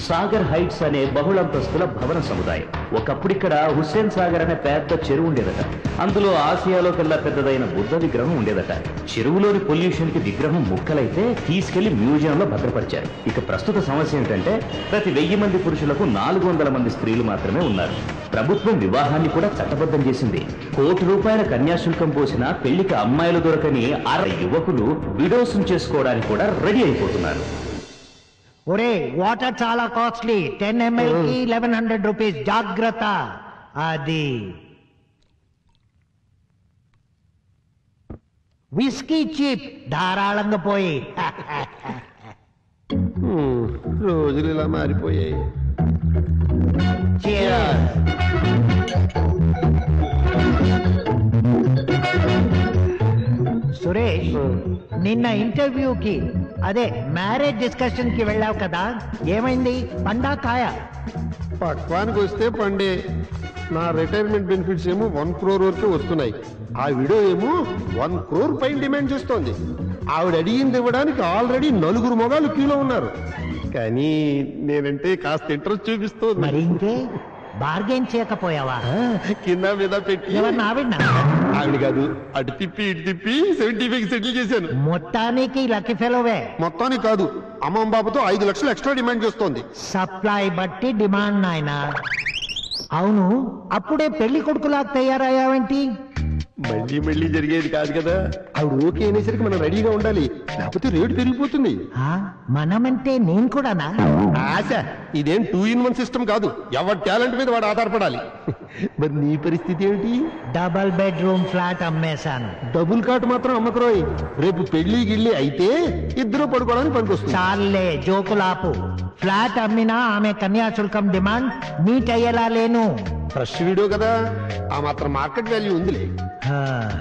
Sagar heights అనే బహుళంతస్తుల భవన సముదాయం. ఒకప్పుడు ఇక్కడ హుస్సేన్ సాగర్ అనే పెద్ద చెరువు ఉండేదట. అందులో ఆసియాలో కల్లా పెద్దదైన బుద్ధ విగ్రహం ఉండేదట. చెరువులోని పొల్యూషన్ కి విగ్రహం ముక్కలైతే తీసుకెళ్లి మ్యూజియంలో భద్రపరిచారు. ఇక ప్రస్తుత సమస్య ఏంటంటే ప్రతి 1000 మంది పురుషులకు 400 మంది స్త్రీలు మాత్రమే ఉన్నారు. ప్రభుత్వం వివాహాన్ని కూడా చట్టబద్ధం చేసింది. ₹1 కోటి కన్యాశుల్కం పోసిన పెళ్లికి అమ్మాయిలు దొరకని 60 యువకులు విడోస్ చేసుకోవడానికి కూడా రెడీ అయిపోతున్నారు. ఒరే వాటర్ చాలా కాస్ట్లీ, 10 ml కి 1100 రూపీస్, జాగ్రత్త. అది విస్కీ చీప్, ధారాళంగా పోయి. రోజులు ఇలా మారిపోయాయి. సురేష్, నిన్న ఇంటర్వ్యూకి అదే మ్యారేజ్ డిస్కషన్ కి వెళ్ళావు కదా, ఏమైంది? పండా కాయ? పక్వానికి వస్తే పండే. నా రిటైర్మెంట్ బెనిఫిట్స్ ఏమో 1 crore వరకు వస్తున్నాయి. ఆ వీడియో ఏమో 1 crore పైన డిమాండ్ చేస్తోంది. ఆవిడ అడిగింది ఇవ్వడానికి ఆల్రెడీ 4 మొగాలు క్యూలో ఉన్నారు. కానీ నేనంటే కాస్త ఇంట్రెస్ట్ చూపిస్తోంది. మరి ఇంకే బార్గెన్ చేయకపోయావా? కింద మీద పెట్టి ఆవిడ కాదు, అటు తిప్పి ఇటు తిప్పి 75 సెటిల్ చేశాను. మొత్తానికి లక్కీ ఫెలోవే. మొత్తానికి కాదు, అమ్మమ్మ బాబుతో 5 లక్షలు ఎక్స్ట్రా డిమాండ్ చేస్తోంది. సప్లై బట్టి డిమాండ్ నాయనా. అవును, అప్పుడే పెళ్లి కొడుకులా తయారయ్యావేంటి? మళ్ళీ మళ్ళీ జరిగేది కాదు కదా. ఆవిడ ఓకే అనేసరికి మనం రెడీగా ఉండాలి, లేకపోతే రేటు పెరిగిపోతుంది. మనమంటే నేను కూడానా? ఆశ, ఇదేం 2 in 1 సిస్టమ్ కాదు. ఎవరి టాలెంట్ మీద వాడు ఆధారపడాలి. మరి నీ పరిస్థితి ఏమిటి? డబల్ బెడ్రూమ్ ఫ్లాట్ అమ్మేశాను. డబుల్ కాట్ మాత్రం అమ్మకరోయ్. రేపు పెళ్లి గిళ్ళి అయితే ఇద్దరు పడుకోవడానికి పనికొస్తుంది. చాలే జోకులాపు. ఫ్లాట్ అమ్మినా ఆమె కన్యాశుల్కం డిమాండ్ మీట్ అయ్యేలా లేను. ఫ్రెష్ వీడియో కదా, ఆ మాత్రం మార్కెట్ వాల్యూ ఉందిలే.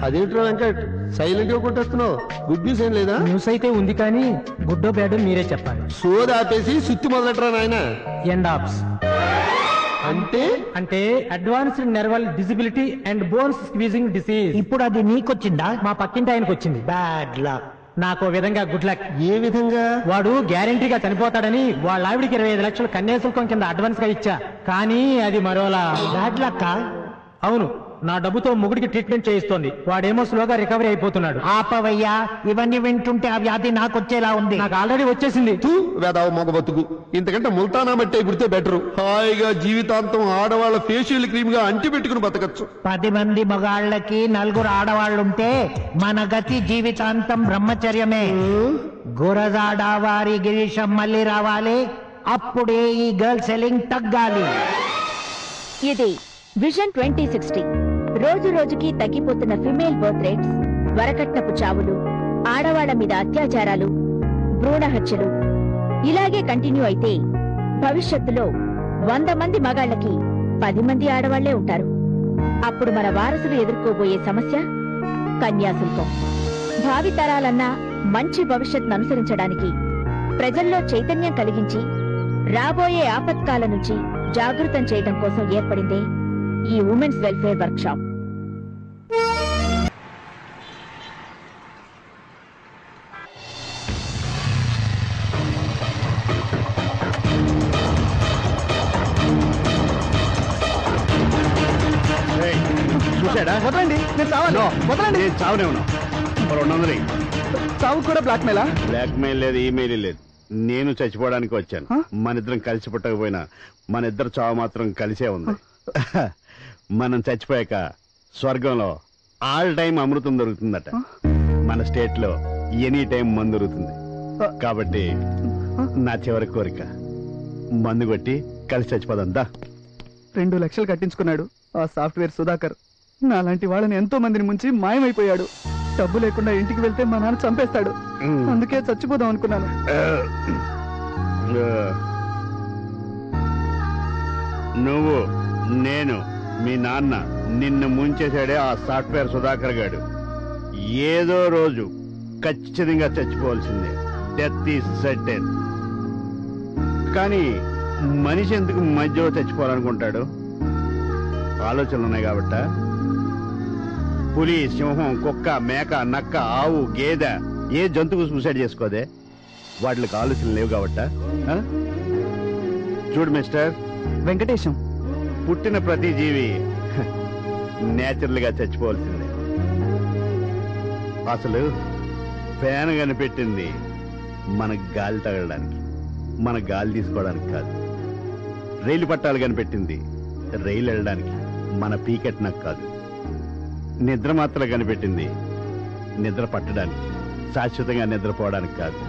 అదేంట్రా వెంకట్, సైలెంట్ గా కొట్టేస్తున్నావు? గుడ్ న్యూస్ ఏం లేదా? న్యూస్ అయితే ఉంది, కానీ గుడ్డో బ్యాడో మీరే చెప్పాలి. సోది ఆపేసి సుత్తి మొదలెట్టరా నాయన. ఎండ్ ఆప్స్ అంటే advanced nerval disability and bones squeezing disease. ఇప్పుడు అది నీకొచ్చిందా? మా పక్కింటి ఆయనకు వచ్చింది. Bad luck. నాకు విధంగా గుడ్ లక్. ఏ విధంగా? వాడు గ్యారంటీగా చనిపోతాడని వాళ్ళ ఆవిడికి 25 లక్షలు కన్యాశుల్కం కింద అడ్వాన్స్ గా ఇచ్చా, కానీ అది మరోలా. Bad luck? అవును, నా డబ్బుతో మొగుడికి ట్రీట్మెంట్ చేయిస్తోంది. వాడేమో స్లోగా రికవరీ అయిపోతున్నాడు. ఆపవయ్యా, ఇవన్నీ వింటుంటే ఆ వ్యాధి నాకు వచ్చేలా ఉంది. నాకు ఆల్రెడీ వచ్చేసింది. వేదావు మొగ బతుకు. ఇంతకంటే ముల్తానా మట్టే పుడితే బెటరు. హాయిగా జీవితాంతం ఆడవాళ్ళ ఫేషియల్ క్రీమ్ గా అంటి పెట్టుకుని బతకచ్చు. 10 మంది మగాళ్ళకి 4 ఆడవాళ్ళుంటే మన గతి జీవితాంతం బ్రహ్మచర్యమే. గురజాడ వారి గిరీశం మళ్ళీ రావాలి, అప్పుడే ఈ గర్ల్ సెల్లింగ్ తగ్గాలి. ఇది విజన్ 2060. రోజు రోజుకి తగ్గిపోతున్న ఫిమేల్ బర్త్ రేట్స్, వరకట్నపు చావులు, ఆడవాళ్ల మీద అత్యాచారాలు, భ్రూణ హత్యలు ఇలాగే కంటిన్యూ అయితే భవిష్యత్తులో 100 మంది మగాళ్లకి 10 మంది ఆడవాళ్లే ఉంటారు. అప్పుడు మన వారసులు ఎదుర్కోబోయే సమస్య కన్యాశుల్కం. భావితరాలన్నా మంచి భవిష్యత్తును అనుసరించడానికి ప్రజల్లో చైతన్యం కలిగించి రాబోయే ఆపత్కాల నుంచి జాగృతం చేయడం కోసం ఏర్పడిందే ఈ ఉమెన్స్ వెల్ఫేర్ వర్క్ షాప్. చూసాడా? వదలండి, నేను చావాలి. వదలండి. నేను చావునే ఉన్నా. 200. చావు కూడా బ్లాక్ మెయిలా? బ్లాక్ మెయిల్ లేదు, ఈమెయిల్ లేదు. నేను చచ్చిపోవడానికి వచ్చాను. మన ఇద్దరం కలిసి పుట్టకపోయినా మన ఇద్దరు చావు మాత్రం కలిసే ఉంది. మనం చచ్చిపోయాక స్వర్గంలో ఆల్ టైం అమృతం దొరుకుతుందట. మన స్టేట్ లో ఎనీ టైం మందు దొరుకుతుంది. కాబట్టి నా చివరి కోరిక మందు కొట్టి కలిసి చచ్చిపోదంతా. 2 లక్షలు కట్టించుకున్నాడు ఆ సాఫ్ట్వేర్ సుధాకర్. నాలాంటి వాళ్ళని ఎంతో మందిని ముంచి మాయమైపోయాడు. డబ్బు లేకుండా ఇంటికి వెళ్తే మా నాన్న చంపేస్తాడు. అందుకే చచ్చిపోదాం అనుకున్నాను. నువ్వు, నేను, మీ నాన్న నిన్ను ముంచేశాడే ఆ సాఫ్ట్వేర్ సుధాకర్ గాడు. ఏదో రోజు ఖచ్చితంగా చచ్చిపోవాల్సిందే. Death is certain. కానీ మనిషి ఎందుకు మధ్యలో చచ్చిపోవాలనుకుంటాడు? ఆలోచనలు ఉన్నాయి కాబట్ట. పులి, సింహం, కుక్క, మేక, నక్క, ఆవు, గేదె ఏ జంతువు సూసైడ్ చేసుకోదే? వాటికి ఆలోచనలు లేవు కాబట్ట. చూడు మిస్టర్, వెంకటేశం. పుట్టిన ప్రతి జీవి నేచురల్ గా చచ్చిపోవాల్సిందే. అసలు ఫ్యాన్ కనిపెట్టింది మన గాలి తగలడానికి, మన గాలి తీసుకోవడానికి కాదు. రైలు పట్టాలు కనిపెట్టింది రైలు వెళ్ళడానికి, మన పీకెట్నకు కాదు. నిద్ర మాత్రలు కనిపెట్టింది నిద్ర పట్టడానికి, శాశ్వతంగా నిద్రపోవడానికి కాదు.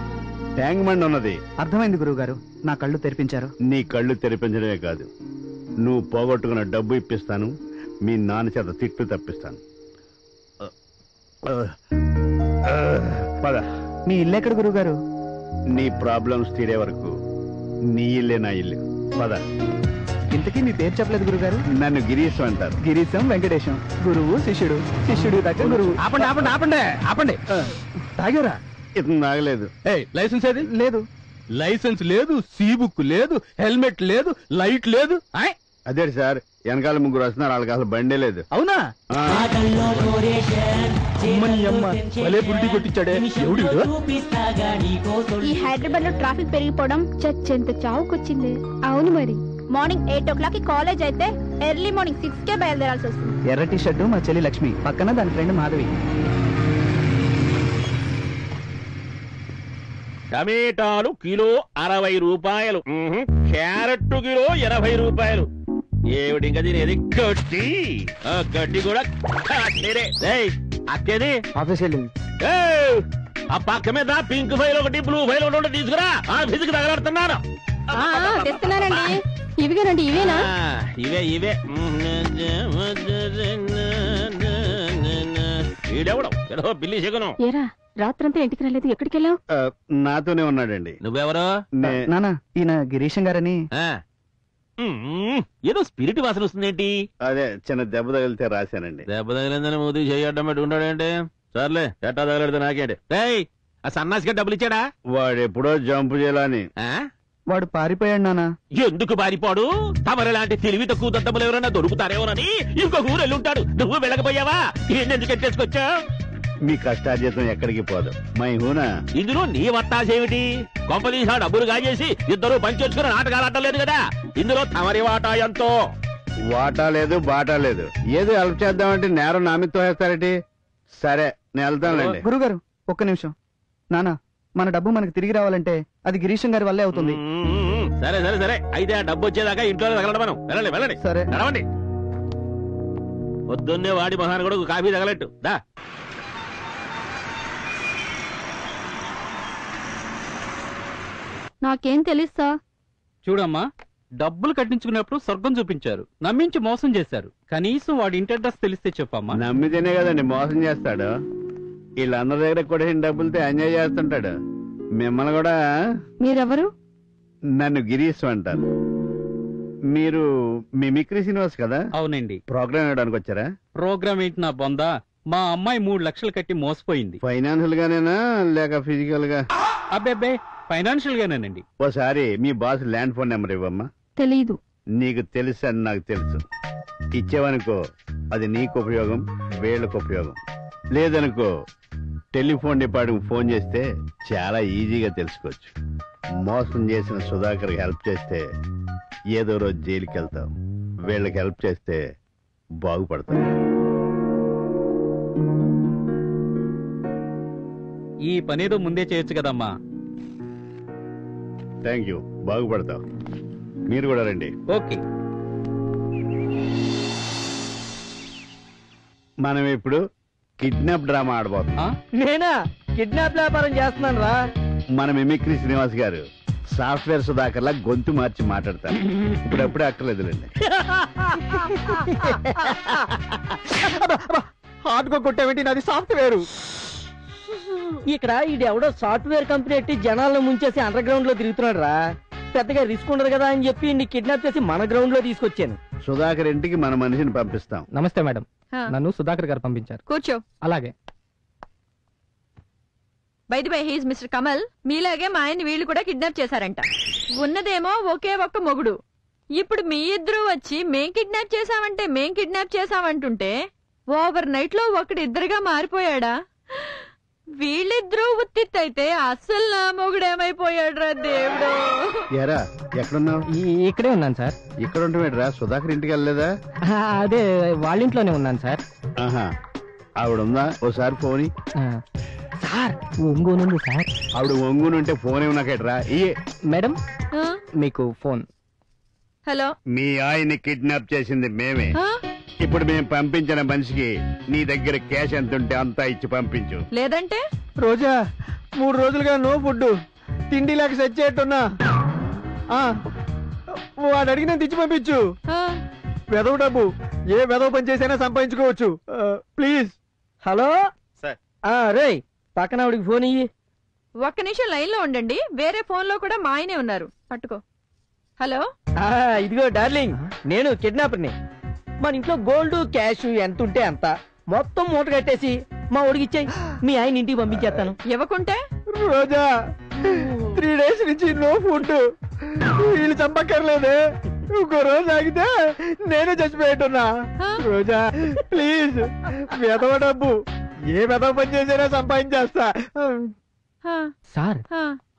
ట్యాంక్ బండ్ ఉన్నది. అర్థమైంది గురువు గారు, నా కళ్ళు తెరిపించారు. నీ కళ్ళు తెరిపించడమే కాదు, నువ్వు పోగొట్టుకున్న డబ్బు ఇప్పిస్తాను, మీ నాన్న చేత తిట్లు తప్పిస్తాను. పద. మీ ఇల్లు ఎక్కడ గురువు గారు? నీ ప్రాబ్లమ్స్ తీరే వరకు నీ ఇల్లే నా ఇల్లు. పద. ఇంతకీ మీ పేరు చెప్పలేదు గురుగారు. నన్ను గిరీశ్ అంటారు. గిరీశం వెంకటేశం. గురువు శిష్యుడు, శిష్యుడు దగ్గర గురువు. ఆపండి ఆపండి ఆపండి ఆపండి. తాగారా? ఇతను నాగలేదు. లైసెన్స్ ఏది? లేదు. లైసెన్స్ లేదు, సీ బుక్ లేదు, హెల్మెట్ లేదు, లైట్ లేదు. అదే సార్, వెనకాల ముగ్గురు వస్తున్నారు, వాళ్ళకి అసలు బండే లేదు. అవునా? ఆ, అమ్మని అమ్మ భలే బుల్టీ కొట్టించాడే. ఎవడు? ఈ హైదరాబాద్ లో ట్రాఫిక్ పెరిగిపోవడం చచ్చెంత చావుకొచ్చింది. అవును మరి, మార్నింగ్ 8 o'clock కాలేజ్ అయితే ఎర్లీ మార్నింగ్ 6 బయలుదేరాల్సి వస్తుంది. ఎర్ర టీ షర్టు మా చెల్లి లక్ష్మి, పక్కన దాని ఫ్రెండ్ మాధవి. టమేటాలు కిలో 60 రూపాయలు, క్యారెట్ కిలో 80 రూపాయలు. ఏమిటి ఇంకా తినేది? గడ్డి. గడ్డి కూడా అక్కేది ఆఫీస్ వెళ్ళింది. ఆ పక్క మీద పింక్ ఫైల్ ఒకటి, బ్లూ ఫైల్ ఒకటి తీసుకురా, ఆఫీస్కి తగలడుతున్నాను. తెస్తున్నానండి. ఇవిగానండి, ఇవేనా? ఇవే ఇవే. ఈడెవడం ఏదో బిల్లి చెగను. ఏరా, రాత్రంతా ఇంటికి రాలేదు, ఎక్కడికి వెళ్ళావు? నాతోనే ఉన్నాడండి. నువ్వెవరో? నానా, ఈయన గిరీశం గారని. ఏదో స్పిరిట్ వాసన వస్తుందేంటి? అదే చిన్న దెబ్బ తగిలితే రాశానండి. దెబ్బ తగిలిందని మూతి చేయడం పెట్టి ఉంటాడేంటి? సర్లే, ఎట్టా తగలడితే నాకేంటి? ఆ సన్నాసిగా డబ్బులు ఇచ్చాడా? వాడు ఎప్పుడో జంపు చేయాలని. వాడు పారిపోయాడు నానా. ఎందుకు పారిపోడు? తమరి లాంటి తెలివి తక్కువ దద్దములు ఎవరైనా దొరుకుతారేమోనని ఇంకొక ఊరు వెళ్ళుంటాడు. నువ్వు వెళ్ళకపోయావా? ఎందుకు ఎట్టేసుకొచ్చా? మీ కష్టార్జితం ఎక్కడికి పోదు. మై హూనా. ఇందులో నీ వత్తాసేమిటి? కొంపదీసి ఆ డబ్బులు కాజేసి ఇద్దరు పంచొచ్చుకుని నాటకాలు ఆడలేదు కదా. ఇందులో తమరి వాటా ఎంతో? వాటా లేదు, బాటా లేదు. ఏదో హెల్ప్ చేద్దామంటే నేరం నా మీద తోసేస్తారేటి? సరే, నేను వెళ్తానులేండి. గురుగారు ఒక్క నిమిషం. నానా, మన డబ్బు మనకు తిరిగి రావాలంటే అది గిరీశం గారి వల్లే అవుతుంది. సరే సరే సరే, అయితే ఆ డబ్బు వచ్చేదాకా ఇంట్లో తగలడం మనం. వెళ్ళండి వెళ్ళండి. సరే నడవండి. పొద్దున్నే వాడి మహాన్ కూడా కాఫీ తగలట్టు దా. నాకేం తెలుస్తా? చూడమ్మా, డబ్బులు కట్టించుకున్నప్పుడు స్వర్గం చూపించారు, నమ్మించి మోసం చేశారు. కనీసం వాడి ఇంటి అడ్రస్ తెలిస్తే చెప్పమ్మా. నమ్మితేనే కదండి మోసం చేస్తాడు. వీళ్ళందరి దగ్గర కూడా డబ్బులతో ఎంజాయ్ చేస్తుంటాడు. మిమ్మల్ని కూడా. మీరెవరు? నన్ను గిరీశ్ అంటారు. మీరు మిమిక్రీ శ్రీనివాస్ కదా? అవునండి. ప్రోగ్రామ్ ఇవ్వడానికి వచ్చారా? ప్రోగ్రామ్ ఏంటి నా బొందా? మా అమ్మాయి 3 లక్షలు కట్టి మోసపోయింది. ఫైనాన్షియల్ గానేనా లేక ఫిజికల్ గా? అబ్బే, ఫైనాన్షియల్ గానేనండి. ఓసారి మీ బాస్ ల్యాండ్ ఫోన్ నెంబర్ ఇవ్వమ్మా. తెలీదు. నీకు తెలుసు అని నాకు తెలుసు. ఇచ్చేవనుకో అది నీకు ఉపయోగం, వీళ్ళకు ఉపయోగం. లేదనుకో టెలిఫోన్ డిపార్ట్మెంట్ ఫోన్ చేస్తే చాలా ఈజీగా తెలుసుకోవచ్చు. మోసం చేసిన సుధాకర్కి హెల్ప్ చేస్తే ఏదో రోజు జైలుకి వెళ్తాం. వీళ్ళకి హెల్ప్ చేస్తే బాగుపడతాం. ఈ పనేదో ముందే చేయొచ్చు కదమ్మా. థ్యాంక్ యూ, బాగుపడతాం. మీరు కూడా రండి. ఓకే. మనం ఇప్పుడు కిడ్నాప్ డ్రామా ఆడబోతున్నాం. నేనా కిడ్నాప్ వ్యాపారం చేస్తున్నాను రా. మన మిమిక్రీ శ్రీనివాస్ గారు సాఫ్ట్వేర్ సుధాకర్ లా గొంతు మార్చి మాట్లాడతారు. ఇప్పుడప్పుడే అక్కర్లేదులేండి. హార్డ్గా కొట్టేమిటి, నాది సాఫ్ట్వేర్. ఇక్కడ ఇది ఎవడో సాఫ్ట్వేర్ కంపెనీ ఎట్టి జనాలను ముంచేసి అండర్ గ్రౌండ్ లో తిరుగుతున్నాడు రా. పెద్దగా రిస్క్ ఉండదు కదా అని చెప్పి నీ కిడ్నాప్ చేసి మన గ్రౌండ్ లో తీసుకొచ్చాను. సుధాకర్ ఇంటికి మన మనిషిని పంపిస్తాం. నమస్తే మేడం, నన్ను సుధాకర్ గారు పంపించారు. కూర్చో. అలాగే. By the by, he's mister Kamal. మీలాగే మా ఆయన్ని వీళ్ళు కూడా కిడ్నాప్ చేశారంట. ఉన్నదేమో ఒకే ఒక్క మొగుడు. ఇప్పుడు మీ ఇద్దరు వచ్చి మేం కిడ్నాప్ చేశామంటుంటే ఓవర్ నైట్ లో ఒకడు ఇద్దరుగా మారిపోయాడా? వీళ్ళిద్దరూ ఉత్తిత్తైతే అస్సలు నా మొగుడేమైపోయాడు దేవుడు. ఎరా ఎక్కడున్నావు? ఇక్కడే ఉన్నాను సార్. ఇక్కడ ఉంటామేట్రా? సుధాకర్ ఇంటికి వెళ్ళలేదా? అదే వాళ్ళ ఇంట్లోనే ఉన్నాను సార్. ఆహా, ఆవిడుందా? ఓసారి ఫోన్ సార్ ఒంగోనుంది సార్. ఆవిడ ఒంగునుంటే ఫోన్ ఏమన్నాకేట్రా? మేడం ఆ? మీకు ఫోన్. హలో. మీ ఆయన్ని కిడ్నాప్ చేసింది మేమే. ఆ? ఇప్పుడు మేము పంపించిన మనిషికి నీ దగ్గర క్యాష్ ఎంత ఉంటే అంతా ఇచ్చి పంపించు. లేదంటే రోజా 3 రోజులుగా నో ఫుడ్, తిండి లేక సచ్చేట్టున్నా. వాడు అడిగిన తెచ్చి పంపించు. ఆ? వెదవ డబ్బు ఏ వెదవ పని చేసైనా సంపాదించుకోవచ్చు. ప్లీజ్. Hello sir. రే పక్కన ఆవిడికి ఫోన్ ఇయ్యి. ఒక్క నిమిషం లైన్ లో ఉండండి, వేరే ఫోన్ లో కూడా మా ఆయనే ఉన్నారు. పట్టుకో. హలో. ఇదిగో డార్లింగ్, నేను కిడ్నాపర్ని. మన ఇంట్లో గోల్డ్ క్యాష్ ఎంత ఉంటే అంత మొత్తం మూట కట్టేసి మా ఒడికి ఇచ్చాయి, మీ ఆయన ఇంటికి పంపించేస్తాను. ఇవ్వకుంటే రోజా 3 days నుంచి నో ఫుడ్. వీళ్ళు చంపక్కర్లేదే, ఇంకో రోజు ఆగితే నేనే చచ్చిపోయేట్టున్నా. రోజా ప్లీజ్, వెదవ డబ్బు ఏ వెదవ పని చేసినా సంపాదించేస్తా. సార్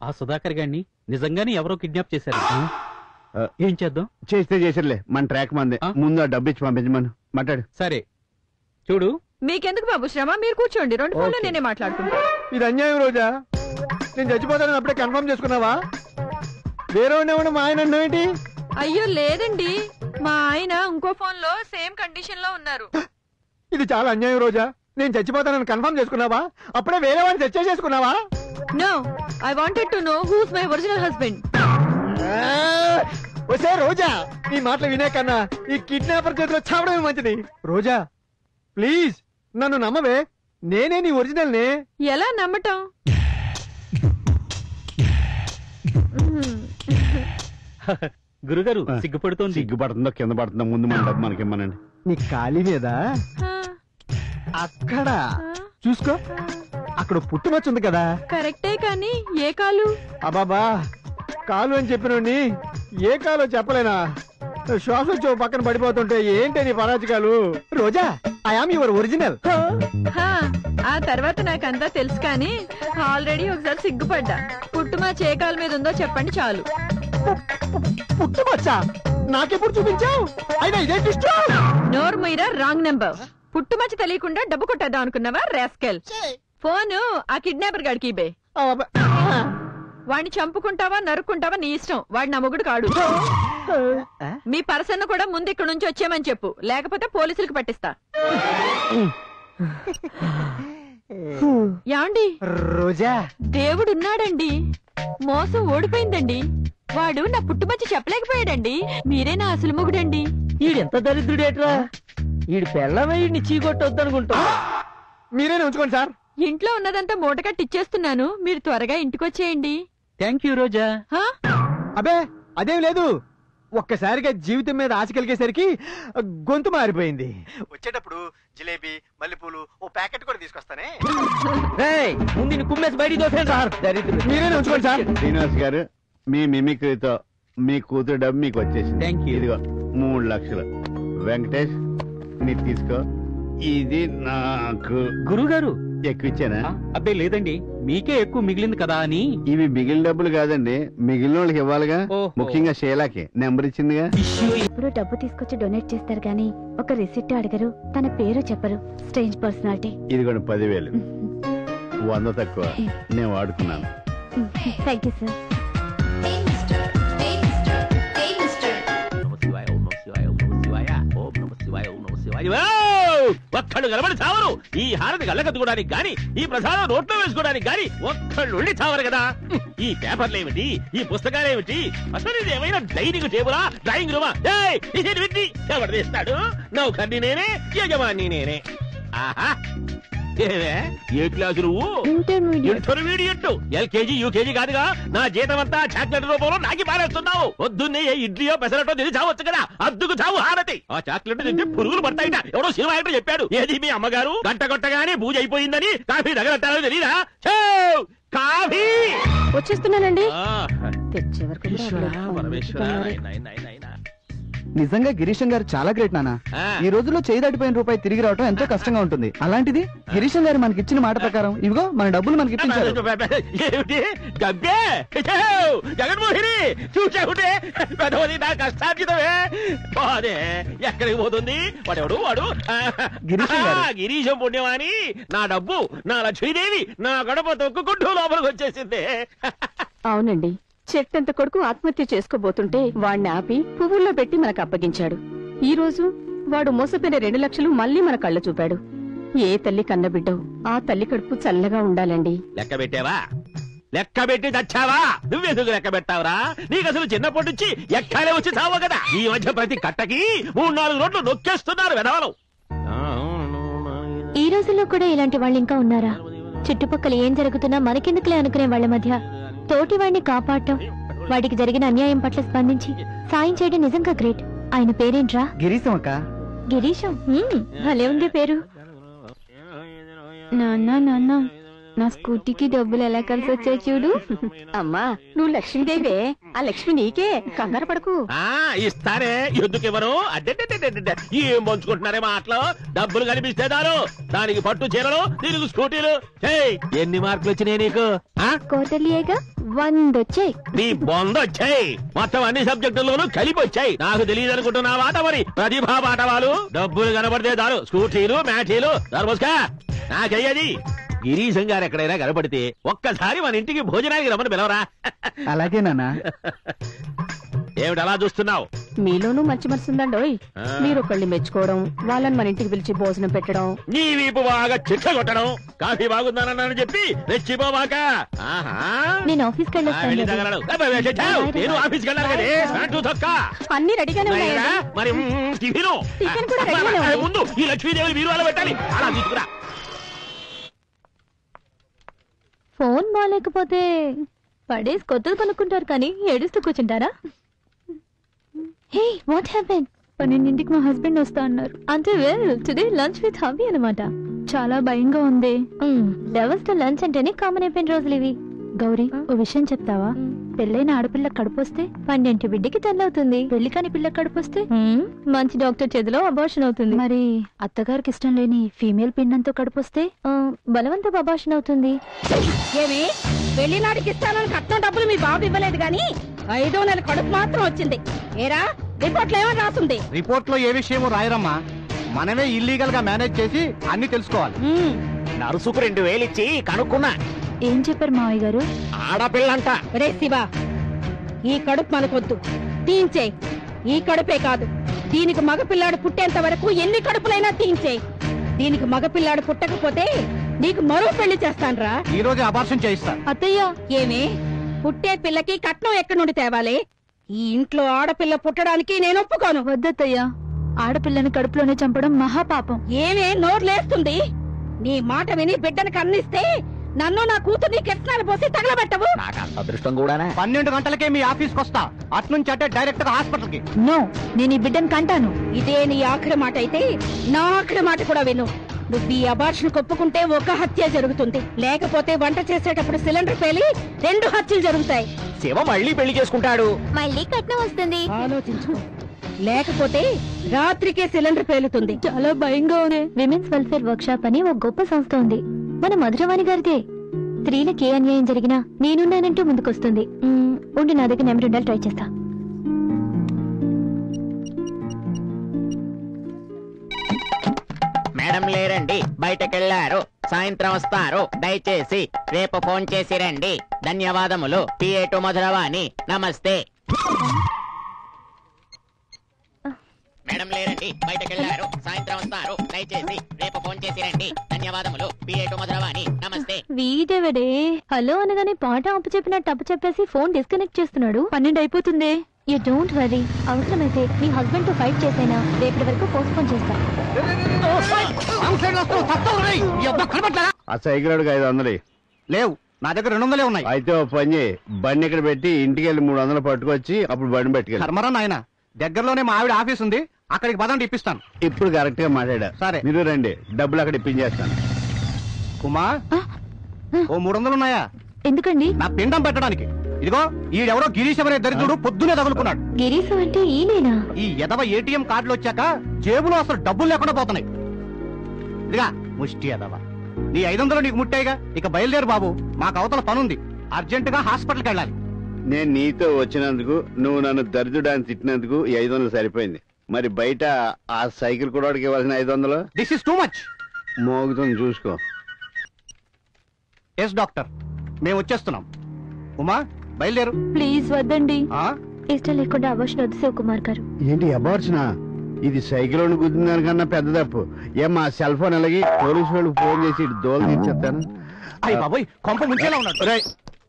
ఆ సుధాకర్ గారిని నిజంగానే ఎవరో కిడ్నాప్ చేశారు. ఏం చేద్దాం? చేస్తే చేసిర్లే, మన ట్రాక్ మంది. ముందు ఆ డబ్బు ఇచ్చి పంపించమను. మాట్లాడు. సరే చూడు. మీకెందుకు బాబు శ్రమ, మీరు కూర్చోండి, 2 ఫోన్లు నేనే మాట్లాడుకుంటా. ఇది అన్యాయం రోజా. నేను చచ్చిపోతానని అప్పుడే కన్ఫర్మ్ చేసుకున్నావా? వేరే ఉండేవాడు మా ఆయన ఏంటి? అయ్యో లేదండి, మా ఆయన ఇంకో ఫోన్ లో సేమ్ కండిషన్ లో ఉన్నారు. ఇది చాలా అన్యాయం రోజా. నేను చచ్చిపోతానని కన్ఫర్మ్ చేసుకున్నావా? అప్పుడే వేరే వాడిని చర్చ చేసుకున్నావా? No, I wanted to know who's my original husband. ఒసే రోజా, ఈ మాటలు వినే కన్నా ఈ కిడ్నాపర్ చేతిలో చావడమే మంచిది. రోజా ప్లీజ్ నన్ను నమ్మవే, నేనే నీ ఒరిజినల్ నే. ఎలా నమ్మటం? గురుగారు సిగ్గుపడుతోంది. సిగ్గుపడుతుందో కింద పడుతుందో ముందు మన డబ్బు మనకిమ్మనండి. నీ ఖాళీ మీద అక్కడ చూసుకో, అక్కడ పుట్టుమచ్చ ఉంది కదా. కరెక్టే, కానీ ఏ కాలు? అబాబా, కాలు అని చెప్పినోడిని ఏ కాలో చెప్పలేనా? శ్వాస పక్కన పడిపోతుంటే ఏంటి నీ పరాజకాలు? రోజా, ఐ ఆమ్ యువర్ ఒరిజినల్. ఆ తర్వాత నాకంతా తెలుసు, కానీ ఆల్రెడీ ఒకసారి సిగ్గుపడ్డా. పుట్టుమా చేకాల మీద ఉందో చెప్పండి చాలు. పుట్టుమచ్చ నాకెప్పుడు చూపించావు? అయినా ఇదేంటి నోర్ మీరా, రాంగ్ నెంబర్. పుట్టుమచ్చ తెలియకుండా డబ్బు కొట్టేద్దాం అనుకున్నావా రాస్కెల్? ఫోను ఆ కిడ్నాపర్ గాడికి ఇబే. వాడిని చంపుకుంటావా నరుక్కుంటావా నీ ఇష్టం, వాడి నా మొగుడు కాడు. మీ పర్సన్ కూడా ముందు ఇక్కడ నుంచి వచ్చేయమని చెప్పు, లేకపోతే పోలీసులకు పట్టిస్తా. యాండి రోజా, దేవుడున్నాడండి, మోసం ఓడిపోయిందండి. వాడు నా పుట్టుమచ్చి చెప్పలేకపోయాడండి. మీరే నా అసలు మొగుడండి. ఈడెంత దరిద్రుడేట్రా, ఈడు పెళ్ళమే ఈడిని చీకొట్టొద్దనుకుంటా. మీరేనే ఉంచుకోండి సార్. ఇంట్లో ఉన్నదంతా మూట కట్టిచ్చేస్తున్నాను, మీరు త్వరగా ఇంటికొచ్చేయండి. థ్యాంక్ యూ రోజా. అబే అదేం లేదు, ఒక్కసారిగా జీవితం మీద ఆశ కలిగేసరికి గొంతు మారిపోయింది. వచ్చేటప్పుడు జిలేబీ, మల్లెపూలు ఓ ప్యాకెట్ కూడా తీసుకొస్తానే. ముందు కుమ్మేసి బయటికి దోసాను సార్. దరిద్రుడు. మీరేనే ఉంచుకోండి సార్. శ్రీనివాస్ గారు, మీ మిమిక్రీతో మీ కూతురు డబ్బు మీకు వచ్చేసింది. Thank you. ఇదిగో 3 లక్షలు. వెంకటేష్ నీ తీసుకో. ఇది నాకు. గురుగారు ఎక్కువ ఇచ్చానా? అబ్బే లేదండి, మీకే ఎక్కువ మిగిలింది కదా అని. ఇవి మిగిలిన డబ్బులు కాదండి, మిగిలిన వాళ్ళకి ఇవ్వాలిగా. ఓహో. ముఖ్యంగా షేలాకి నెంబర్ ఇచ్చిందిగా. ఇప్పుడు డబ్బు తీసుకొచ్చి డొనేట్ చేస్తారు గానీ ఒక రిసిప్ట్ అడగరు, తన పేరు చెప్పరు. Strange personality. ఇదిగోండి 10,000. 100 తక్కువ, నేను వాడుకున్నాను. Thank you sir. ఒక్కళ్ళు కలబడి చావరు. ఈ హారతి కళ్ళకద్దుకోవడానికి గాని, ఈ ప్రసాదం నోట్లో వేసుకోవడానికి గాని ఒక్కళ్ళు ఉండి చావరు కదా. ఈ పేపర్లు ఏమిటి, ఈ పుస్తకాలు ఏమిటి, అసలు ఇది ఏమైనా డైనింగ్ టేబులా, డ్రాయింగ్ రూమా? ఎవరు తీస్తాడు? నౌకర్ని నేనే, యజమాని నేనే. ఆహా, ఏవే ఏ క్లాసు నువ్వు? ఇంటర్మీడియట్. ఎల్కేజీ యూకేజీ కాదుగా. నా జీతం అంతా చాక్లెట్ రూపంలో నాకి పారేస్తున్నావు. పొద్దున్నే ఏ ఇడ్లీయో పెసరటో తిని చావచ్చు కదా, అద్దుకు చావు హారతి. ఆ చాక్లెట్ తింటే పురుగులు పడతాయిట, ఎవడో సినిమా యాక్టర్ చెప్పాడు. ఏది మీ అమ్మగారు గంట కొట్టగానే పూజ అయిపోయిందని కాఫీ దగ్గర తెలీదా? కాఫీ వచ్చేస్తున్నానండి. ఈశ్వరా, పరమేశ్వరా, నాయనా. నిజంగా గిరీశం గారు చాలా గ్రేట్ నాన్న. ఈ రోజుల్లో చేయి దాటిపోయిన రూపాయి తిరిగి రావడం ఎంతో కష్టంగా ఉంటుంది. అలాంటిది గిరీశం గారు మనకి ఇచ్చిన మాట ప్రకారం ఇవిగో మన డబ్బులు మనకి ఇప్పించారు. ఏమిటి గబ్బే జగన్మోహిని చూసావుంటే పెద్దది నా కష్టార్జితమే బాదే ఎక్కడికి పోతుంది వాడెవడు వాడు గిరీశం పుణ్యమాని నా డబ్బు నా లక్ష్మీదేవి నా గడప తొక్కుకుంటూ లోపలికి వచ్చేసింది. అవునండి, చెట్టంత కొడుకు ఆత్మహత్య చేసుకోబోతుంటే వాణ్ణి ఆపి పువ్వుల్లో పెట్టి మనకు అప్పగించాడు. ఈ రోజు వాడు మోసపోయిన 2 లక్షలు మళ్ళీ మన కళ్ళ చూపాడు. ఏ తల్లి కన్నబిడ్డో ఆ తల్లి కడుపు చల్లగా ఉండాలండి. లెక్క పెట్టావా? లెక్క పెట్టి చచ్చావా? నువ్వెందుకు లెక్క పెట్టావురా? నీకు అసలు చిన్నప్పటి నుంచి ఎక్కాలే వచ్చి చావు కదా. ఈ మధ్య ప్రతి కట్టకి 3-4 రోడ్లు నొక్కేస్తున్నారు వెధవలు. ఈ రోజుల్లో కూడా ఇలాంటి వాళ్ళు ఇంకా ఉన్నారా? చుట్టుపక్కల ఏం జరుగుతున్నా మనకెందుకులే అనుకునే వాళ్ళ మధ్య తోటి వాడిని కాపాడటం, వాడికి జరిగిన అన్యాయం పట్ల స్పందించి సాయం చేయడం నిజంగా గ్రేట్. ఆయన పేరేంట్రా? గిరీశం అక్క. గిరీశం. భలే ఉంది పేరు. నాన్న నా స్కూటీకి డబ్బులు ఎలా కలిసి వచ్చాయి చూడు. అమ్మా నువ్వు లక్ష్మీదేవే, ఆ లక్ష్మి నీకే, కంగారు పడకు. ఇస్తారే, ఎందుకు ఇవ్వరు? అడ్డే ఏం పంచుకుంటున్నారే మాటలు. డబ్బులు కనిపిస్తే దారు దానికి పట్టు చీరలు, దీనికి స్కూటీలు. ఎన్ని మార్కులు వచ్చినాయి నీకు? కోటలియేగా 100 వచ్చాయి. నీ బొంద వచ్చాయి. మొత్తం అన్ని సబ్జెక్టుల్లోనూ కలిపి వచ్చాయి. నాకు తెలియదు అనుకుంటున్నా మాట మరి ప్రతిభా పాఠవాలు. డబ్బులు కనబడితే దారు స్కూటీలు మ్యాటీలు దర్మస్కా నాకయ్యది. గిరీశం గారు ఎక్కడైనా కనపడితే ఒక్కసారి మన ఇంటికి భోజనానికి రమ్మని పిలవరా? అలాగే నాన్న. ఏమిటి అలా చూస్తున్నావు? మీలోనూ మంచి మనసు ఉందండోయ్. మీరొకళ్ళని మెచ్చుకోవడం, వాళ్ళని మన ఇంటికి పిలిచి భోజనం పెట్టడం, నీ వీపు బాగా చిట్ట కొట్టడం, కాఫీ బాగుందనని చెప్పి రెచ్చిపోవాక. నేను ఆఫీస్కి నేను ఆఫీస్కి వెళ్ళాలి కదే. అన్ని రెడీగానే ఉన్నాయి. మరి టిఫిను ముందు ఈ లక్ష్మీదేవి మీరు అలా పెట్టాలి. అలా తీసుకురా. ఫోన్ బాగాలేకపోతే పడేసి కొత్తది కొనుక్కుంటారు కానీ ఏడుస్తూ కూర్చుంటారా? Hey what happen? 12ంటికి మా హస్బెండ్ వస్తా అన్నారు. అంటే well today lunch with hubby అన్నమాట. చాలా భయంగా ఉంది. లవర్స్ తో లంచ్ అంటేనే కామన్ అయిపోయిన రోజులు ఇవి. గౌరీ, ఓ విషయం చెప్తావా? పెళ్ళైన ఆడపిల్ల కడుపొస్తే 12 బిడ్డకి తల్లవుతుంది. పెళ్లి కాని పిల్ల కడుపొస్తే మంచి డాక్టర్ చేతిలో అబార్షన్ అవుతుంది. మరి అత్తగారికి ఇష్టం లేని ఫీమేల్ పిండంతో కడుపొస్తే బలవంతపు అబార్షన్ అవుతుంది. ఏమి వెళ్ళినాడికి ఇస్తానని కట్నం డబ్బులు మీ బాబు ఇవ్వలేదు గాని 5వ నెల కడుపు మాత్రం వచ్చింది. ఏరా రిపోర్ట్ లో ఏమని రాస్తుంది? రిపోర్ట్ లో ఏ విషయమో రాయరమ్మా. మనమే ఇల్లీగల్ గా మేనేజ్ చేసి అన్ని తెలుసుకోవాలి. నరుసుకు 2000 ఇచ్చి కనుక్కున్నా. ఏం చెప్పారు మావయ్య గారు? ఆడపిల్లంట. రే శివా, ఈ కడుపు మనకొద్దు, తీయించే. ఈ కడుపే కాదు, దీనికి మగపిల్లాడు పుట్టేంత వరకు ఎన్ని కడుపులైనా తీయించే. దీనికి మగపిల్లాడు పుట్టకపోతే నీకు మరో పెళ్లి చేస్తాన్రా. ఈ రోజు అబార్షన్ చేయిస్తా. అత్తయ్య, ఏమే పుట్టే పిల్లకి కట్నం ఎక్కడి నుండి తేవాలి? ఈ ఇంట్లో ఆడపిల్ల పుట్టడానికి నేను ఒప్పుకోను. వద్దత్తయ్య, ఆడపిల్లని కడుపులోనే చంపడం మహాపాపం. ఏమే నోర్లేస్తుంది? నీ మాట విని బిడ్డను కన్నిస్తే నన్ను నా కూతుర్ని కెట్నాలు పోసి తగలబెట్టవు. అదృష్టం కూడా 12 గంటలకే మీ ఆఫీస్కి వస్తా. అట్నుంచి అంటే డైరెక్ట్ గా హాస్పిటల్ కి. నో, నేను ఈ బిడ్డను కంటాను. ఇదే నీ ఆఖరి మాట అయితే నా ఆఖరి మాట కూడా విను. నువ్వు ఈ అబార్షన్ కొప్పుకుంటే ఒక హత్య జరుగుతుంది, లేకపోతే వంట చేసేటప్పుడు సిలిండర్ పేలి 2 హత్యలు జరుగుతాయి. శివ మళ్ళీ పెళ్లి చేసుకుంటాడు. మళ్ళీ కట్నం వస్తుంది. ఆలోచించు, లేకపోతే రాత్రికే సిలిండర్ పేలుతుంది. చాలా భయంగా ఉంది. విమెన్స్ వెల్ఫేర్ వర్క్ షాప్ అని ఒక గొప్ప సంస్థ ఉంది, మన మధురవాణి గారిదే. స్త్రీలకు ఏ అన్యాయం జరిగినా నేనున్నానంటూ ముందుకొస్తుంది. ఉండి నా దగ్గర నెంబర్ ఉండాలి, ట్రై చేస్తా. మేడం లేరండి, బయటకెళ్లారు. సాయంత్రం వస్తారు. దయచేసి రేపు ఫోన్ చేసి రండి. ధన్యవాదములు. పిఏటు మధురవాణి. నమస్తే. మేడం లేరండి, బయటకెళ్లారు. సాయంత్రం వస్తారు. దయచేసి రేపు ఫోన్ చేసి రండి. ధన్యవాదములు. పిఏటు మధురవాణి. నమస్తే. వీడెవడే హలో అనగానే పాట అప్పు చెప్పినట్టు అప్పు చెప్పేసి ఫోన్ డిస్కనెక్ట్ చేస్తున్నాడు. 12 అయిపోతుంది. You don't worry. అవసరమైతే మీ హస్బెండ్ తో ఫైట్ చేసైనా రేపటి వరకు పోస్ట్పోన్ చేస్తా. ఆ సైకిల్ 500 లేవు, నా దగ్గర 200 ఉన్నాయి. అయితే ఓ పని చేయి, బండి ఇక్కడ పెట్టి ఇంటికి వెళ్ళి 300 పట్టుకొచ్చి అప్పుడు బండి పెట్టుకెళ్ళి. కర్మరా నాయన, దగ్గరలోనే మా ఆవిడ ఆఫీస్ ఉంది, అక్కడికి పదండి ఇప్పిస్తాను. ఇప్పుడు కరెక్ట్ గా మాట్లాడా. సరే మీరు రండి, డబ్బులు అక్కడ ఇప్పించేస్తాను. కుమా, ఓ 300 ఉన్నాయా? ఎందుకండి? నా పిండం పెట్టడానికి. ఇదిగో ఈడెవరో గిరీశం అనే దరిద్రుడు పొద్దునే తగులుకున్నాడు. గిరీశం అంటే ఈయనేనా? ఈ ఎదవ ఏటీఎం కార్డులు వచ్చాక జేబులో అసలు డబ్బులు లేకుండా పోతున్నాయి. ఇదిగా ముష్టి ఎదవ, నీ 500 నీకు ముట్టాయిగా, ఇక బయలుదేరు బాబు, మాకు అవతల పనుంది, అర్జెంటుగా హాస్పిటల్కి వెళ్ళాలి. నేను నీతో వచ్చినందుకు, నువ్వు నన్ను దరిద్రుడాన్ని తిట్టినందుకు ఈ 500 సరిపోయింది. మరి బయట ఆ సైకిల్ కూడా ఇవ్వాల్సిన 500? This is too much. మోగుతుంది చూసుకో. ఎస్ డాక్టర్, మేము వచ్చేస్తున్నాం. ఉమా బయలుదేరు. ప్లీజ్ వద్దండి, ఆ? ఇష్టం లేకుండా అవర్షన్ వద్దు శివకుమార్ గారు. ఏంటి అబార్చునా? ఇది సైకిల్ గుద్దిన దానికన్నా పెద్ద తప్పు. మా సెల్ ఫోన్ అలాగే పోలీసు వాళ్ళకి ఫోన్ చేసి దోలు తీర్చేస్తాను. అయ్య బాబోయ్, కొంప ముంచేలా ఉన్నాడు.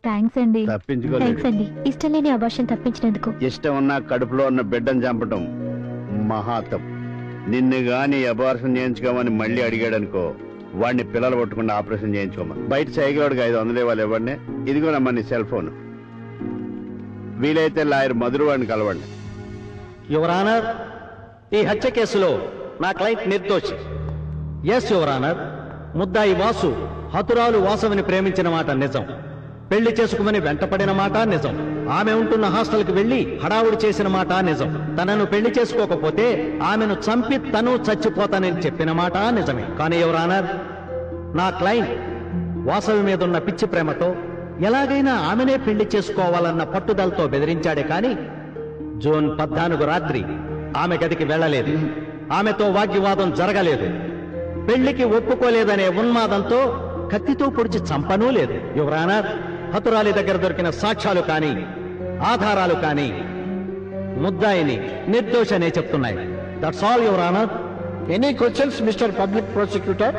థ్యాంక్స్ అండి. తప్పించుకోలేదు. థ్యాంక్స్ అండి, ఇష్టం లేని అవర్షన్ తప్పించినందుకు. ఇష్టం ఉన్న కడుపులో ఉన్న బిడ్డను చంపటం మహాతం. నిన్ను గాని అబార్షన్ చేయించుకోమని మళ్ళీ అడిగాడనుకో, వాడిని పిల్లలు పట్టుకుండా ఆపరేషన్ చేయించుకోమని. బయట సైకిల్ వాడికి 500 ఇవ్వాలి. ఇవ్వండి. ఇదిగోనమ్మా నీ సెల్ ఫోన్. వీలైతే లాయర్ మధురు వాడిని కలవండి. యువర్ ఆనర్, ఈ హత్య కేసులో నా క్లయింట్ నిర్దోషి. ఎస్ యువర్ ఆనర్, ముద్దాయి వాసు హతురాలు వాసవిని ప్రేమించిన మాట నిజం. పెళ్లి చేసుకుమని వెంటపడిన మాట నిజం. ఆమె ఉంటున్న హాస్టల్కి వెళ్లి హడావుడి చేసిన మాట నిజం. తనను పెళ్లి చేసుకోకపోతే ఆమెను చంపి తను చచ్చిపోతానని చెప్పిన మాట నిజమే. కానీ యువర్ ఆనర్, నా క్లయింట్ వాసవి మీదున్న పిచ్చి ప్రేమతో ఎలాగైనా ఆమెనే పెళ్లి చేసుకోవాలన్న పట్టుదలతో బెదిరించాడే కానీ జూన్ 14 రాత్రి ఆమె గదికి వెళ్లలేదు. ఆమెతో వాగ్వివాదం జరగలేదు. పెళ్లికి ఒప్పుకోలేదనే ఉన్మాదంతో కత్తితో పొడిచి చంపనూ లేదు. యువర్ ఆనర్, హతురాలి దగ్గర దొరికిన సాక్ష్యాలు కానీ ఆధారాలు కానీ ముద్దాయిని నిర్దోషనే చెప్తున్నాయి. That's all your honour. Any questions mister public prosecutor?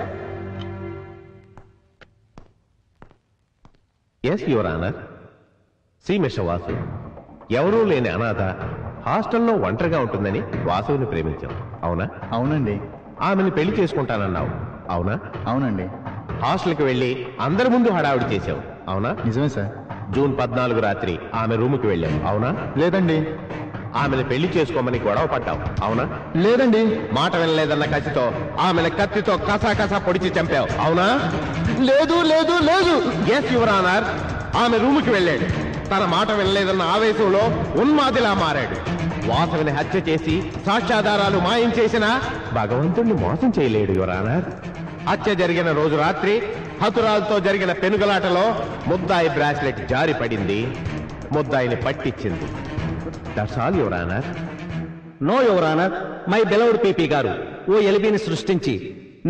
Yes your honour. సి మిస్టర్ వాసు, ఎవరూ లేని అనాథ హాస్టల్లో ఒంటరిగా ఉంటుందని వాసుని ప్రేమించాం, అవునా? అవునండి. ఆమెను పెళ్లి చేసుకుంటానన్నావు, అవునా? అవునండి. హాస్టల్కి వెళ్లి అందరి ముందు హడావుడి చేశావు, అవునా? నిజమే సార్. జూన్ 14 రాత్రి ఆమె రూముకి వెళ్ళావు, అవునా? లేదండి. ఆమెను పెళ్లి చేసుకోమని గొడవ పడ్డావు, అవునా? లేదండి. మాట వినలేదన్న కసితో ఆమెను కత్తితో కసా పొడిచి చంపావు, అవునా? లేదు లేదు లేదు. ఎస్ యువర్ ఆనర్, ఆమె రూముకి వెళ్ళాడు. తన మాట వినలేదన్న ఆవేశంలో ఉన్మాదిలా మారాడు. వాసవిని హత్య చేసి సాక్ష్యాధారాలు మాయం చేసినా భగవంతుణ్ణి మోసం చేయలేడు యువర్ ఆనర్. హత్య జరిగిన రోజు రాత్రి హతురాలతో జరిగిన పెనుగలాటలో ముద్దాయి బ్రాస్లెట్ జారి పడింది, ముద్దాయిని పట్టించింది. That's all your honour. No your honour, my beloved PP గారు ఓ ఎలిబిని సృష్టించి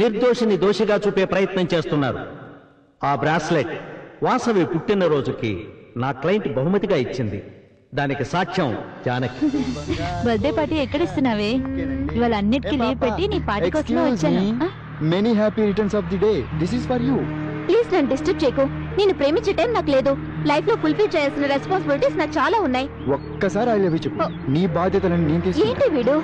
నిర్దోషిని దోషిగా చూపే ప్రయత్నం చేస్తున్నారు. ఆ బ్రాస్లెట్ వాసవి పుట్టినరోజుకి నా క్లయింట్ బహుమతిగా ఇచ్చింది. దానికి సాక్ష్యం జానకి. బర్త్డే పార్టీ ఎక్కడ ఇస్తున్నావే? ఇవాళ అన్నిటికీ లీవ్ పెట్టి నీ పార్టీ కోసమే వచ్చాను. Many happy returns of the day. This is for you. Please నన్ను డిస్టర్బ్ చేయకు. నేను ప్రేమించే టైం నాకు లేదు. లైఫ్ లో ఫుల్ఫిల్ చేయాల్సిన రెస్పాన్సిబిలిటీస్ నాకు చాలా ఉన్నాయి. ఒక్కసారి ఐ లవ్ యూ చెప్పు. నీ బాధ్యతలను నేను తీసుకుంటా. ఏంటి వీడు?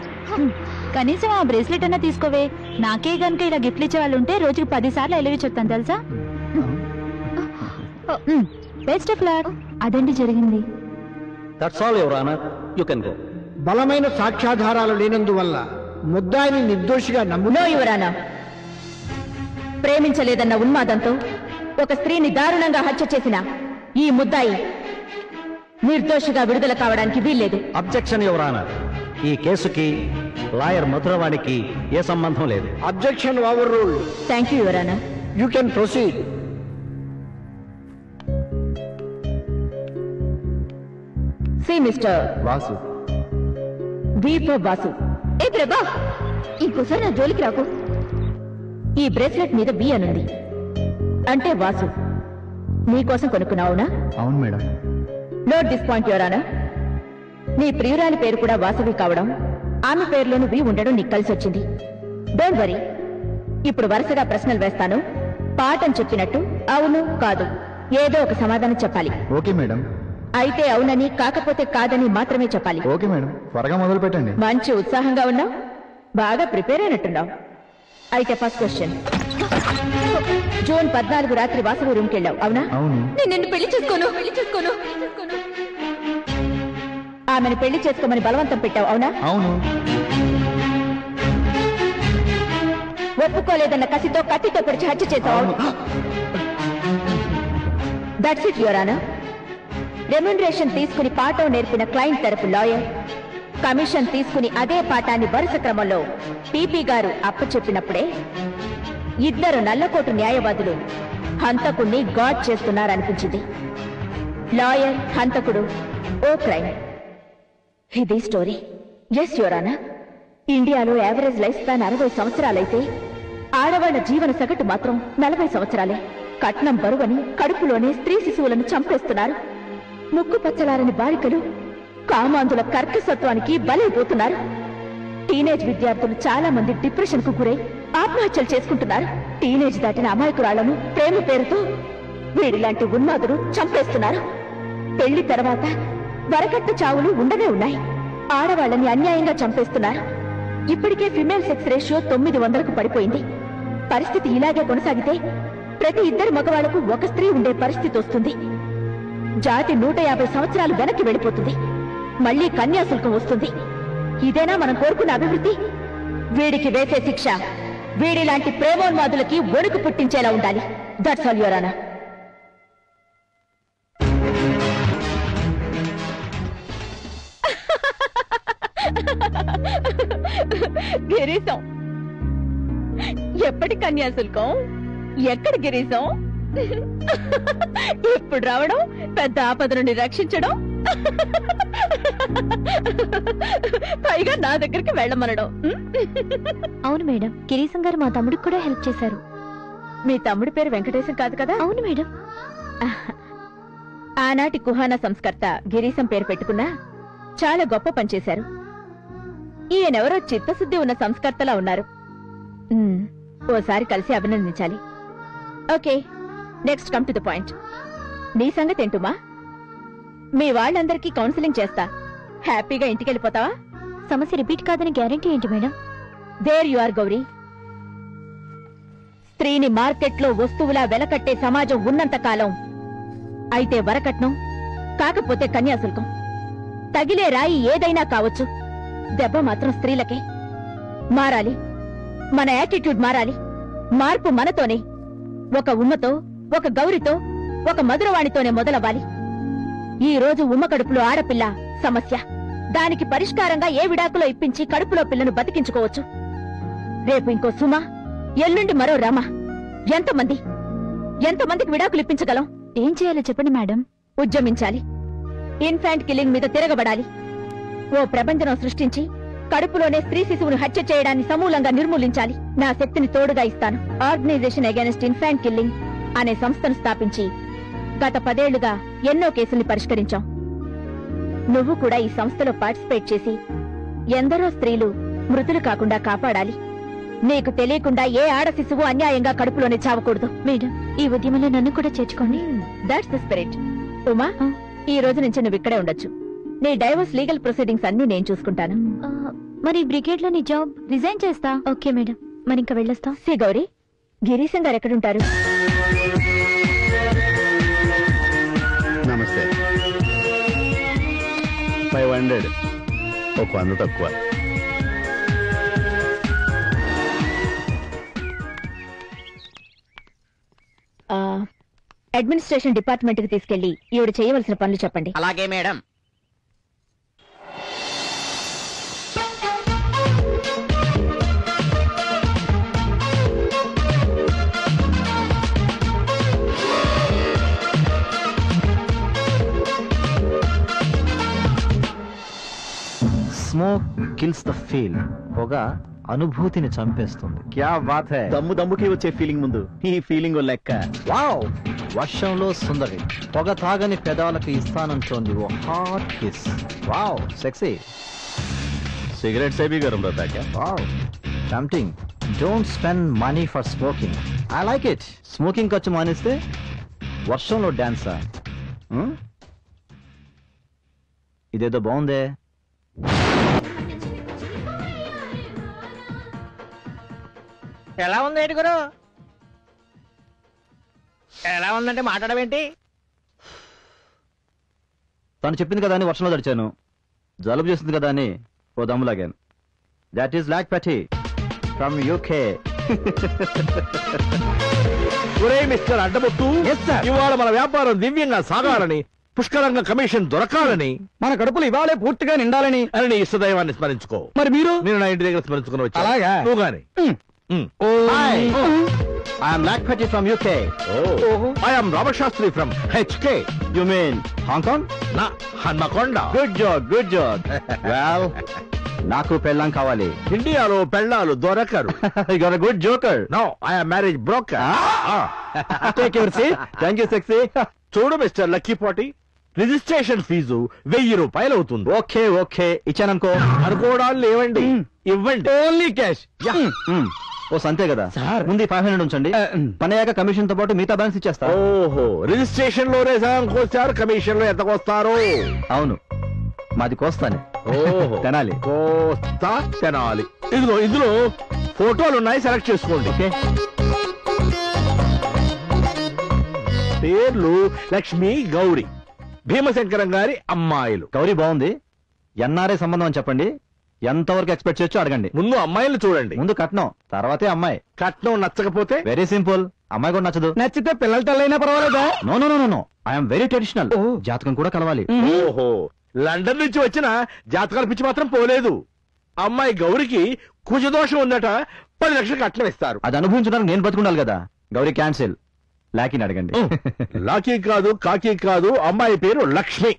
కనీసం ఆ బ్రేస్లెట్ అన్నా తీసుకోవే. నాకే గనుక ఇలా గిఫ్ట్లు ఇచ్చే వాళ్ళు ఉంటే రోజుకి 10 సార్లు ఐ లవ్ యూ చెప్తాను తెలుసా. Best of luck. అదండి జరిగింది. That's all your honour, you can go. బలమైన సాక్ష్యాధారాలు లేనందువల్ల ముద్దాయిని నిర్దోషిగా నో యువర్ ఆనర్. ప్రేమించలేదన్న ఉన్మాదంతో ఒక స్త్రీని దారుణంగా హత్య చేసిన ఈ ముద్దాయి నిర్దోషిగా విడుదల కావడానికి వీల్లేదు. Objection your honour. ఈ కేసుకి లాయర్ మధురవాణికి ఏ సంబంధం లేదు. Objection overruled. Thank you your honour. You can proceed. సి మిస్టర్ వాసు. వాసు. ఏ ప్రభా, ఇంకోసారి నా జోలికి రాకు. ఈ బ్రేస్లెట్ మీద బి అనుంది అంటే వాసు నీకోసం కొనుక్కున్నావునా? అవును madam. Note this point your honour. నీ ప్రియురాలి పేరు కూడా వాసవి కావడం, ఆమె పేరులోను బి ఉండడం నీకు కలిసి వచ్చింది. Don't worry. ఇప్పుడు వరుసగా ప్రశ్నలు వేస్తాను. పాఠం చెప్పినట్టు అవును కాదు ఏదో ఒక సమాధానం చెప్పాలి. Okay madam. అయితే అవునని కాకపోతే కాదని మాత్రమే చెప్పాలి. Okay madam. త్వరగా మొదలు పెట్టండి. మంచి ఉత్సాహంగా ఉన్నావు, బాగా ప్రిపేర్ అయినట్టున్నావు. అయితే ఫస్ట్ క్వశ్చన్. జూన్ 14 రాత్రి వాసవి రూమ్కి వెళ్ళావు, అవునా? అవును. నేను నిన్ను పెళ్లి చేసుకోను. ఆమెను పెళ్లి చేసుకోమని బలవంతం పెట్టావు, అవునా? అవును. ఒప్పుకోలేదన్న కసితో కత్తితో పొడిచి హత్య చేశావు. That's it your honour. Remuneration తీసుకుని పాఠం నేర్పిన క్లయింట్ తరపు లాయర్ కమిషన్ తీసుకుని అదే పాఠాన్ని వరుస క్రమంలో పీపీ గారు అప్పచెప్పినప్పుడే ఇద్దరు నల్లకోటు న్యాయవాదులు హంతకుణ్ణి గాడ్ చేస్తున్నారనిపించింది. లాయర్, హంతకుడు, ఓ క్రైమ్. ఇది స్టోరీ. ఎస్ యువరానా, ఇండియాలో యావరేజ్ లైఫ్ స్పాన్ 60 సంవత్సరాలైతే ఆడవాళ్ల జీవన సగటు మాత్రం 40 సంవత్సరాలే. కట్నం బరువని కడుపులోనే స్త్రీ శిశువులను చంపేస్తున్నారు. ముక్కు పచ్చలారని బాలికలు కామాంధుల కర్కసత్వానికి బలైపోతున్నారు. టీనేజ్ విద్యార్థులు చాలా మంది డిప్రెషన్ కు గురై ఆత్మహత్యలు చేసుకుంటున్నారు. టీనేజ్ దాటిన అమాయకురాళ్లను ప్రేమ పేరుతో వీడిలాంటి ఉన్మాదులు చంపేస్తున్నారు. పెళ్లి తర్వాత వరకట్న చావులు ఉండనే ఉన్నాయి. ఆడవాళ్లని అన్యాయంగా చంపేస్తున్నారు. ఇప్పటికే ఫిమేల్ సెక్స్ రేషియో 900కు పడిపోయింది. పరిస్థితి ఇలాగే కొనసాగితే ప్రతి ఇద్దరు మగవాళ్లకు ఒక స్త్రీ ఉండే పరిస్థితి వస్తుంది. జాతి 150 సంవత్సరాలు వెనక్కి వెళ్ళిపోతుంది. మళ్లీ కన్యాశుల్కం వస్తుంది. ఇదేనా మనం కోరుకున్న అభివృద్ధి? వీడికి వేసే శిక్ష వీడిలాంటి ప్రేమోన్మాదులకి వణుకు పుట్టించేలా ఉండాలి. That's all your honour. Girisham ఎప్పటి కన్యాశుల్కం, ఎక్కడ గిరీశం? ఇప్పుడు రావడం, పెద్ద ఆపద నుండి రక్షించడం, పైగా నా దగ్గరికి వెళ్ళమనడం. అవును మేడం, గిరీశం గారు మా తమ్ముడికి కూడా హెల్ప్ చేశారు. మీ తమ్ముడి పేరు వెంకటేశం కాదు కదా? అవును మేడం. ఆనాటి కుహానా సంస్కర్త గిరీశం పేరు పెట్టుకున్నా చాలా గొప్ప పనిచేశారు. ఈయనెవరో చిత్తశుద్ధి ఉన్న సంస్కర్తలా ఉన్నారు. ఓసారి కలిసి అభినందించాలి. Okay, next come to the point. నీ సంగతి ఏంటుమా? మీ వాళ్ళందరికీ కౌన్సిలింగ్ చేస్తా. హ్యాపీగా ఇంటికి వెళ్ళిపోతావా? సమస్య రిపీట్ కాదని గ్యారెంటీ ఏంటి madam? There you are Gauri. స్త్రీని మార్కెట్లో వస్తువులా వెలకట్టే సమాజం ఉన్నంత కాలం అయితే వరకట్నం, కాకపోతే కన్యాశుల్కం. తగిలే రాయి ఏదైనా కావచ్చు, దెబ్బ మాత్రం స్త్రీలకే. మారాలి, మన యాటిట్యూడ్ మారాలి. మార్పు మనతోనే, ఒక ఉమ్మతో, ఒక గౌరితో, ఒక మధురవాణితోనే మొదలవ్వాలి. ఈ రోజు ఉమ్మ కడుపులో ఆడపిల్ల సమస్య. దానికి పరిష్కారంగా ఏ విడాకులో ఇప్పించి కడుపులో పిల్లను బతికించుకోవచ్చు. రేపు ఇంకో సుమ, ఎల్లుండి మరో రామ. ఎంతమందికి విడాకులు ఇప్పించగలం? ఏం చేయాలో చెప్పండి మేడం. ఉద్యమించాలి. ఇన్ఫాంట్ కిల్లింగ్ మీద తిరగబడాలి. ఓ ప్రపంచం సృష్టించి కడుపులోనే స్త్రీ శిశువును హత్య చేయడాన్ని సమూలంగా నిర్మూలించాలి. నా శక్తిని తోడుగా ఇస్తాను. ఆర్గనైజేషన్ అగైనెస్ట్ ఇన్ఫాంట్ కిల్లింగ్ అనే సంస్థను స్థాపించి గత 10 ఏళ్లుగా ఎన్నో కేసుల్ని పరిష్కరించాం. నువ్వు కూడా ఈ సంస్థలో పార్టిసిపేట్ చేసి ఎందరో స్త్రీలు మృతులు కాకుండా కాపాడాలి. నీకు తెలియకుండా ఏ ఆడ శిశువు అన్యాయంగా కడుపులోనే చావకూడదు. మేడం, ఈ ఉద్యమంలో నన్ను కూడా చేర్చుకోండి. That's the spirit. ఉమా, ఈ రోజు నుంచి నువ్వు ఇక్కడే ఉండొచ్చు. నీ డైవర్స్ లీగల్ ప్రొసీడింగ్స్ అన్ని నేను చూసుకుంటాను. మరి బ్రిగేడ్ లో నీ జాబ్ రిజైన్ చేస్తా. ఓకే మేడం, మరి ఇంకా వెళ్ళొస్తా. సి గౌరీ, గిరీశం గారు ఎక్కడుంటారు? నమస్తే. 500, ఒక 100 తక్కువ. అడ్మినిస్ట్రేషన్ డిపార్ట్మెంట్ కి తీసుకెళ్లి ఈవిడ చేయవలసిన పనులు చెప్పండి. అలాగే madam. Smoke kills the feel. పొగ అనుభూతిని చంపేస్తుంది. క్యా బాత్ హై. దమ్ముకి వచ్చే ఫీలింగ్ ముందు ఈ ఫీలింగ్ లెక్క. వావ్. వర్షంలో సుందరి పొగ తాగని పెదాలకు ఇస్తానంటోంది ఓ hot kiss. Wow, sexy. Cigarette సేబీ గరం रहता क्या? Wow, tempting. Don't spend money for smoking. I like it. Smoking ఖర్చు మానేస్తే వర్షంలో డాన్సా? ఇదేదో బాగుందే. ఎలా ఉంది ఏంటి గురు? ఎలా ఉందంటే మాట్లాడవేంటి? తను చెప్పింది కదా అని వర్షంలో తడిచాను. జలుబు చేస్తుంది కదా అని ఓ దమ్ము లాగాను. That is Lak Pati from UK. Mister అడ్డబొట్టు, ఇవాళ మన వ్యాపారం దివ్యంగా సాగాలని పుష్కలంగా కమిషన్ దొరకాలని, మన కడుపులు ఇవాళే పూర్తిగా నిండాలని అని నీ ఇష్టదైవాన్ని స్మరించుకో. మరి మీరు? నేను నా ఇంటి దగ్గర స్మరించుకుని వచ్చా. అలాగా? నువ్వు గాని. I am Lakpati from UK. I am Robert Shastri from HK. You mean Hong Kong? నా హన్మకొండ. Good job. Well, నాకు పెళ్ళాం కావాలి. ఇండియాలో పెళ్ళాలు దొరకరు. You got a good joker. No, I am marriage broker. Take your seat. Thank you, sexy. చూడు mister లక్కీపాటి, registration fee 1000 రూపాయలు అవుతుంది. ఓకే ఇచ్చాననుకో. అనుకోవడాలు లేవండి, ఇవ్వండి. Only cash. ఓ సంతే కదా సార్, ముందు 500 ఉంచండి. పని అయ్యాక కమిషన్ తో పాటు మిగతా బ్యాలెన్స్ ఇచ్చేస్తా. ఓహో, రిజిస్ట్రేషన్ లోనే సగం కోస్తారు, కమిషన్ లో ఎంత కోస్తారు? అవును, మాది కోస్తానే. ఓహో, తెనాలి. కోస్తా తెనాలి. ఇందులో ఫోటోలు ఉన్నాయి, సెలెక్ట్ చేసుకోండి. ఓకే. పేర్లు లక్ష్మి, గౌరీ, భీమశంకరం గారి అమ్మాయిలు. గౌరీ బాగుంది. ఎన్ఆర్ఐ సంబంధం అని చెప్పండి. ఎంతవరకు ఎక్స్పెక్ట్ చేయొచ్చు అడగండి. ముందు అమ్మాయిలు చూడండి. ముందు కట్నం, తర్వాతే అమ్మాయి. కట్నం నచ్చకపోతే? వెరీ సింపుల్, అమ్మాయి కూడా నచ్చదు. నచ్చితే పిల్లల తల్లైనా పర్వాలేదా? No I'm very traditional. జాతకం కూడా కలవాలి. ఓహో, లండన్ నుంచి వచ్చిన జాతకాల పిచ్చి మాత్రం పోలేదు. అమ్మాయి గౌరికి కుజదోషం ఉందట, 10 లక్షలు కట్నం ఇస్తారు. అది అనుభవించడానికి నేను బతుకుండాలి కదా. గౌరీ క్యాన్సిల్. లాకీని అడగండి. లాకీ కాదు, కాకి కాదు, అమ్మాయి పేరు లక్ష్మి.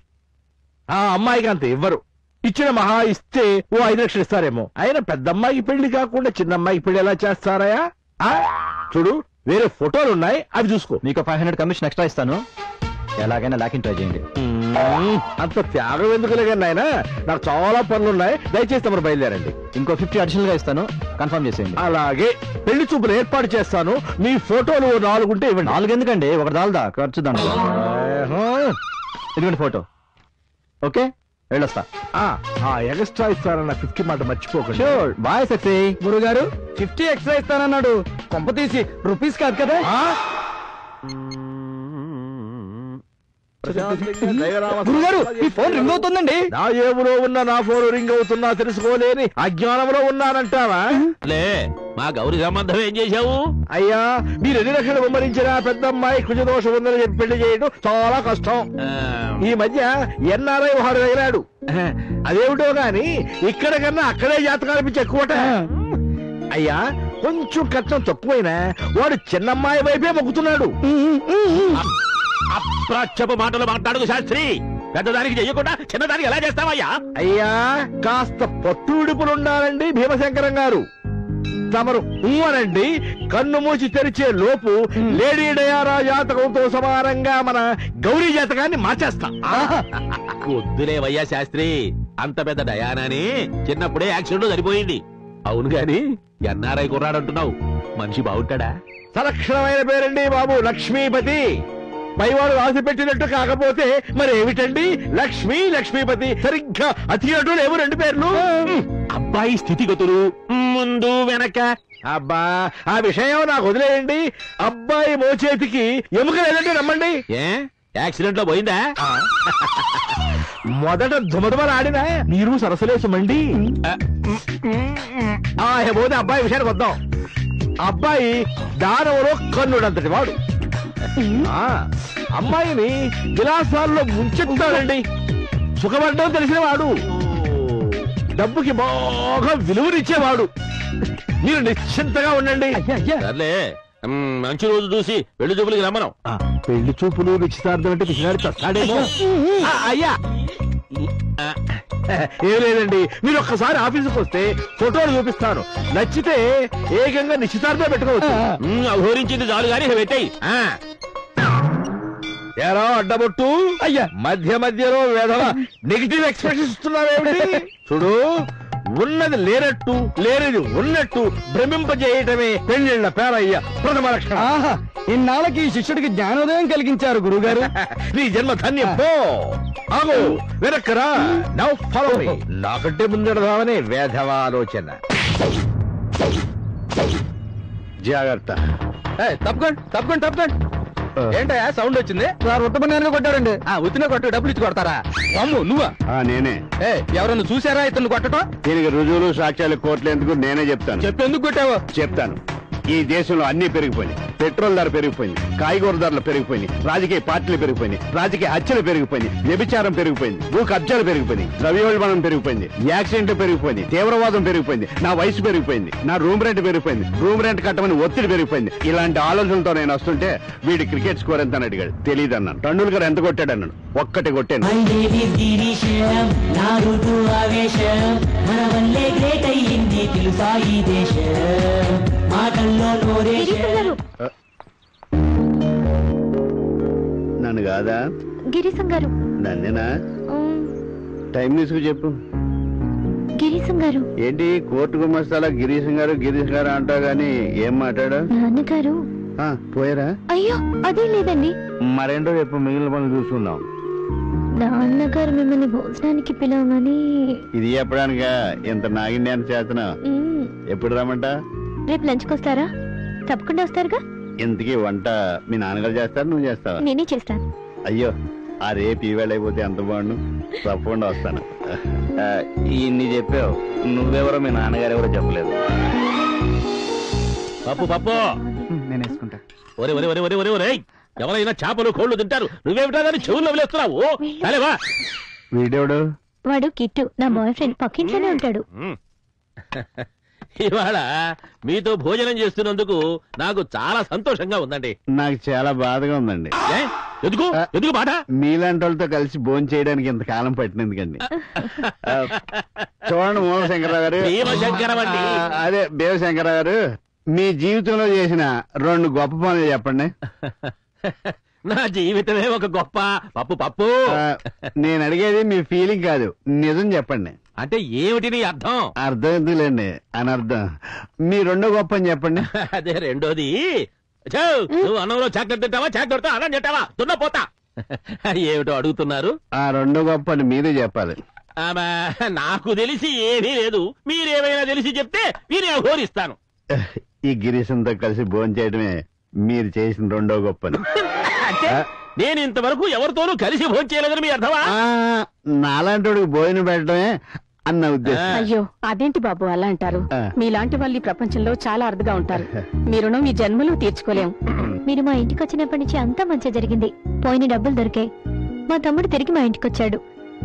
ఆ అమ్మాయికి అంత ఇవ్వరు. ఇచ్చిన మహా ఇస్తే ఓ 5 లక్షలు ఇస్తారేమో. అయినా పెద్ద అమ్మాయికి పెళ్లి కాకుండా చిన్న అమ్మాయికి పెళ్లి ఎలా చేస్తారయా? చూడు, వేరే ఫోటోలు ఉన్నాయి, అవి చూసుకో. మీకు 500 కమిషన్ ఎక్స్ట్రా ఇస్తాను. ఎలాగైనా లాకిన్ ట్రై చేయండి. అంత త్యాగం ఎందుకు లేదండి ఆయన, నాకు చాలా పనులున్నాయి. దయచేసి తమరు బయలుదేరండి. ఇంకో 50 అడిషనల్ గా ఇస్తాను, కన్ఫర్మ్ చేసేయండి. అలాగే, పెళ్లి చూపులు ఏర్పాటు చేస్తాను. మీ ఫోటోలు 4 ఉంటే ఇవ్వండి. 4 ఎందుకండి, ఒకటి దాల్దా ఖర్చు దాంట్లో. ఇదిగోండి ఫోటో. ఓకే, వెళ్ళొస్తా. ఎక్స్ట్రా ఇస్తారన్న 50 మాట మర్చిపోకండి. షూర్. Bye sexy. గురుగారు 50 ఎక్స్ట్రా ఇస్తానన్నాడు, కొంప తీసి రూపీస్ కాదు కదా? గురుగారు, ఈ ఫోన్ రింగ్ అవుతుందండి. నా ఏములో ఉన్న నా ఫోన్ రింగ్ అవుతున్నా తెలుసుకోలేని అజ్ఞానంలో ఉన్నానంటావా? లే, మా గౌరీ సంబంధం ఏం చేశావు? అయ్యా, మీరు 2 లక్షలు విమరించిన పెద్ద అమ్మాయి కుజదోషం ఉందని చెప్పి పెళ్లి చేయడం చాలా కష్టం. ఈ మధ్య ఎన్ఆర్ఐ వాడు తగిలాడు. అదేమిటో గాని ఇక్కడ కన్నా అక్కడే జాతకాలు పిచ్చి ఎక్కువట. అయ్యా, కొంచెం కష్టం తక్కువైనా వాడు చిన్నమ్మాయి వైపే మొక్కుతున్నాడు. అప్రాచ్యపు మాటలు మాట్లాడుకు శాస్త్రి. పెద్దదానికి చెయ్యకుండా చిన్నదానికి ఎలా చేస్తావయ్యా? అయ్యా, కాస్త పట్టు విడుపులుండాలండి భీమశంకరం గారు. తమరు అనండి, కన్ను మూసి తెరిచే లోపు లేడీ డయారా జాతకంతో సమానంగా మన గౌరీ జాతకాన్ని మార్చేస్తా. వద్దులేవయ్యా శాస్త్రి, అంత పెద్ద డయానాని చిన్నప్పుడే యాక్సిడెంట్ సరిపోయింది. అవును గాని ఎన్ఆర్ఐ కుర్రాడంటున్నావు, మనిషి బాగుంటాడా? సలక్షణమైన పేరండి బాబు, లక్ష్మీపతి. పైవాడు రాసి పెట్టినట్టు కాకపోతే మరి ఏమిటండి? లక్ష్మి, లక్ష్మీపతి. సరిగ్గా అతి అటు లేవు 2 పేర్లు. అబ్బాయి స్థితిగతులు ముందు వెనక. అబ్బా, ఆ విషయం నాకు వదిలేయండి. అబ్బాయి మోచేతికి ఎముక లేదంటే నమ్మండి. ఏ యాక్సిడెంట్ లో పోయిందా? మొదట దుమదుమలాడినా మీరు సరసలేసమండి. పోతే అబ్బాయి విషయానికి వద్దాం. అబ్బాయి దానవులో కన్నుడంతటి వాడు. అమ్మాయిని విలాసాల్లో ముంచెత్తాడండి. సుఖపడ్డం తెలిసిన వాడు, డబ్బుకి బాగా విలువనిచ్చేవాడు. మీరు నిశ్చింతగా ఉండండి. సర్లే, మంచి రోజు చూసి పెళ్లి చూపులకి రమ్మను. పెళ్లి చూపులు నిశ్చితార్థం అంటే పిచ్చినాడు చస్తాడేమో. అయ్యా, ఏం లేదండి, మీరు ఒక్కసారి ఆఫీసుకు వస్తే ఫోటోలు చూపిస్తాను. నచ్చితే ఏకంగా నిశ్చితార్థం పెట్టుకోవచ్చు. అఘోరించింది చాలు గాని పెట్టాయి. ఎరా అడ్డబొట్టు, అయ్యా మధ్య మధ్యలో వేధవ నెగిటివ్ ఎక్స్ప్రెషన్ ఇస్తున్నావేమిటి? చూడు, ఉన్నది లేనట్టు లేనిది ఉన్నట్టు భ్రమింపజేయటమే పెళ్లిళ్ల పేరయ్య ప్రథమ లక్షణం. ఇన్నాళ్ళకి ఈ శిష్యుడికి జ్ఞానోదయం కలిగించారు గురుగారు. నీ జన్మ ధన్యం. పో, ఆగు, వెనక్కరా. Now follow me. నాకంటే ముందెడదామనే వేధవ ఆలోచన. జాగ్రత్త. తప్పకండి. ఏంటయ్యా సౌండ్ వచ్చింది? ఉత్తమన్నానుగా కొట్టారండి. ఉత్తిన కొట్టు, డబ్బులు ఇచ్చి కొడతారా? అమ్ము నువ్వా? నేనే. ఎవరన్నా చూసారా ఇతను కొట్టడం? దీనికి రుజువులు సాక్ష్యాలు కోర్టులు ఎందుకు, నేనే చెప్తాను. చెప్పేందుకు కొట్టావా? చెప్తాను. ఈ దేశంలో అన్ని పెరిగిపోయినాయి. పెట్రోల్ ధర పెరిగిపోయింది, కాయగూర ధరలు పెరిగిపోయినాయి, రాజకీయ పార్టీలు పెరిగిపోయినాయి, రాజకీయ హత్యలు పెరిగిపోయినాయి, వ్యభిచారం పెరిగిపోయింది, భూ కబ్జాలు పెరిగిపోయింది, ద్రవ్యోల్బణం పెరిగిపోయింది, యాక్సిడెంట్లు పెరిగిపోయింది, తీవ్రవాదం పెరిగిపోయింది, నా వయసు పెరిగిపోయింది, నా రూమ్ రెంట్ పెరిగిపోయింది, రూమ్ రెంట్ కట్టమని ఒత్తిడి పెరిగిపోయింది. ఇలాంటి ఆలోచనలతో నేను వస్తుంటే వీడి క్రికెట్ స్కోర్ ఎంత అని అడిగాడు. తెలియదు అన్నాను. టండూల్కర్ ఎంత కొట్టాడు అన్నాడు. ఒక్కటి కొట్టాను. నన్ను కాదా? గిరీశం గారు. నన్నేనా? టైం తీసుకు చెప్పు. గిరీశం గారు. ఏంటి కోర్టు గుమస్తాలా గిరీశం గారు అంటావు గాని ఏం మాట్లాడా? నాన్నగారు పోయారా? అయ్యో అదే లేదండి. మరేంటో చెప్పు, మిగిలిన పనులు చూసుకుందాం. నాన్నగారు మిమ్మల్ని భోజనానికి పిలవమని. ఇది చెప్పడానికా ఇంత నాగిన్యాన్ని చేతనా? ఎప్పుడు రమ్మంట? రేపు లంచ్కి వస్తారా? తప్పకుండా వస్తారుగా. ఇంతకీ వంట మీ నాన్నగారు చేస్తారు, నువ్వు చేస్తావా? నేనే చేస్తాను. అయ్యో ఆ రేపు ఈవేళ అయిపోతే ఎంత బాగుండు. తప్పకుండా వస్తాను. ఇన్ని చెప్పావు, నువ్వెవరో మీ నాన్నగారు ఎవరో చెప్పలేదు. పప్పు పప్పు నేను వేసుకుంటా. ఒరే ఒరే ఒరే ఒరే ఒరే ఒరే ఎవరైనా చేపలు కోళ్లు తింటారు, నువ్వేమిటా దాన్ని చెవుల్లో వదిలేస్తున్నావు? సరేవా? వీడెవడు? వాడు కిట్టు, నా బాయ్ ఫ్రెండ్. పక్కింట్లోనే ఉంటాడు. ఇవాళ మీతో భోజనం చేస్తున్నందుకు నాకు చాలా సంతోషంగా ఉందండి. నాకు చాలా బాధగా ఉందండి. ఎందుకు ఎందుకు బాధ? మీలాంటి వాళ్ళతో కలిసి భోజనం చేయడానికి ఇంతకాలం పట్టినందుకండి. చూడండి మూలశంకరరావు గారు, అదే దేవశంకరరావు గారు, మీ జీవితంలో చేసిన 2 గొప్ప పనులు చెప్పండి. నా జీవితమే ఒక గొప్ప పప్పు పప్పు. నేను అడిగేది మీ ఫీలింగ్ కాదు, నిజం చెప్పండి. అంటే ఏమిటి నీ అర్థం? అర్థం ఎందులేండి, అనర్థం. మీ 2వ గొప్ప అని చెప్పండి. అదే రెండోది, నువ్వు అన్నంలో చాక్లెట్ తింటావా, చాక్లెట్తో అన్నం తింటావా, దున్నపోతా. ఏమిటో అడుగుతున్నారు? ఆ 2వ గొప్ప అని మీరే చెప్పాలి. నాకు తెలిసి ఏమీ లేదు, మీరేమైనా తెలిసి చెప్తే మీరే హోరిస్తాను. ఈ గిరీశంతో కలిసి భోజనం చేయడమే మీరు చేసిన 2వ గొప్పని. నేను ఇంతవరకు ఎవరితోనూ కలిసి భోజనం చేయలేదని మీ అర్థమా? నాలాంటి వాడికి భోజనం పెట్టడమే అన్న ఉద్దేశం. అయ్యో అదేంటి బాబు అలా అంటారు? మీలాంటి వాళ్ళు ఈ ప్రపంచంలో చాలా అరుదుగా ఉంటారు. మీ రుణం మీ జన్మలో తీర్చుకోలేం. మీరు మా ఇంటికి వచ్చినప్పటి నుంచి అంతా మంచి జరిగింది. పోయిన డబ్బులు దొరికాయి. మా తమ్ముడు తిరిగి మా ఇంటికి వచ్చాడు.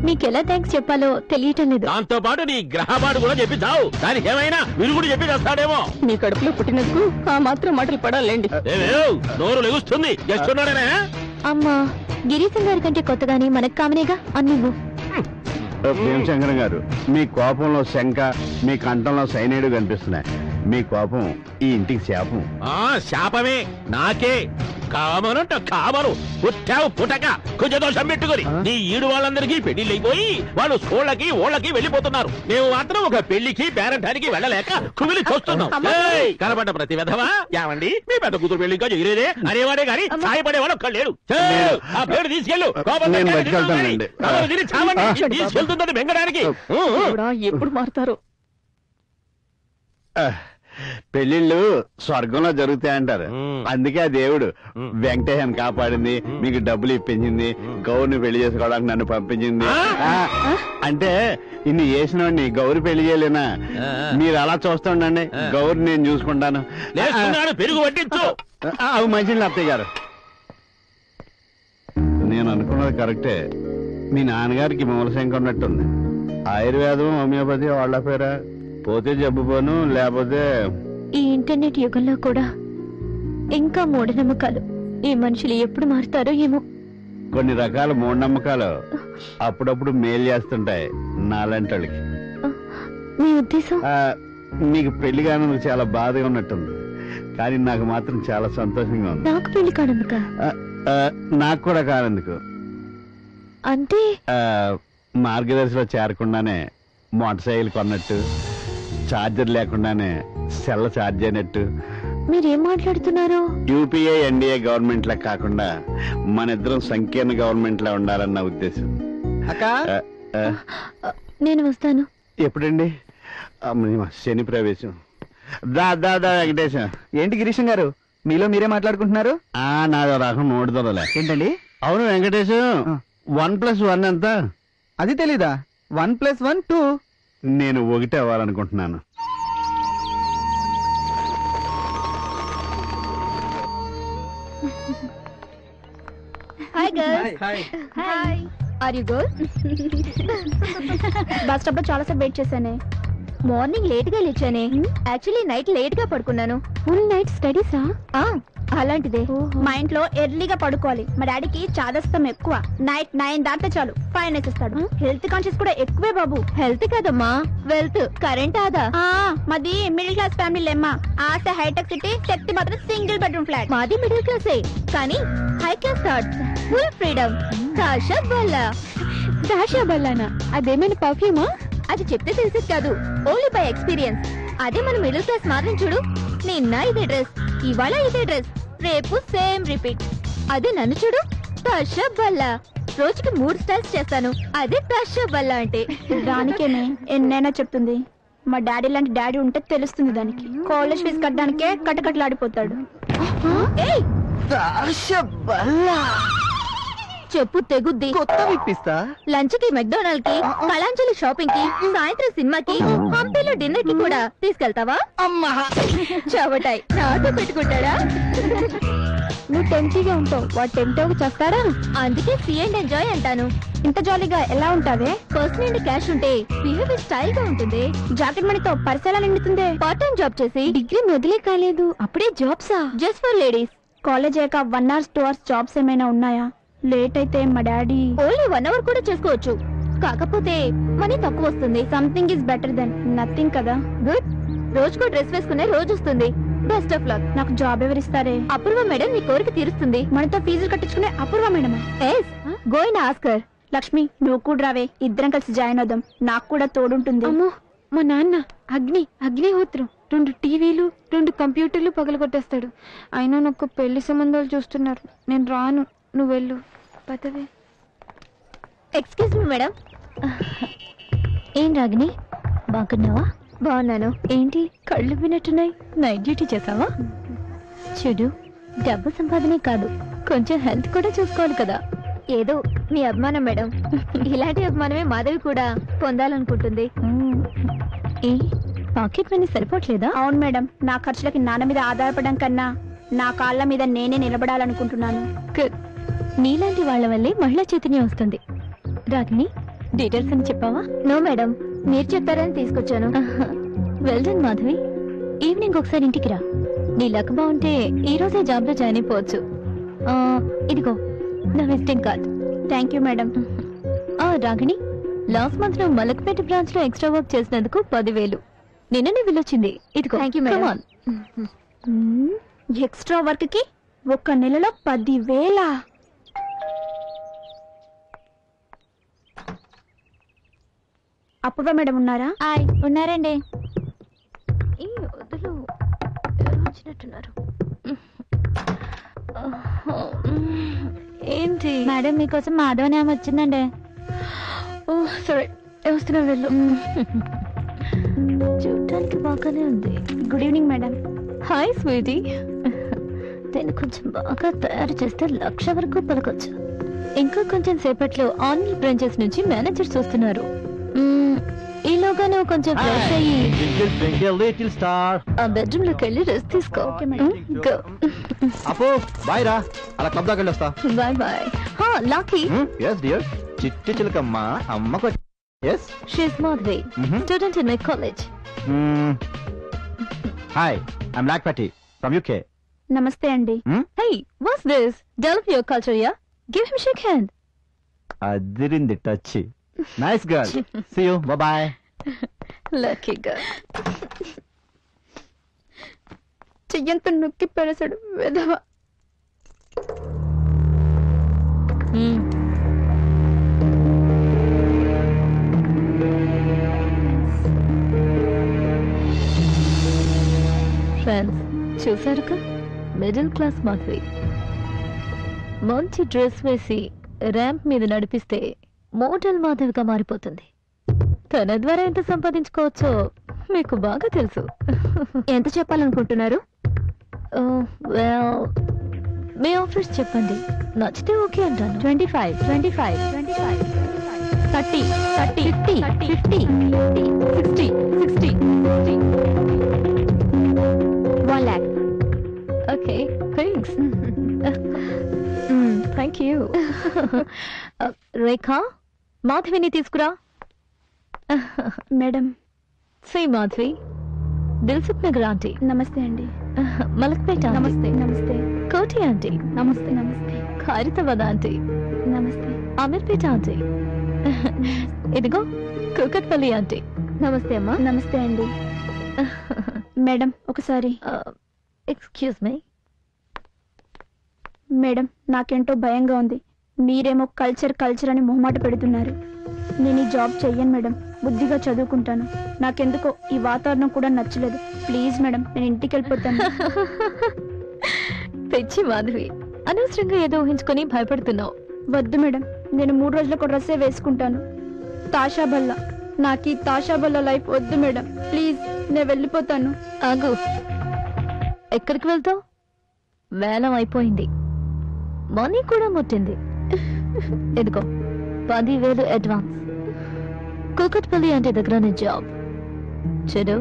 మీకెలా థ్యాంక్స్ చెప్పాలో తెలియటం లేదు. దాంతో పాటు నీ గ్రహపాటు కూడా చెప్పి చావు, దానికి ఏమైనా మీరు కూడా చెప్పి చేస్తాడేమో. మీ కడుపులో పుట్టినందుకు ఆ మాత్రం మాటలు పడాలండి. నోరు లెగుస్తుంది. చేస్తున్నాడనే అమ్మా, గిరీశం గారి కంటే కొత్తగానే మనకు కామనేగా అన్నివ్వు. భీమశంకరం గారు, మీ కోపంలో శంక, మీ కంఠంలో సైనైడ్ కనిపిస్తున్నాయి. మీ కోపం ఈ ఇంటికి శాపం. శాపమే నాకే. కామనంట కామను పుట్టావు పుటక కుజదోషం పెట్టుకుని నీ ఈడు వాళ్ళందరికీ పెళ్లిళ్ళు అయిపోయి వాళ్ళు స్కూళ్ళకి ఓళ్ళకి వెళ్ళిపోతున్నారు. మేము మాత్రం ఒక పెళ్లికి పేరంటానికి వెళ్ళలేక కుమిలి చూస్తున్నాం. కనబడ్డ ప్రతి విధవా ఏమండి మీ పెద్ద కూతురు పెళ్లి ఇంకా చేయలేదే అనేవాడే గాని సాయపడేవాడు ఒక్క లేడు. ఆ పేరు తీసుకెళ్ళు, తీసుకెళ్తుందని బెంగడానికి. ఎప్పుడు మారుతారు? పెళ్లిళ్ళు స్వర్గంలో జరుగుతాయంటారు. అందుకే ఆ దేవుడు వెంకటేశాన్ని కాపాడింది, మీకు డబ్బులు ఇప్పించింది, గౌరిని పెళ్లి చేసుకోవడానికి నన్ను పంపించింది. అంటే ఇన్ని చేసినోడిని గౌరి పెళ్లి చేయలేనా? మీరు అలా చూస్తుండండి, గౌరిని నేను చూసుకుంటాను. పెరుగు పట్టించు. అవి మంచిది అత్తయ్య గారు. నేను అనుకున్నది కరెక్టే. మీ నాన్నగారికి మూలశంక ఉన్నట్టుంది. ఆయుర్వేదం హోమియోపతి వాళ్ళ పేరా? పోతే జబ్బు పోను, లేకపోతే. ఈ ఇంటర్నెట్ యుగంలో కూడా ఇంకా మూఢనమ్మకాలు. ఈ మనుషులు ఎప్పుడు మారుతారో ఏమో. కొన్ని రకాల మూఢనమ్మకాలు అప్పుడప్పుడు మేలు చేస్తుంటాయి నాలాంటి వాళ్ళకి. మీ ఉద్దేశం? నీకు పెళ్లి కానందుకు చాలా బాధగా ఉన్నట్టుంది, కానీ నాకు మాత్రం చాలా సంతోషంగా ఉంది. నాకు పెళ్లి కానందుక? నాకు కూడా కానందుకు. అంటే మార్గదర్శిలో చేరకుండానే మోటార్ సైకిల్ కొన్నట్టు, ఛార్జర్ లేకుండానే సెల్ ఛార్జ్ అయినట్టు. మీరేం మాట్లాడుతున్నారు? యూపీఏ ఎన్డీఏ గవర్నమెంట్ లా కాకుండా మన ఇద్దరం సంకీర్ణ గవర్నమెంట్ లా ఉండాలన్న ఉద్దేశం. నేను వస్తాను. ఎప్పుడండి? శని ప్రవేశం. దా దా దా వెంకటేశం. ఏంటి గిరీశం గారు మీలో మీరే మాట్లాడుకుంటున్నారు? నాదో రకం మూడు దొరలే. ఏంటండి? అవును వెంకటేశం, 1+1 ఎంత? అది తెలీదా? 1+1 2. నేను 1 అవ్వాలనుకుంటున్నాను. Hi girls. Hi. Are you good? Bus stop లో చాలా సేపు వెయిట్ చేశానే. మార్నింగ్ లేట్ గా లేచానే. యాక్చువల్లీ నైట్ లేట్ గా పడుకున్నాను. ఫుల్ నైట్ స్టడీసా? అలాంటిదే. మా ఇంట్లో ఎర్లీగా పడుకోవాలి. మా డాడీకి చాదస్తం ఎక్కువ. నైట్ 9 దాటితే చాలు ఫైన్ వేసేస్తాడు. హెల్త్ కాన్షియస్ కూడా ఎక్కువే బాబు. హెల్త్ కదమ్మా, వెల్త్, కరెంట్ ఆదా. మాది మిడిల్ క్లాస్ ఫ్యామిలీ లేమ్మా. ఆశ హైటెక్ సిటీ, శక్తి మాత్రం సింగిల్ బెడ్రూమ్ ఫ్లాట్. మాది మిడిల్ క్లాసే కానీ high class thoughts, full freedom. దాషా బల్లా. దాషా బల్లానా? అదేమైనా పర్ఫ్యూమా? అది చెప్తే తెలిసేది కాదు, ఓన్లీ బై ఎక్స్పీరియన్స్. అదే మన మిడిల్ క్లాస్ మాత్రం చూడు. నిన్న ఇదే డ్రెస్, ఇవాళ ఇదే డ్రెస్, రేపు సేమ్ రిపీట్. అదే నన్ను చూడు, దాషా బల్లా. రోజుకి 3 స్టైల్స్ చేస్తాను. అదే దాషా బల్లా అంటే. దానికేనే ఎన్నైనా చెప్తుంది. మా డాడీ లాంటి డాడీ ఉంటే తెలుస్తుంది దానికి. కాలేజ్ ఫీజు కట్టడానికే కటకట్లాడిపోతాడు. చెప్పు తెగుద్ది. కొత్త విప్పిస్తా. లంచ్ కి మెక్డొనాల్డ్ కి, కళాంజలి షాపింగ్ కి, సాయంత్రం సినిమాకి, హంపీలో డిన్నర్ కి కూడా తీసుకెళ్తావా? అమ్మా చవటాయి నాతో పెట్టుకుంటాడా? నువ్వు టెంప్టీగా ఉంటావు, వాడు టెంప్ట్ చేస్తాడా? అందుకే సీ అండ్ ఎంజాయ్ అంటాను. ఇంత జాలీగా ఎలా ఉంటావే? పర్స్ నుండి క్యాష్ ఉంటే బిహేవియర్ స్టైల్ గా ఉంటుంది. జాకెట్ మనీతో పరిసరాలు నిండుతుంది. పార్ట్ టైం జాబ్ చేసి డిగ్రీ మొదలే కాలేదు, అప్పుడే జాబ్సా? Just for ladies. కాలేజ్ అయ్యాక 1 hour 2 hours జాబ్స్ ఏమైనా ఉన్నాయా? లేట్ అయితే మా డాడీ ఓన్లీ 1 hour కూడా చేసుకోవచ్చు. కాకపోతే మనీ తక్కువ వస్తుంది. Something is better than nothing కదా. గుడ్. రోజుకో డ్రెస్ వేసుకునే రోజు వస్తుంది. Best of luck. నాకు జాబ్ ఎవరిస్తారే? అపూర్వ మేడం నీ కోరిక తీరుస్తుంది. మనతో ఫీజులు కట్టించుకునే Apoorva madam. Go and ask her. Lakshmi నువ్వు కూడా రావే, ఇద్దరం కలిసి జాయిన్ అవుదాం. నాకు కూడా తోడుంటుంది. అమ్మో, మా నాన్న అగ్నిహోత్రం 2 టీవీలు 2 కంప్యూటర్లు పగలగొట్టేస్తాడు. అయినా నాకు పెళ్లి సంబంధాలు చూస్తున్నారు. నేను రాను, నువ్వు వెళ్ళు. పదవే. Excuse me madam. ఏం రాగిని, బాగున్నావా? బాగున్నాను. ఏంటి కళ్ళు వినట్టున్నాయి? నైట్ డ్యూటీ చేసావా? చూడు, డబ్బు సంపాదనే కాదు, కొంచెం హెల్త్ కూడా చూసుకోవాలి కదా. ఏదో మీ అభిమానం మేడం. ఇలాంటి అభిమానమే మాధవి కూడా పొందాలనుకుంటుంది. ఏ పాకెట్ మనీ సరిపోవట్లేదా? అవును మేడం, నా ఖర్చులకి నాన్న మీద ఆధారపడడం కన్నా నా కాళ్ళ మీద నేనే నిలబడాలనుకుంటున్నాను. నీలాంటి వాళ్ళ వల్లే మహిళా చైతన్యం వస్తుంది. రాగిని, డీటెయిల్స్ అని చెప్పావా? నో మేడం, మీరు చెప్పారని తీసుకొచ్చాను. Well done Madhavi. ఈవినింగ్ ఒకసారి ఇంటికి రా. నీ లక్ బాగుంటే ఈ రోజే జాబ్ లో జాయిన్ అయిపోవచ్చు. ఇదిగో నా visiting card. Thank you madam. Ragini, last month లో మలక్పేట బ్రాంచ్ లో ఎక్స్ట్రా వర్క్ చేసినందుకు 10,000 నిన్ననే వెళ్ళొచ్చింది. ఇదిగో. Thank you madam. Extra work కి 1 నెలలో 10,000. అపూర్వ మేడం ఉన్నారా? ఉన్నారండి. ఈ వదులు వచ్చినట్టున్నారు. ఏంటి మేడం, మీకోసం మాధవని ఆమె వచ్చిందండి. ఓ సరే, వస్తున్నా, వెళ్ళు. చూడటానికి బాగానే ఉంది. Good evening madam. Hi sweetie. నేను కొంచెం బాగా తయారు చేస్తే 1,00,000 వరకు పలకొచ్చు. ఇంకా కొంచెం సేపట్లో ఆన్లీ బ్రాంచెస్ నుంచి మేనేజర్స్ వస్తున్నారు. ఈలోగా నువ్వు కొంచెం ఫ్రెష్ అయ్యి ఆ బెడ్రూమ్ లోకి వెళ్ళి రెస్ట్ తీసుకో. అపో బాయ్ రా, అలా క్లబ్ దాకా వెళ్ళి వస్తా. Bye bye. Lucky. yes dear. చిట్టి చిలకమ్మ అమ్మకు. yes she is Madhvi, student in my college. hi, I'm Lakpati from UK. నమస్తే అండి. Hey, what's this? Develop your culture, yeah? Give him shake hand. Adirindi touch. Nice girl. see you, bye bye. Lucky girl. చెయ్యంత నొక్కి పెడసాడు వెధవ. Friends చూసారుగా, middle class Madhavi మంచి dress వేసి ramp మీద నడిపిస్తే model మాధవిగా మారిపోతుంది. తన ద్వారా ఎంత సంపాదించుకోవచ్చో మీకు బాగా తెలుసు. ఎంత చెప్పాలనుకుంటున్నారు? మీ ఆఫర్స్ చెప్పండి, నచ్చితే ఓకే అంటాను. 25, 25, 25, 30, 30, 50, 50, 60, 60, 1 lakh. Okay, thanks. Thank you. Rekha, మాధవిని తీసుకురా. మేడం. శ్రీ మాధవి, దిల్సుఖ్ నగర్ ఆంటీ. నమస్తే అండి. మలక్పేట. నమస్తే. నమస్తే. కోటి ఆంటీ. నమస్తే. నమస్తే. ఖైరతాబాద్ ఆంటీ. నమస్తే. అమీర్పేట ఆంటీ. ఇదిగో కూకట్పల్లి ఆంటీ. నమస్తే అమ్మా. నమస్తే అండి. మేడం ఒకసారి. Excuse me. మేడం నాకేంటో భయంగా ఉంది. మీరేమో కల్చర్ అని మొహమాట పెడుతున్నారు. నేను ఈ జాబ్ చెయ్యను మేడం. బుద్ధిగా చదువుకుంటాను. నాకెందుకో ఈ వాతావరణం కూడా నచ్చలేదు. ప్లీజ్ మేడం, నేను ఇంటికి వెళ్ళిపోతాను. తెచ్చి మాధవి, అనవసరంగా ఏదో ఊహించుకొని భయపడుతున్నావు. వద్దు మేడం, నేను 3 రోజులకు డ్రెస్సే వేసుకుంటాను. తాషాబల్లా, నాకు ఈ తాషాబల్లా లైఫ్ వద్దు మేడం. ప్లీజ్, నేను వెళ్ళిపోతాను. ఆగు. ఎక్కడికి వెళ్తావు? వేలం అయిపోయింది, మనీ కూడా ముట్టింది. ఎదుగో 10,000 అడ్వాన్స్. కూకట్పల్లి అంటే దగ్గర జాబ్. చూడు,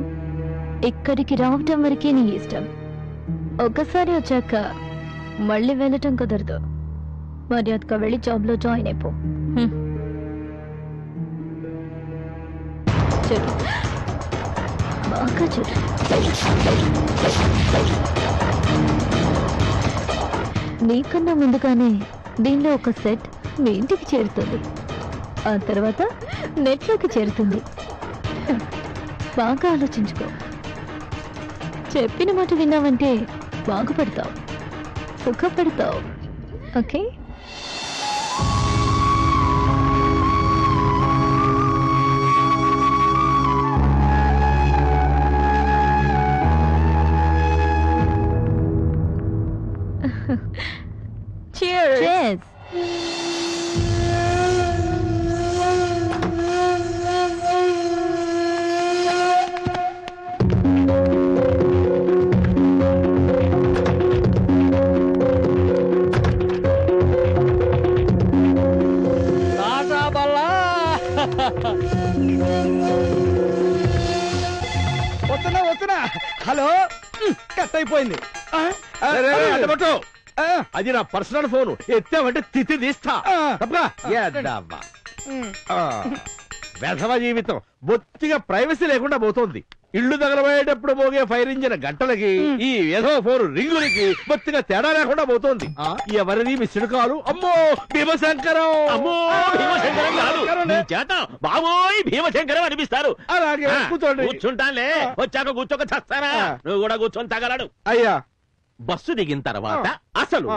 ఇక్కడికి రావటం వరకే నీ ఇష్టం. ఒకసారి వచ్చాక మళ్ళీ వెళ్ళటం కుదరదు. మర్యాదగా వెళ్ళి జాబ్ లో జాయిన్ అయిపో. చూడు, బాగా చూడు. నీకన్నా ముందుగానే దీనిలో ఒక సెట్ మీ ఇంటికి చేరుతుంది. ఆ తర్వాత నెట్లోకి చేరుతుంది. బాగా ఆలోచించుకో. చెప్పిన మాట విన్నావంటే బాగుపడతావు, సుఖపడతావు. ఓకే? Cheers. Cheers. వస్తున్నా. హలో, కట్ అయిపోయింది. అది నా పర్సనల్ ఫోన్. ఎత్తామంటే తిత్తి తీస్తా. వెధవ జీవితం బొత్తిగా ప్రైవసీ లేకుండా పోతోంది. ఇల్లు తగలబోయేటప్పుడు మోగే ఫైర్ ఇంజిన్ గంటలకి ఈ వెధవ ఫోన్ రింగులకి బొత్తిగా తేడా లేకుండా పోతోంది. ఎవరిది మిస్డ్ కాలు? అమ్మో భీమశంకరం. అమ్మో భీమశంకరం కాదు, నీ చేత బాబోయ్ భీమశంకరం అనిపిస్తారు. అలాగే కూర్చోండి. కూర్చుంటానులే, వచ్చాక కూర్చోక చస్తారా? నువ్వు కూడా కూర్చొని తగలడు. అయ్యా, బస్సు దిగిన తర్వాత అసలు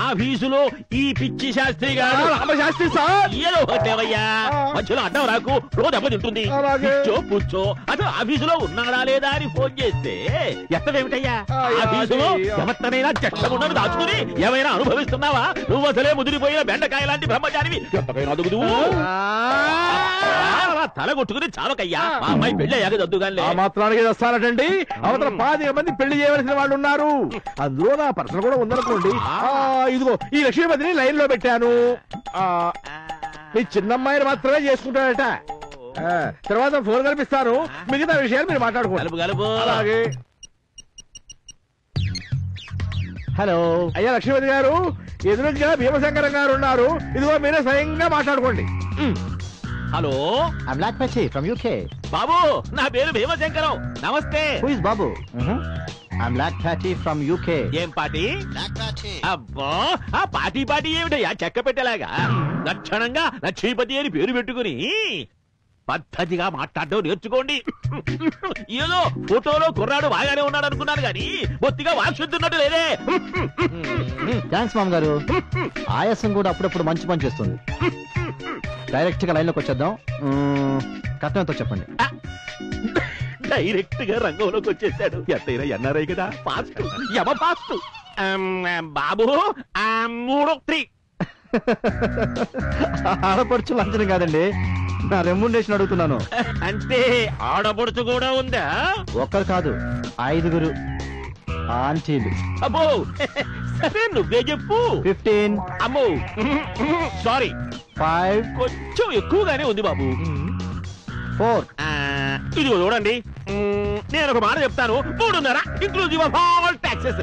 ఆఫీసులో ఈ పిచ్చి శాస్త్రి గారు రామశాస్త్రి సార్ ఏదో ఒకటేవయ్యా, మధ్యలో అడ్డం రాకు, రోజు దెబ్బతింటుంది. కూర్చో కూర్చో. అసలు ఆఫీసులో ఉన్నాడా లేదా అని ఫోన్ చేస్తే ఎత్తవేమిటయ్యా? ఆఫీసులో ఎవరినైనా చెట్టమున్నది దాచుకుని ఏమైనా అనుభవిస్తున్నావా? నువ్వు అసలే ముదిరిపోయిన బెండకాయ లాంటి బ్రహ్మచారివి. ఎంతకైనా అదుగుదు. తల కొట్టుకుని చావకయ్యా. మా అమ్మాయి పెళ్లి అయ్యాక దద్దుగానే. ఆ మాత్రానికి వస్తానటండి. అవతల 25 మంది పెళ్లి చేయవలసిన వాళ్ళు ఉన్నారు. అందులో నా పర్సన్ కూడా ఉందనుకోండి. ఇదిగో ఈ లక్ష్మీపతిని లైన్ లో పెట్టాను. మీ చిన్నమ్మాయిని మాత్రమే చేసుకుంటాడట. తర్వాత ఫోన్ కల్పిస్తాను. మిగతా విషయాలు మీరు మాట్లాడుకోండి. అలాగే. హలో అయ్యా లక్ష్మీపతి గారు, ఎదురుగా భీమశంకరం గారు ఉన్నారు. ఇదిగో మీరే స్వయంగా మాట్లాడుకోండి. హలో, ఐ బ్లాక్ పచ్చి ఫ్రమ్ యూకే. బాబు, నా పేరు భీమశంకరం. నమస్తే. Who is Babu? I'm Black Patty from UK. ఏం పార్టీ? అబ్బో, ఆ పార్టీ ఏమిటయ్యా చెక్క పెట్టేలాగా? లక్షణంగా లక్ష్మీపతి అని పేరు పెట్టుకుని పద్ధతిగా మాట్లాడడం నేర్చుకోండి. ఏదో ఫోటోలో కుర్రాడు బాగానే ఉన్నాడు అనుకున్నాను గాని బొత్తిగా వాక్శుద్ధున్నట్టు లేదే. థ్యాంక్స్ మామ్ గారు. ఆయాసం కూడా అప్పుడప్పుడు మంచి పని చేస్తుంది. డైరెక్ట్ గా లైన్ లోకి వచ్చేద్దాం. కట్నంతో చెప్పండి. డైరెక్ట్ గా రంగంలోకి వచ్చేసాడు. ఎంతైనా ఎన్ఆర్ఐ కదా, ఫాస్ట్ యమ ఫాస్ట్. బాబు 3 3. ఆడపడుచు లంచనం కాదండి, నా రెమ్యునరేషన్ అడుగుతున్నాను. అంటే ఆడపడుచు కూడా ఉందా? ఒక్కరు కాదు, 5 ఆంటీలు. అబ్బో, సరే నువ్వే చెప్పు. 15. అమ్మో సారీ, 5. కొంచెం ఎక్కువగానే ఉంది బాబు. 4. ఇదిగో చూడండి, నేను ఒక మాట చెప్తాను. 3.5 inclusive of all taxes.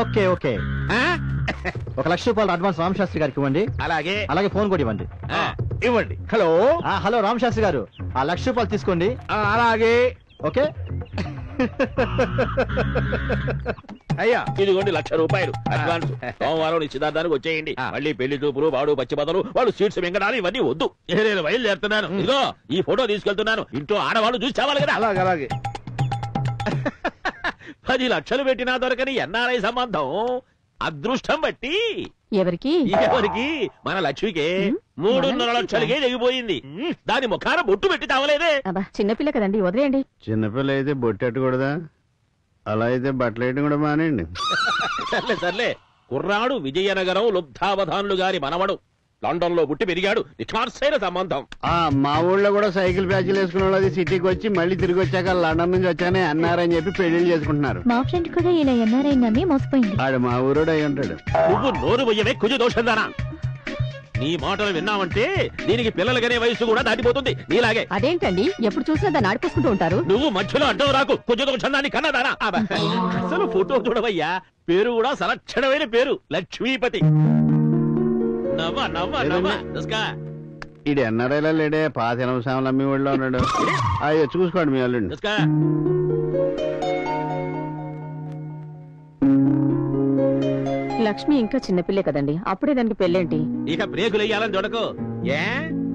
Okay okay. ₹1,00,000 advance Ramasastri గారికి ఇవ్వండి. అలాగే అలాగే ఫోన్ కూడా ఇవ్వండి. ఇవ్వండి. హలో హలో రామశాస్త్రి గారు, ఆ ₹1,00,000 తీసుకోండి. అలాగే. ఓకే. అయ్యా ఇదిగోండి ₹1,00,000 అడ్వాన్స్. సోమవారం నిశ్చితార్థానికి వచ్చేయండి. మళ్ళీ పెళ్లి చూపులు, వాడు పచ్చిబదలు, వాళ్ళు సీట్స్ మింగడాలు ఇవన్నీ వద్దు. నేను బయలుదేరుతున్నాను. ఇదిగో ఈ ఫోటో తీసుకెళ్తున్నాను. ఇంట్లో ఆడవాళ్ళు చూసి చావాలి కదా. అలాగే 10 లక్షలు పెట్టినా దొరకని ఎన్ఆర్ఐ సంబంధం అదృష్టం బట్టి ఎవరికి మన లక్ష్మికే 3.5 లక్షలకే దిగిపోయింది. దాని ముఖాన బొట్టు పెట్టి తావలేదే. చిన్నపిల్ల కదండి, వదిలేయండి. చిన్నపిల్ల అయితే బొట్టెట్టకూడదా? అలా అయితే బట్టలు వేయడం కూడా మానేయండి. సర్లే కుర్రాడు విజయనగరం లుబ్ధావధానులు గారి మనవడు. లండన్ లో పుట్టి పెరిగాడు. నిఖార్సైన సంబంధం. మా ఊళ్ళో కూడా సైకిల్ ప్యాచ్లు వేసుకున్న వాళ్ళు సిటీకి వచ్చి మళ్ళీ తిరిగి వచ్చాక లండన్ నుంచి వచ్చానే అన్నారని చెప్పి పెళ్లిళ్ళు చేసుకుంటున్నారు. మా ఫ్రెండ్ కూడా ఇలా ఎన్ఆర్ఐ నమ్మి మోసపోయింది. ఆడు మా ఊరోడు అయి ఉంటాడు. నువ్వు నోరు పోయవే కుజ దోషందానా. నీ మాటలు విన్నావంటే దీనికి పిల్లలకనే వయసు కూడా దాటిపోతుంది నీలాగే. అదేంటండి ఎప్పుడు చూసినా దాన్ని ఆడిపోసుకుంటూ ఉంటారు. నువ్వు మధ్యలో అడ్డం రాకు. కుజ దోషందాన్ని కన్నదానా. అసలు ఫోటో చూడవయ్యా. పేరు కూడా సలక్షణమైన పేరు, లక్ష్మీపతి. ఇది ఎన్ఆర్ఐలో లేడే, పాత ఎనభై అమ్మి ఊళ్ళో ఉన్నాడు. అయ్యో చూసుకోండి మీ వాళ్ళు. లక్ష్మి ఇంకా చిన్నపిల్లే కదండి, అప్పుడే దానికి పెళ్ళేంటి? ఇక బ్రేకులు వేయాలని చూడకు.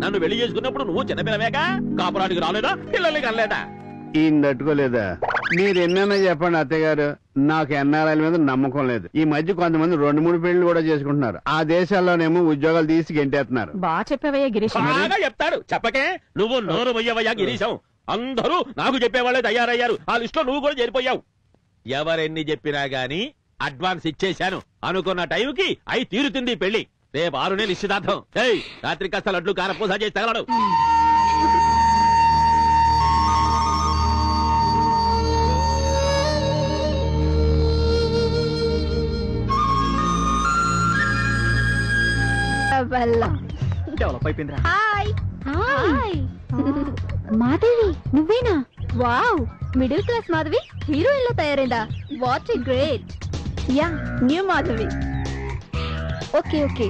నన్ను పెళ్లి చేసుకున్నప్పుడు నువ్వు చిన్నపిల్లవేగా. కాపురానికి రాలేదా, పిల్లల్ని కనలేదా? ఈయన తట్టుకోలేదా? మీరు ఎన్నైనా చెప్పండి అత్తయ్య గారు, నాకు ఎన్ఆర్ఐల మీద నమ్మకం లేదు. ఈ మధ్య కొంతమంది 2-3 పెళ్లి కూడా చేసుకుంటున్నారు. ఆ దేశాల్లోనేమో ఉద్యోగాలు తీసి గెంటేస్తున్నారు. బాగా చెప్పావయ్యా గిరీష్. బాగా చెప్తాడు. చెప్పకే నువ్వు నోరు మొయ్యవయ్యా గిరీశం. అందరూ నాకు చెప్పేవాళ్ళే తయారయ్యారు. ఆ లిస్ట్ లో నువ్వు కూడా చేరిపోయావు. ఎవరెన్ని చెప్పినా గాని అడ్వాన్స్ ఇచ్చేశాను. అనుకున్న టైంకి అయి తీరుతుంది పెళ్లి. రేపు 6 నిశ్చితార్థం. రాత్రి కాస్త లడ్లు కారపూస చేసి తగలడు. డెవలప్ అయిపోయిందిరా. హాయ్ మాధవి, నువ్వేనా? Wow, middle class Madhavi heroine లో తయారైందా? What a great. Ya, new Madhavi. Okay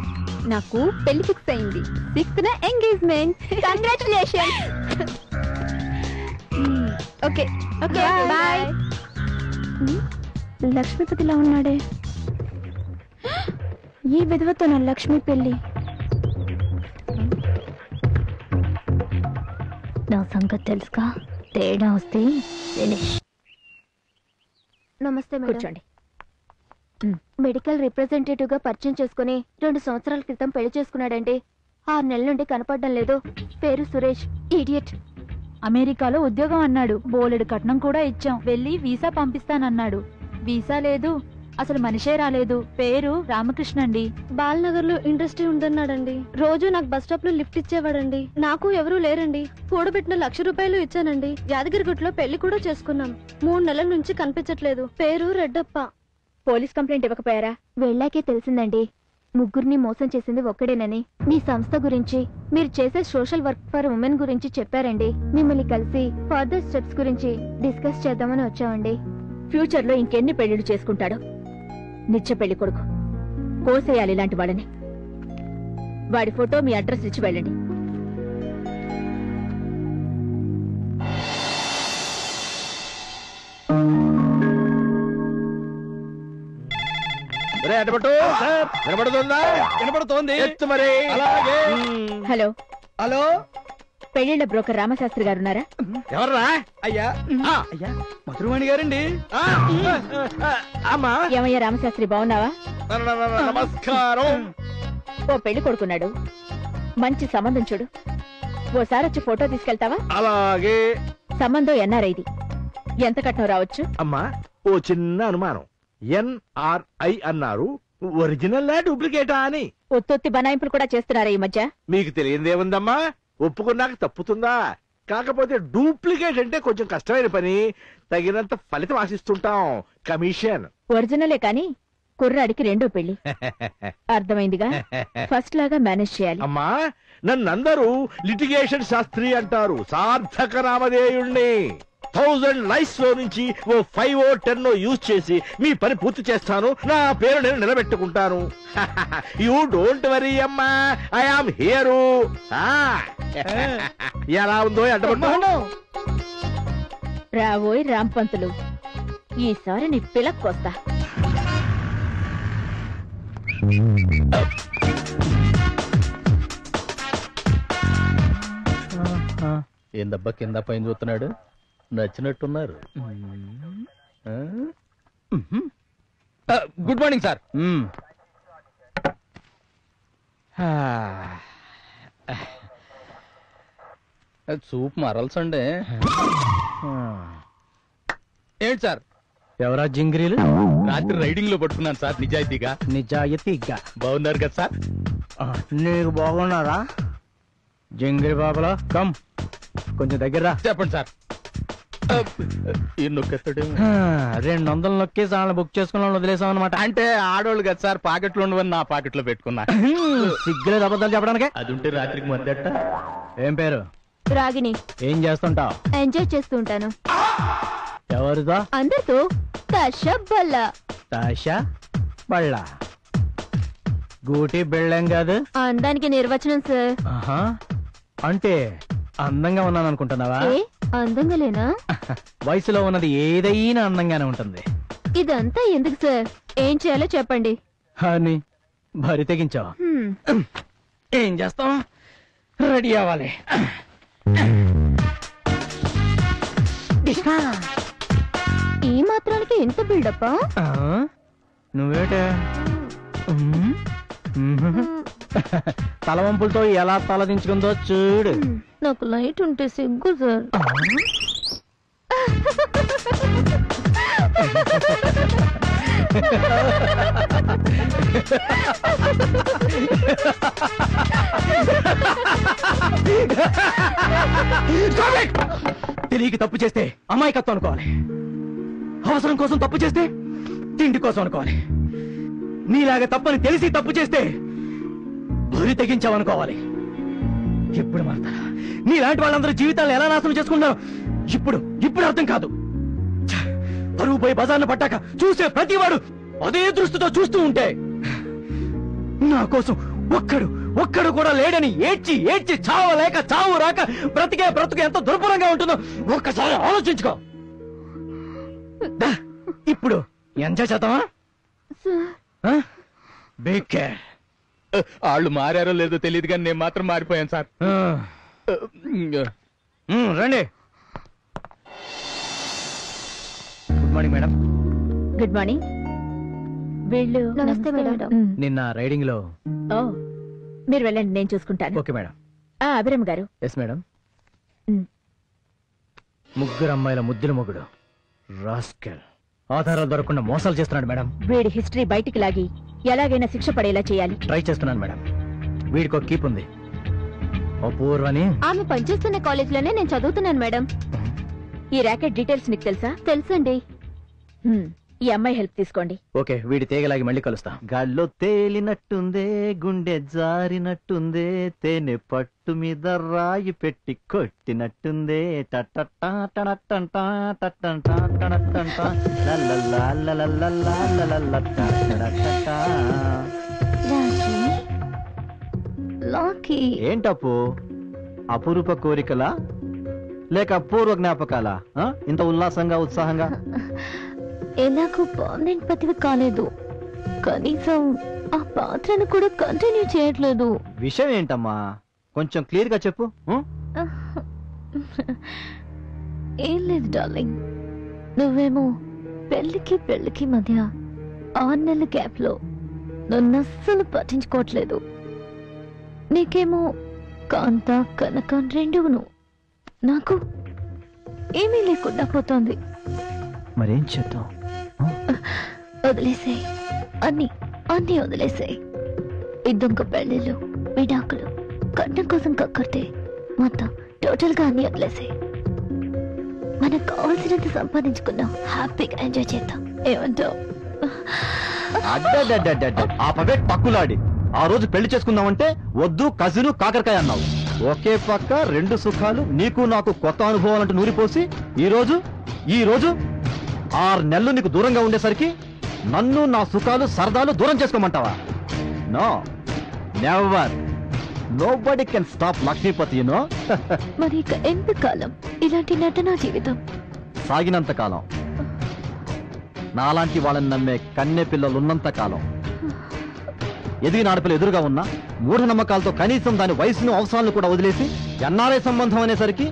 నాకు పెళ్లి ఫిక్స్ అయింది. 6th engagement. Congratulation. Okay bye. లక్ష్మీపతిలా ఉన్నాడే, ఈ విధవతో నా లక్ష్మి పెళ్లి. నా సంగతి తెలుసుగా, తేడా వస్తే ఫినిష్. నమస్తే మేడం. కూర్చోండి. మెడికల్ రిప్రజెంటేటివ్ గా పరిచయం చేసుకుని 2 సంవత్సరాల క్రితం పెళ్లి చేసుకున్నాడండి. 6 నెలల నుండి కనపడడం లేదు. పేరు సురేష్. ఇడియట్. అమెరికాలో ఉద్యోగం అన్నాడు. బోలెడు కట్నం కూడా ఇచ్చాం. వెళ్ళి వీసా పంపిస్తానన్నాడు. వీసా లేదు, అసలు మనిషే రాలేదు. పేరు రామకృష్ణ అండి. బాలనగర్ లో ఇండస్ట్రీ ఉందన్నాడండి. రోజు నాకు బస్ స్టాప్ లో లిఫ్ట్ ఇచ్చేవాడండి. నాకు ఎవరూ లేరండి. కూడబెట్టిన ₹1,00,000 ఇచ్చానండి. యాదగిరిగుట్లో పెళ్లి కూడా చేసుకున్నాం. 3 నెలల నుంచి కనిపించట్లేదు. పేరు రెడ్డప్ప. పోలీస్ కంప్లైంట్ ఇవ్వకపోయారా? వెళ్ళాకే తెలిసిందండి, ముగ్గురిని మోసం చేసింది ఒక్కడేనని. మీ సంస్థ గురించి, మీరు చేసే సోషల్ వర్క్ ఫర్ ఉమెన్ గురించి చెప్పారండి. మిమ్మల్ని కలిసి ఫర్దర్ స్టెప్స్ గురించి డిస్కస్ చేద్దామని వచ్చామండి. ఫ్యూచర్ లో ఇంకెన్ని పెళ్లిళ్ళు చేసుకుంటాడో. నిత్య పెళ్లి కొడుకు కోసేయాలి ఇలాంటి వాళ్ళని. వాడి ఫోటో మీ అడ్రస్ ఇచ్చి వెళ్ళండి. వినపడుతోంది. ఎత్తు మరి. అలాగే. హలో హలో, పెళ్లిళ్ల బ్రోకర్ రామశాస్త్రి గారు ఉన్నారా? ఎవర్రా? అయ్యా మధురవాణి గారండి. అమ్మా. ఏమయ్యా రామశాస్త్రి, బాగున్నావా? నమస్కారం. ఓ పెళ్లి కొడుకున్నాడు, మంచి సంబంధం చూడు. ఓసారి వచ్చి ఫోటో తీసుకెళ్తావా? అలాగే. సంబంధం ఎన్ఆర్ఐది. ఎంత కట్నం రావచ్చు? అమ్మా, ఓ చిన్న అనుమానం. NRI అన్నారు, ఒరిజినల్ డూప్లికేటా అని. ఒత్తొత్తి బనాయింపులు కూడా చేస్తున్నారా ఈ మధ్య? మీకు తెలియదేముందమ్మా, ఒప్పుకున్నాక తప్పుతుందా? కాకపోతే డూప్లికేట్ అంటే కొంచెం కష్టమైన పని. తగినంత ఫలితం ఆశిస్తుంటాం. కమిషన్. ఒరిజినలే కాని కుర్రాడికి రెండో పెళ్లి. అర్థమైందిగా, ఫస్ట్ లాగా మేనేజ్ చేయాలి. అమ్మా, నన్నందరూ లిటిగేషన్ శాస్త్రి అంటారు. సార్థక నామధేయుణ్ణి. 1000 లైక్స్ లో నుంచి ఓ 5 10 యూజ్ చేసి మీ పని పూర్తి చేస్తాను. నా పేరు నేను నిలబెట్టుకుంటాను. యూ డోంట్ వరీ అమ్మా, ఐ ఆమ్ హియర్. ఎలా ఉందో అడ్డపడ్డా రావోయ్ రాంపంతులు, ఈసారి నీ పిలక్కొస్తా. ఏందబ్బా కింద పైన చూస్తున్నాడు, నచ్చినట్టున్నారు. Good morning sir. సూప్ మరల్సండే. ఏంటి సార్? ఎవరా జింగిరీలు? రాత్రి రైడింగ్ లో పట్టుకున్నాను సార్. నిజాయితీగా బాగున్నారు కదా సార్? నీకు బాగున్నారా జింగిరి బాబలా? కమ్ కొంచెం దగ్గర చెప్పండి సార్. ఈ నొక్కెత్తడేమో. 200 నొక్కేసి వాళ్ళని బుక్ చేసుకుని వదిలేసాం అనమాట. అంటే ఆడోళ్ళు కదా సార్, పాకెట్లో ఉండవని నా పాకెట్లో పెట్టుకున్నా. సిగ్గులేదు అబద్ధాలు చెప్పడానికి. అది ఉంటే రాత్రికి మద్దట. ఏం పేరు? రాగిని. ఏం చేస్తుంటావు? ఎంజాయ్ చేస్తూ ఉంటాను. ఎవరిదో? అందరితో. తషబ్బల్ల. తాష బళ్ళ గూటి బిళ్ళం కాదు. అందానికి నిర్వచనం సార్. ఆహా, అంటే అందంగా ఉన్నాను అనుకుంటున్నావా? అందంగా లేనా? వయసులో ఉన్నది ఏదైనా అందంగానే ఉంటుంది. ఇదంతా ఎందుకు సార్? ఏం చేయాలో చెప్పండి. అని భరి తెగించావు. ఏం చేస్తాం, రెడీ అవ్వాలి. ఈ మాత్రానికి ఎంత బిల్డప్? నువ్వేటే తలవంపులతో ఎలా తలదించుకుందో చూడు. నాకు లైట్ ఉంటే సిగ్గు సార్. తెలియక తప్పు చేస్తే అమాయకత్వం అనుకోవాలి. అవసరం కోసం తప్పు చేస్తే తిండి కోసం అనుకోవాలి. నీలాగా తప్పని తెలిసి తప్పు చేస్తే బరి తెగించావనుకోవాలి. ఎప్పుడు మారుతారా? నీలాంటి వాళ్ళందరూ జీవితాలు ఎలా నాశనం చేసుకున్నారో ఇప్పుడు అర్థం కాదు. పరువు పోయి బజార్ను పట్టాక చూసే ప్రతివాడు అదే దృష్టితో చూస్తూ ఉంటే నా కోసం ఒక్కడు కూడా లేడని ఏడ్చి చావలేక చావు రాక బ్రతుకు ఎంత దుర్భరంగా ఉంటుందో ఒక్కసారి ఆలోచించుకో. ఇప్పుడు ఎంజాయ్ చేద్దామా? వాళ్ళు మారారో లేదో తెలియదు కానీ నేను మాత్రం మారిపోయాను సార్. రండి. Good morning madam. Good morning. వీళ్ళు నమస్తే మేడం. నిన్న రైడింగ్ లో. ఓ, మీరు వెళ్ళండి, నేను చూసుకుంటాను. Okay madam. అభిరామ్ గారు. Yes madam. ముగ్గురు అమ్మాయిల ముద్దుల మొగుడు రాస్కెల్ ఆధారాలు దొరకకుండా మోసాలు చేస్తున్నాడు మేడం. వీడి హిస్టరీ బయటికి లాగి ఎలాగైనా శిక్ష పడేలా చేయాలి. ట్రై చేస్తున్నాను మేడం. వీడికి ఒక కీప్ ఉంది, అపూర్వని. ఆమె పనిచేస్తున్న కాలేజ్ లోనే నేను చదువుతున్నాను మేడం. ఈ ర్యాకెట్ డీటెయిల్స్ నీకు తెలుసా? తెలుసండి. ఈ అమ్మాయి హెల్ప్ తీసుకోండి. ఓకే, వీడి తేగలాగి మళ్ళీ కలుస్తా. గాల్లో తేలినట్టుందే, గుండె జారినట్టుందే, తేనె పట్టు మీద రాయి పెట్టి కొట్టినట్టుందే. ఏంటప్పు, అపురూప కోరికలా లేక అపూర్వ జ్ఞాపకాలా ఇంత ఉల్లాసంగా ఉత్సాహంగా? ఎలాగో పర్మనెంట్ పతివి కాలేదు, కనీసం ఆ పాత్రను కూడా కంటిన్యూ చేయట్లేదు. విషయం ఏంటమ్మా, కొంచెం క్లియర్ గా చెప్పు. ఏం లేదు డార్లింగ్, నువ్వేమో పెళ్లికి మధ్య 6 నెలల గ్యాప్ లో నన్ను అస్సలు పట్టించుకోవట్లేదు. నీకేమో కాంత కనకం రెండును, నాకు ఏమీ లేకుండా పోతోంది. మరేం చేద్దాం? వదిలేసాయి, అన్ని వదిలేసాయి. ఇద్దొంక పెళ్లిళ్ళు, విడాకులు, కట్నం కోసం కక్కర్తే, మొత్తం టోటల్ గా అన్ని వదిలేసాయి. మనకు కావాల్సినంత సంపాదించుకున్నాం, హ్యాపీగా ఎంజాయ్ చేద్దాం. ఏమంటావు? ఆ పవే పక్కులాడి ఆ రోజు పెళ్లి చేసుకుందామంటే వద్దు, కజిను కాకరకాయ అన్నావు. ఒకే పక్క రెండు సుఖాలు, నీకు నాకు కొత్త అనుభవాలంటూ నూరిపోసి ఈ రోజు 6 నెలలు నీకు దూరంగా ఉండేసరికి నన్ను నా సుఖాలు సరదాలు దూరం చేసుకోమంటావా? No, never. Nobody can stop Lakshmipati, you know. మరి ఇక ఎంతకాలం ఇలాంటి నటనా జీవితం? సాగినంత కాలం. నాలాంటి వాళ్ళని నమ్మే కన్నె పిల్లలు ఉన్నంత కాలం. ఎదిగిన ఆడపిల్ల ఎదురుగా ఉన్నా మూఢనమ్మకాలతో కనీసం దాని వయసును అవసరాలను కూడా వదిలేసి ఎన్ఆర్ఐ సంబంధం అనేసరికి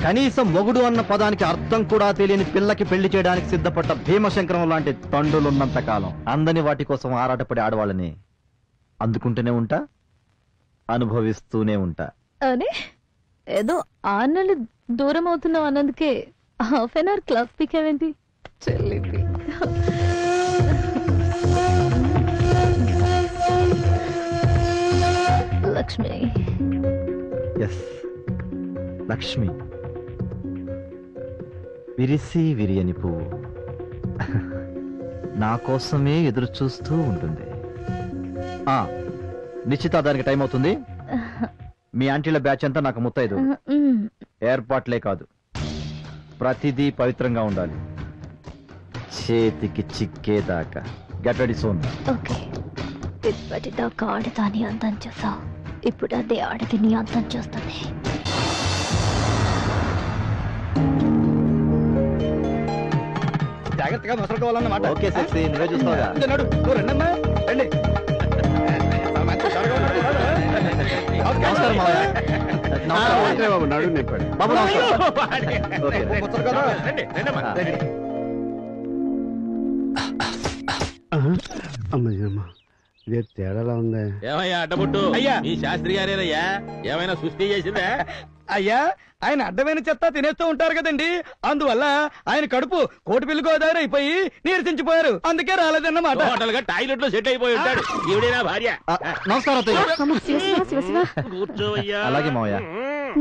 కనీసం మొగుడు అన్న పదానికి అర్థం కూడా తెలియని పిల్లకి పెళ్లి చేయడానికి సిద్ధపడ్డ భీమశంకరం లాంటి తండ్రులున్నంత కాలం అందని వాటి కోసం ఆరాటపడే ఆడవాళ్ళని అందుకుంటూనే ఉంటా, అనుభవిస్తూనే ఉంటా. అనే ఏదో 6 నెలలు దూరం అవుతున్నావు అన్నందుకే హాఫ్ అన్ అవర్ క్లాస్ పీకేవేంటి? చెల్లింది. లక్ష్మి. ఎస్, లక్ష్మి. విరిసి విరియని పువ్వు నా కోసమే ఎదురు చూస్తూ ఉంటుంది. నిశ్చితార్థానికి టైం అవుతుంది. మీ ఆంటీల బ్యాచ్ అంతా నాకు ముత్తైదు. ఏర్పాట్లే కాదు, ప్రతిదీ పవిత్రంగా ఉండాలి, చేతికి చిక్కేదాకా. గెట్ రెడీ సోన్. ఓకే. ఇప్పటిదాకా ఆడదాని అందం చూసావు, ఇప్పుడు అదే ఆడది నీ అందం చూస్తుంది. జాగ్రత్తగా మసలుకోవాలన్నమాట. ఓకే సెక్సీ, నువ్వే చూస్తావుగా. రండమ్మా, రండి. నమస్కారం మావయ్య. నమస్కారం బాబు, నడుము నింపాడు. బాబు నమస్కారం. ఓకే. అమ్మా, ఇదే తేడాలా ఉంది. ఏమయ్యా అడ్డబుట్టు? అయ్యా. ఈ శాస్త్రి గారేనయ్యా, ఏమైనా సృష్టి చేసిందా? అయ్యా, ఆయన అడ్డమైన చెత్త తినేస్తూ ఉంటారు కదండి, అందువల్ల ఆయన కడుపు కోటిపిల్లి గోదావరి అయిపోయి నీరసించిపోయారు, అందుకే రాలేదన్నమాట. హోటల్ గా టాయిలెట్ లో సెట్ అయిపోయి ఉంటాడు. ఈవిడేనా భార్య? నమస్కారం అత్తయ్య. కూర్చోవయ్యా. అలాగే మావయ్య.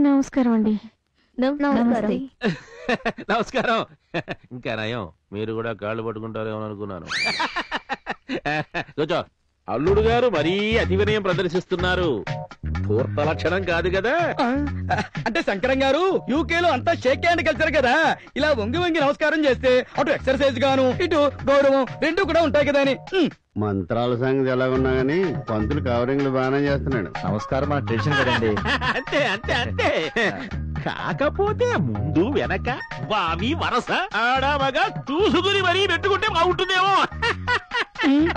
నమస్కారం అండి. నమస్తే. నమస్కారం. ఇంకా నయం, మీరు కూడా కాళ్ళు పట్టుకుంటారేమో అనుకున్నాను. కూర్చో. అల్లుడు గారు మరీ అతి వినయం ప్రదర్శిస్తున్నారు. పూర్త లక్షణం కాదు కదా. అంటే శంకరం గారు యూకేలో అంతా షేక్ హ్యాండ్ కల్చర్ కదా, ఇలా వంగి వంగి నమస్కారం చేస్తే అటు ఎక్సర్సైజ్ గాను ఇటు గౌరవం రెండు కూడా ఉంటాయి కదా అని. మంత్రాల సంగతి ఎలాగున్నా గానీ పంతులు కవరింగ్లు బాగానే చేస్తున్నాడు. నమస్కారం, మన ట్రెడిషన్ కదండి. అంతే అంతే అంతే. కాకపోతే ముందు వెనక బావి వరస ఆడామగా చూసుకుని మరీ పెట్టుకుంటే బాగుంటుందేమో.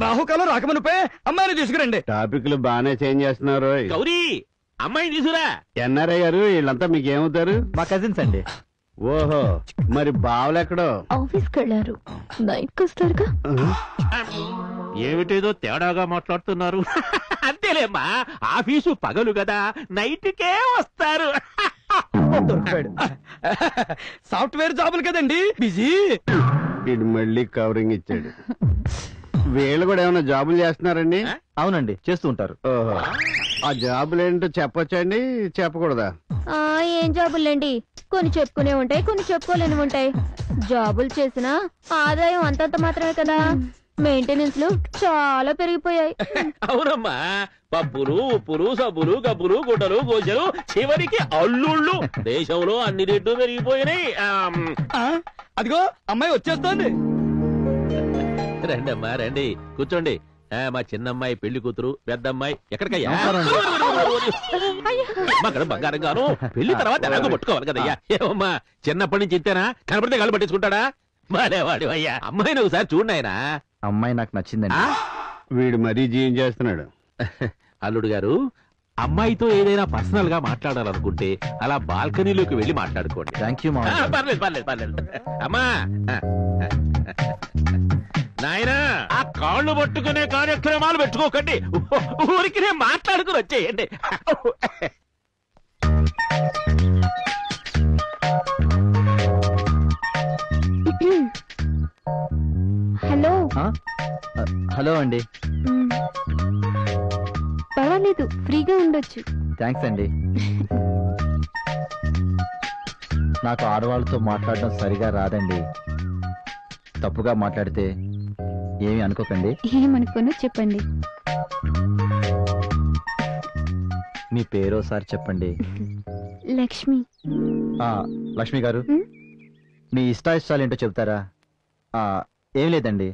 రాహుకాలం రాకమునిపే అమ్మాయిని తీసుకురండి. టాపిక్లు బాగానే చేంజ్ చేస్తున్నారు. గౌరీ, అమ్మాయిని తీసురా. ఎన్ఆర్ఐ గారు వీళ్ళంతా మీకేమవుతారు? మా కజిన్స్ అండి. ఓహో, మరి బావలెక్కడో? ఆఫీస్కి వెళ్ళారు, నైట్కి వస్తారుగా. ఏమిటేదో తేడాగా మాట్లాడుతున్నారు. అంతేలేమ్మా, ఆఫీసు పగలు కదా, నైట్కే వస్తారు. సాఫ్ట్వేర్ జాబులు కదండి, బిజీ. వీడు మళ్ళీ కవరింగ్ ఇచ్చాడు. వీళ్ళు కూడా ఏమైనా జాబులు చేస్తున్నారండి? అవునండి, చేస్తూ ఉంటారు. ఓహో, ఆ జాబులు ఏంటో చెప్పొచ్చండి, చెప్పకూడదా? ఏం జాబులండి, కొన్ని చెప్పుకునే ఉంటాయి, కొన్ని చెప్పుకోలేని ఉంటాయి. జాబులు చేసినా ఆదాయం అంతంత మాత్రమే కదా, మెయింటెనెన్స్ లు చాలా పెరిగిపోయాయి. అవునమ్మా, పప్పులు ఉప్పులు సబ్బులు గబ్బులు గుడ్డలు గోజలు చివరికి అల్లుళ్ళు. దేశంలో అన్ని రేట్లు పెరిగిపోయినాయి. అదిగో అమ్మాయి వచ్చేస్తోంది. రండమ్మా రండి, కూర్చోండి. మా చిన్నమ్మాయి పెళ్లి కూతురు, పెద్దమ్మాయి ఎక్కడికయ్యా? అక్కడ బంగారం గాను, పెళ్లి తర్వాత ఎలాగో పట్టుకోవాలి కదయ్యా. ఏమమ్మా, చిన్నప్పటి నుంచి ఇంతేనా? కనపడితే గాలి పట్టించుకుంటాడా? బాలేవాడు అయ్యా. అమ్మాయిని ఒకసారి చూడనాయనా. అమ్మాయి నాకు నచ్చిందండి. వీడు మరీ జీవం చేస్తున్నాడు. అల్లుడు గారు, అమ్మాయితో ఏదైనా పర్సనల్ గా మాట్లాడాలనుకుంటే అలా బాల్కనీలోకి వెళ్ళి మాట్లాడుకోండి. Thank you. పర్లేదు పర్లేదు పర్లేదు. అమ్మా నాయనా, ఆ కాళ్ళు పట్టుకునే కార్యక్రమాలు పెట్టుకోకండి, ఊరికి మాట్లాడుకుని వచ్చేయండి. హలో. హలో అండి. పర్వాలేదు, ఫ్రీగా ఉండొచ్చు. థ్యాంక్స్ అండి. నాకు ఆడవాళ్ళతో మాట్లాడడం సరిగా రాదండి. తప్పుగా మాట్లాడితే ఏమీ అనుకోకండి. ఏమనుకోను చెప్పండి. మీ పేరోసారి చెప్పండి. లక్ష్మి. లక్ష్మి గారు, మీ ఇష్టాయిష్టాలు ఏంటో చెప్తారా? ఏం లేదండి,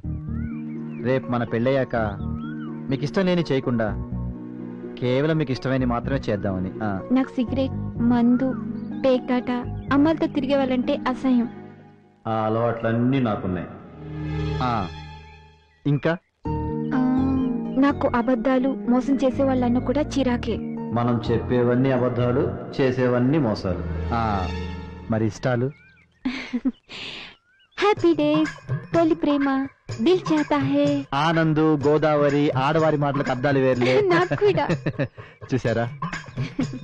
రేపు మన పెళ్ళయ్యాక మీకు ఇష్టం లేని చేయకుండా కేవలం మీకు ఇష్టమైన మాత్రమే చేద్దామని. నాకు సిగరెట్, మందు, పేకాట, అమ్మాలతో తిరిగే వాళ్ళంటే అసహ్యం. ఆ అలవాట్లన్నీ నాకున్నాయి. ఇంకా నాకు అబద్ధాలు, మోసం చేసే వాళ్ళన్న కూడా చిరాకే. మనం చెప్పేవన్నీ అబద్ధాలు, చేసేవన్నీ మోసాలు. మరి ఇష్టాలు? హ్యాపీ డేస్, తొలి ప్రేమ, దిల్ చాతా హే, ఆనందు, గోదావరి, ఆడవారి మాటలకు అర్థాలు వేర్లే. నాకు కూడా. చూసారా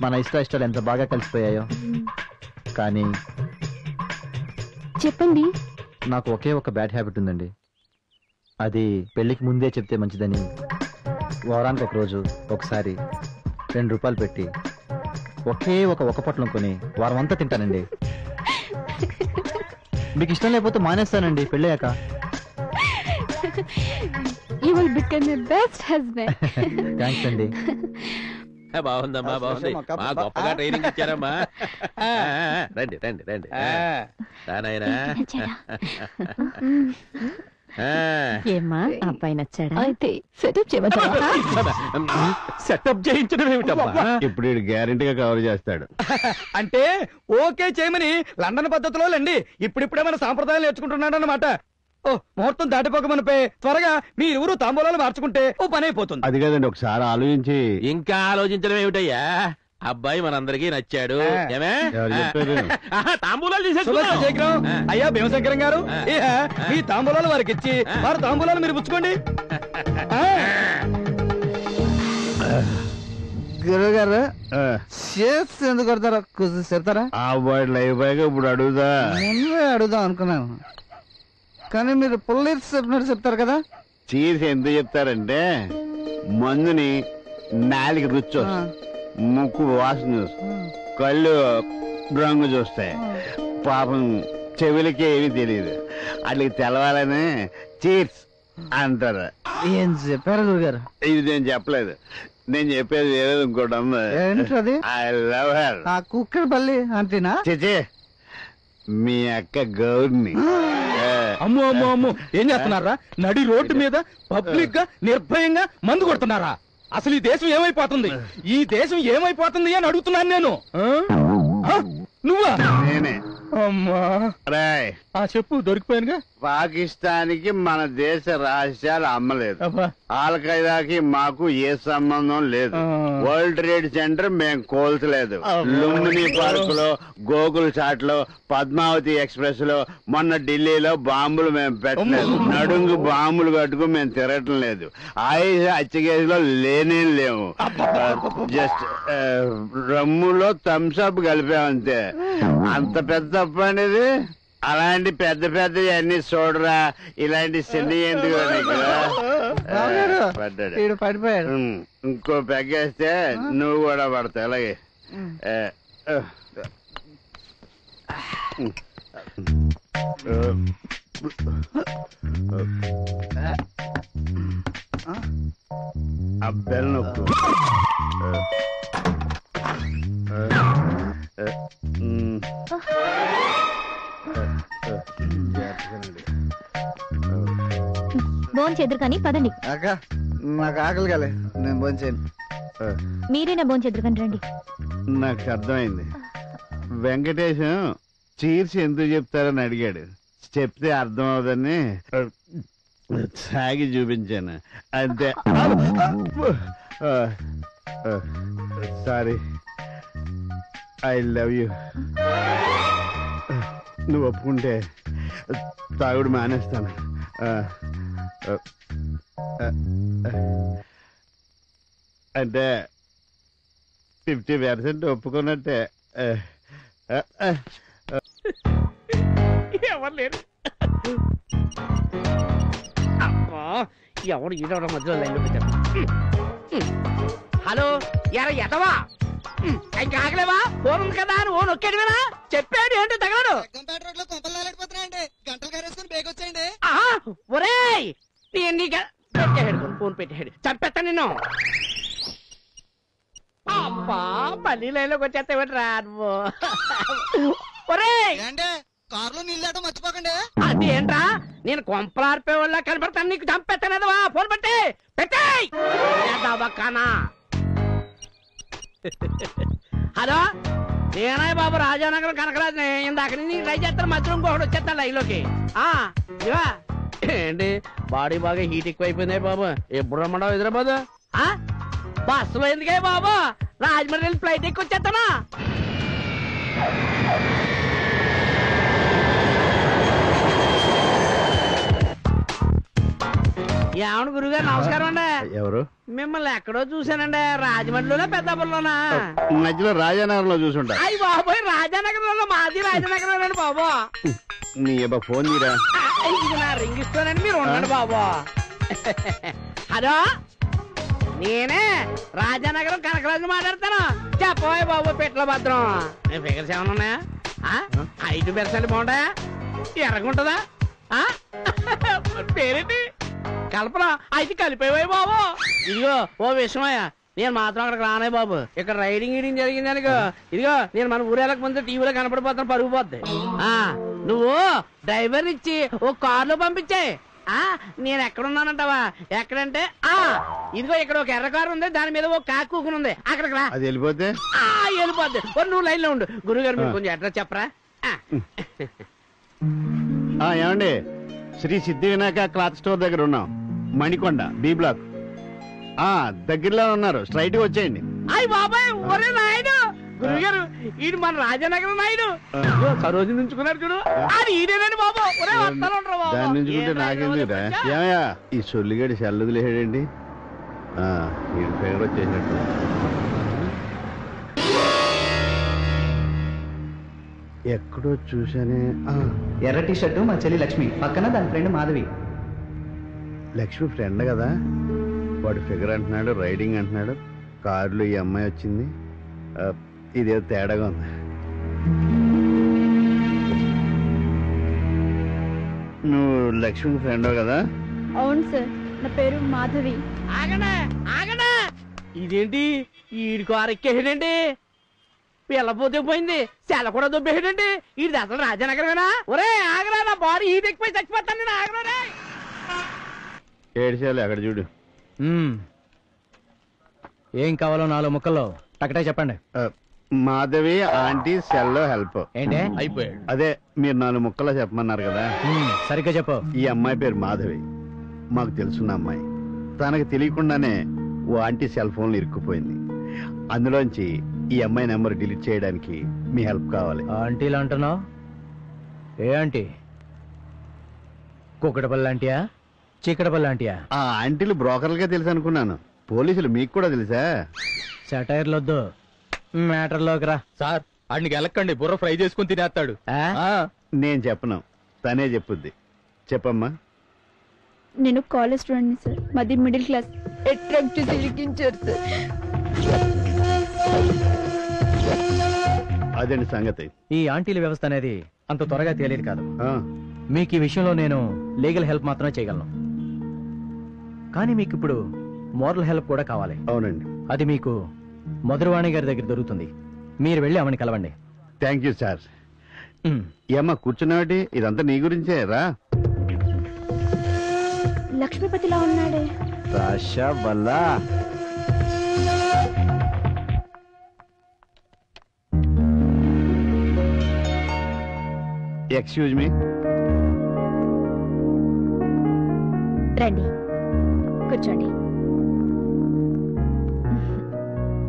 మన ఇష్టాలు ఎంత బాగా కలిసిపోయాయో. కానీ చెప్పండి. నాకు ఒకే ఒక బ్యాడ్ హ్యాబిట్ ఉందండి. అది పెళ్లికి ముందే చెప్తే మంచిదని వారానికి ఒక రోజు ఒకసారి 2 రూపాయలు పెట్టి ఒకే ఒక పొట్లం కొని వారం అంతా తింటానండి. మీకు ఇష్టం లేకపోతే మానేస్తానండి పెళ్ళయ్యాక. You will become the best husband. Thanks అండి. బాగుందమ్మా, బాగుంది. మా గొప్పగా ట్రైనింగ్ ఇచ్చారమ్మా. రండి రండి రండి. నాయనా ఏమ్మా, అబ్బాయి నచ్చాడా? అయితే సెటప్ చేయమంటారా? సెటప్ చేయించడం ఏమిటమ్మా? ఇప్పుడు గ్యారెంటీగా కవర్ చేస్తాడు. అంటే ఓకే చేయమని లండన్ పద్ధతిలో లేండి. ఇప్పుడిప్పుడే మన సాంప్రదాయాలు నేర్చుకుంటున్నాడు అన్నమాట. ఓ ముహూర్తం దాటిపోకమనిపై త్వరగా మీరెవరు తాంబూలాలు మార్చుకుంటే ఓ పని అయిపోతుంది. అది కదండి, ఒకసారి ఆలోచించి. ఇంకా ఆలోచించడం ఏమిటయ్యా? అబ్బాయి మనందరికీ నచ్చాడు. ఏమే తాంబూలాలు శేఖరం, అయ్యా భీమశంకరం గారు, మీ తాంబూలాలు వారికి ఇచ్చి వారి తాంబూలాలు మీరు పుచ్చుకోండి. గురువు గారు ఎందుకు కొడతారా? చెప్తారా? ఇప్పుడు అడుగుదా? ముందే అడుగుదాం అనుకున్నాను, కానీ మీరు పుల్లీర్స్ చెప్పినట్టు చెప్తారు కదా. చీసి ఎందుకు చెప్తారంటే మందుని నాలుగు రుచి వస్తుంది, ముక్కు వాసన చూస్తాయి, కళ్ళు రంగు చూస్తాయి, పాపం చెవులకి ఏమీ తెలియదు. అట్లకి తెలవాలని చీర్స్ అంటారు. ఏం చెప్పారు గురుగారు? ఇది నేను చెప్పలేదు, నేను చెప్పేది వేరేది ఇంకోటి ఉంది. ఏంటది? I love her. ఆ కుక్కర్ పల్లి అంతేనా? చేచే మీ అక్క గౌర్ని. అమ్మో అమ్మో అమ్మో, ఏం చేస్తున్నారా? నడి రోడ్డు మీద పబ్లిక్ గా నిర్భయంగా మందు కొడుతున్నారా? అసలు ఈ దేశం ఏమైపోతుంది? ఈ దేశం ఏమైపోతుంది అని అడుగుతున్నాను నేను. నువ్వా? నేనే. అమ్మా చెప్పు, దొరికిపోయానుగా. పాకిస్తాన్కి మన దేశ రహస్యాలు అమ్మలేదు, ఆల్ ఖైదాకి మాకు ఏ సంబంధం లేదు, వరల్డ్ ట్రేడ్ సెంటర్ మేము కోల్చలేదు, లుంబిని పార్క్ లో, గోకుల్ చాట్ లో, పద్మావతి ఎక్స్ప్రెస్ లో, మొన్న ఢిల్లీలో బాంబులు మేము పెట్టలేదు, నడుంగు బాంబులు కట్టుకు మేము తిరగటం లేదు, ఆయుష హత్య కేసులో లేనే లేవు, జస్ట్ రమ్ములో థమ్స్అప్ కలిపామంతే. అంత పెద్ద తప్పు అనేది. అలాంటి పెద్ద పెద్దవి అన్ని చూడరా, ఇలాంటి చిన్న ఎందుకు పడ్డాడు. పడిపోయాడు. ఇంకో పెగ్గేస్తే నువ్వు కూడా పడతావు. అలాగే అబ్బాయిలు నొక్కు. భోన్ చెదురు కానీ పదండి. అక్క నాకు ఆకలి కాలే, నేను భోజనం చేయను. మీరేనా భోన్ చెదురు కానీ రండి. నాకు అర్థమైంది. వెంకటేశం చీర్చి ఎందుకు చెప్తారని అడిగాడు, చెప్తే అర్థం అవదని సాగి చూపించాను అంతే. Sorry, I love you. నువ్వు ఒప్పుకుంటే తాగుడు మానేస్తాను. అంటే 50% ఒప్పుకున్నట్టే. ఎవరు లేరు. ఎవడు ఈడవడం మధ్యలో లైన్లో పెట్టారు. హలో, ఎదవా ఇంకా ఆగలేవా? ఫోన్ ఉంది కదా అని ఓ నొక్కేడువేనా? చెప్పాడు ఏంటో తగలడు. ఒరేయ్ పెట్టాడు ఫోన్, పెట్టాడు. చంపేస్తా నిన్ను. అబ్బా మళ్ళీ లైన్లోకి వచ్చేస్తావేట్రా నువ్వు ఒరేయ్ కారులో నీళ్ళేటో మర్చిపోకండి. అదేంట్రా నేను కొంపలార్పే వాళ్ళ కనపడతాను నీకు చంపెత్తనేదవా ఫోన్ పెట్టి పెట్టేయ్ హలో నేనాయ్ బాబు రాజానగరం కనకరాజుని ఇందాక నుంచి ట్రై చేస్తాను మధ్యలో ఇంకొకటి వచ్చేస్తాను లైన్లోకి ఇవా ఏంటి బాడీ బాగా హీట్ ఎక్కువ అయిపోయింది బాబు ఎప్పుడు రమ్మడావు హైదరాబాద్ బస్సులో ఎందుకే బాబు రాజమండ్రి ఫ్లైట్ ఎక్కువ వచ్చేస్తానా ఏమన్నా గురుగారు నమస్కారం అండి. ఎవరు? మిమ్మల్ని ఎక్కడో చూసానండి, రాజమండ్రిలోనే పెద్దాపురంలోనా? మధ్యలో రాజానగర్ లో చూసుంటా. అయ్యి బాబోయ్, రాజానగరంలో మాది రాజానగరంలోనే బాబు. నీ అబ్బా ఫోన్ తీరా. ఇది నా రింగ్ ఇస్తానండి, మీరు ఉండండి బాబు. హలో, నేనే రాజానగరం కనకరాజు మాట్లాడతాను. చెప్పబోయ్ బాబు పెట్ల భద్రం. ఫిగర్స్ ఏమన్నా ఉన్నాయా? 5% బాగుంటాయా? ఎర్రగుంటదా? పేరేంటి? కల్పన. అయితే కలిపేవాయి బాబు. ఇదిగో ఓ విషయమయ్యా, నేను మాత్రం అక్కడికి రానే బాబు. ఇక్కడ రైడింగ్ గీడింగ్ జరిగింది అనుకో, ఇదిగో నేను మన ఊరేళ్ళకి ముందు టీవీలో కనపడిపోతాను, పరుగు పోద్ది. నువ్వు డ్రైవర్ ఇచ్చి ఓ కారులో పంపించే. నేను ఎక్కడున్నానంటావా? ఎక్కడంటే ఇదిగో ఇక్కడ ఒక ఎర్ర కారు ఉంది, దాని మీద ఓ కాకు కూకుని ఉంది, అక్కడికి రా. అది వెళ్ళిపోతే వెళ్ళిపోద్ది. నువ్వు లైన్ లో ఉండు. గురుగారు మీరు కొంచెం అడ్రస్ చెప్పరా? ఏమండి, శ్రీ సిద్ధి వినాయక క్లాత్ స్టోర్ దగ్గర ఉన్నాం, మణికొండ బి బ్లాక్. దగ్గరలో ఉన్నారు, స్ట్రైట్ గా వచ్చేయండి. అయ్యి బాబాయ్, ఒరే నాయుడు, గురుగారు ఈడు మన రాజానగరం నాయుడు. సరోజు నుంచుకున్నారు చూడు, అది ఈడేనండి బాబు. ఒరే వస్తాను బాబు. దాని నుంచుకుంటే నాకెందుకురా? ఏమయ్యా, ఈ సొల్లిగడి చల్లదులేడండి. ఈ ఫేవర్ వచ్చేసినట్టు. ఎక్కడో చూసానే. ఎర్ర టీ షర్టు మా చెల్లి లక్ష్మి, పక్కన దాని ఫ్రెండ్ మాధవి. లక్ష్మి ఫ్రెండ్ కదా, వాడు ఫిగర్ అంటున్నాడు, రైడింగ్ అంటున్నాడు, కారులో ఈ అమ్మాయి వచ్చింది. ఇదేదో తేడాగా ఉంది. నువ్వు లక్ష్మి ఫ్రెండ్ కదా? అవును సార్, నా పేరు మాధవి. ఆగనా ఆగనా, ఇదేంటి ఈడి కారు ఎక్కేసాడండి? పిల్లపోతే పోయింది, సెల కూడా దొబ్బేసాడండి. ఇది అసలు రాజానగరమేనా? ఒరే ఆగరా, నా బాడీ హీట్ ఎక్కిపోయి చచ్చిపోతాను నేను. ఆగరా, ఏడ్చాలి అక్కడ చూడు. ఏం కావాలో 4 ముక్కల్లో టకటే చెప్పండి. మాధవి ఆంటీ సెల్లో హెల్ప్. ఏంటే అయిపోయాడు? అదే మీరు 4 ముక్కల్లో చెప్పమన్నారు కదా. సరిగ్గా చెప్పు. ఈ అమ్మాయి పేరు మాధవి, మాకు తెలుసున్న అమ్మాయి. తనకు తెలియకుండానే ఓ ఆంటీ సెల్ ఫోన్లో ఇరుక్కుపోయింది. అందులోంచి ఈ అమ్మాయి నెంబర్ డిలీట్ చేయడానికి మీ హెల్ప్ కావాలి. ఆంటీలు అంటున్నావు? ఏ ఆంటీ? కుక్కడపల్లి ఆంటీయా, చీకటపల్లి ఆంటీయా? ఆ ఆంటీలు బ్రోకర్లుగా తెలుసు అనుకున్నాను, పోలీసులు మీకు కూడా తెలుసా? సెటైర్లొద్దు, మ్యాటర్లోకి రా. సార్ ఆడికి వెళ్ళకండి, బుర్ర ఫ్రై చేసుకుని తినేస్తాడు. నేను చెప్పను, తనే చెప్పుద్ది. చెప్పమ్మా. నేను కాలేజ్ స్టూడెంట్ సార్, మాది మిడిల్ క్లాస్. అట్రాక్ట్ చేసి ఇరికించారు సార్. అదండి సంగతి. ఈ ఆంటీల వ్యవస్థ అనేది అంత త్వరగా తేలేదు కాదు. మీకు ఈ విషయంలో నేను లీగల్ హెల్ప్ మాత్రమే చేయగలను, కానీ మీకు ఇప్పుడు మోరల్ హెల్ప్ కూడా కావాలి. అవునండి. అది మీకు మధురవాణి గారి దగ్గర దొరుకుతుంది. మీరు వెళ్ళి ఆమెను కలవండి. Thank you sir. ఏమ్మా కూర్చున్నావాటి? ఇదంతా నీ గురించే రా. లక్ష్మీపతిలా ఉన్నాడే. రాషా వల్ల ఎక్స్క్యూజ్ మీ. రండి కూర్చోండి.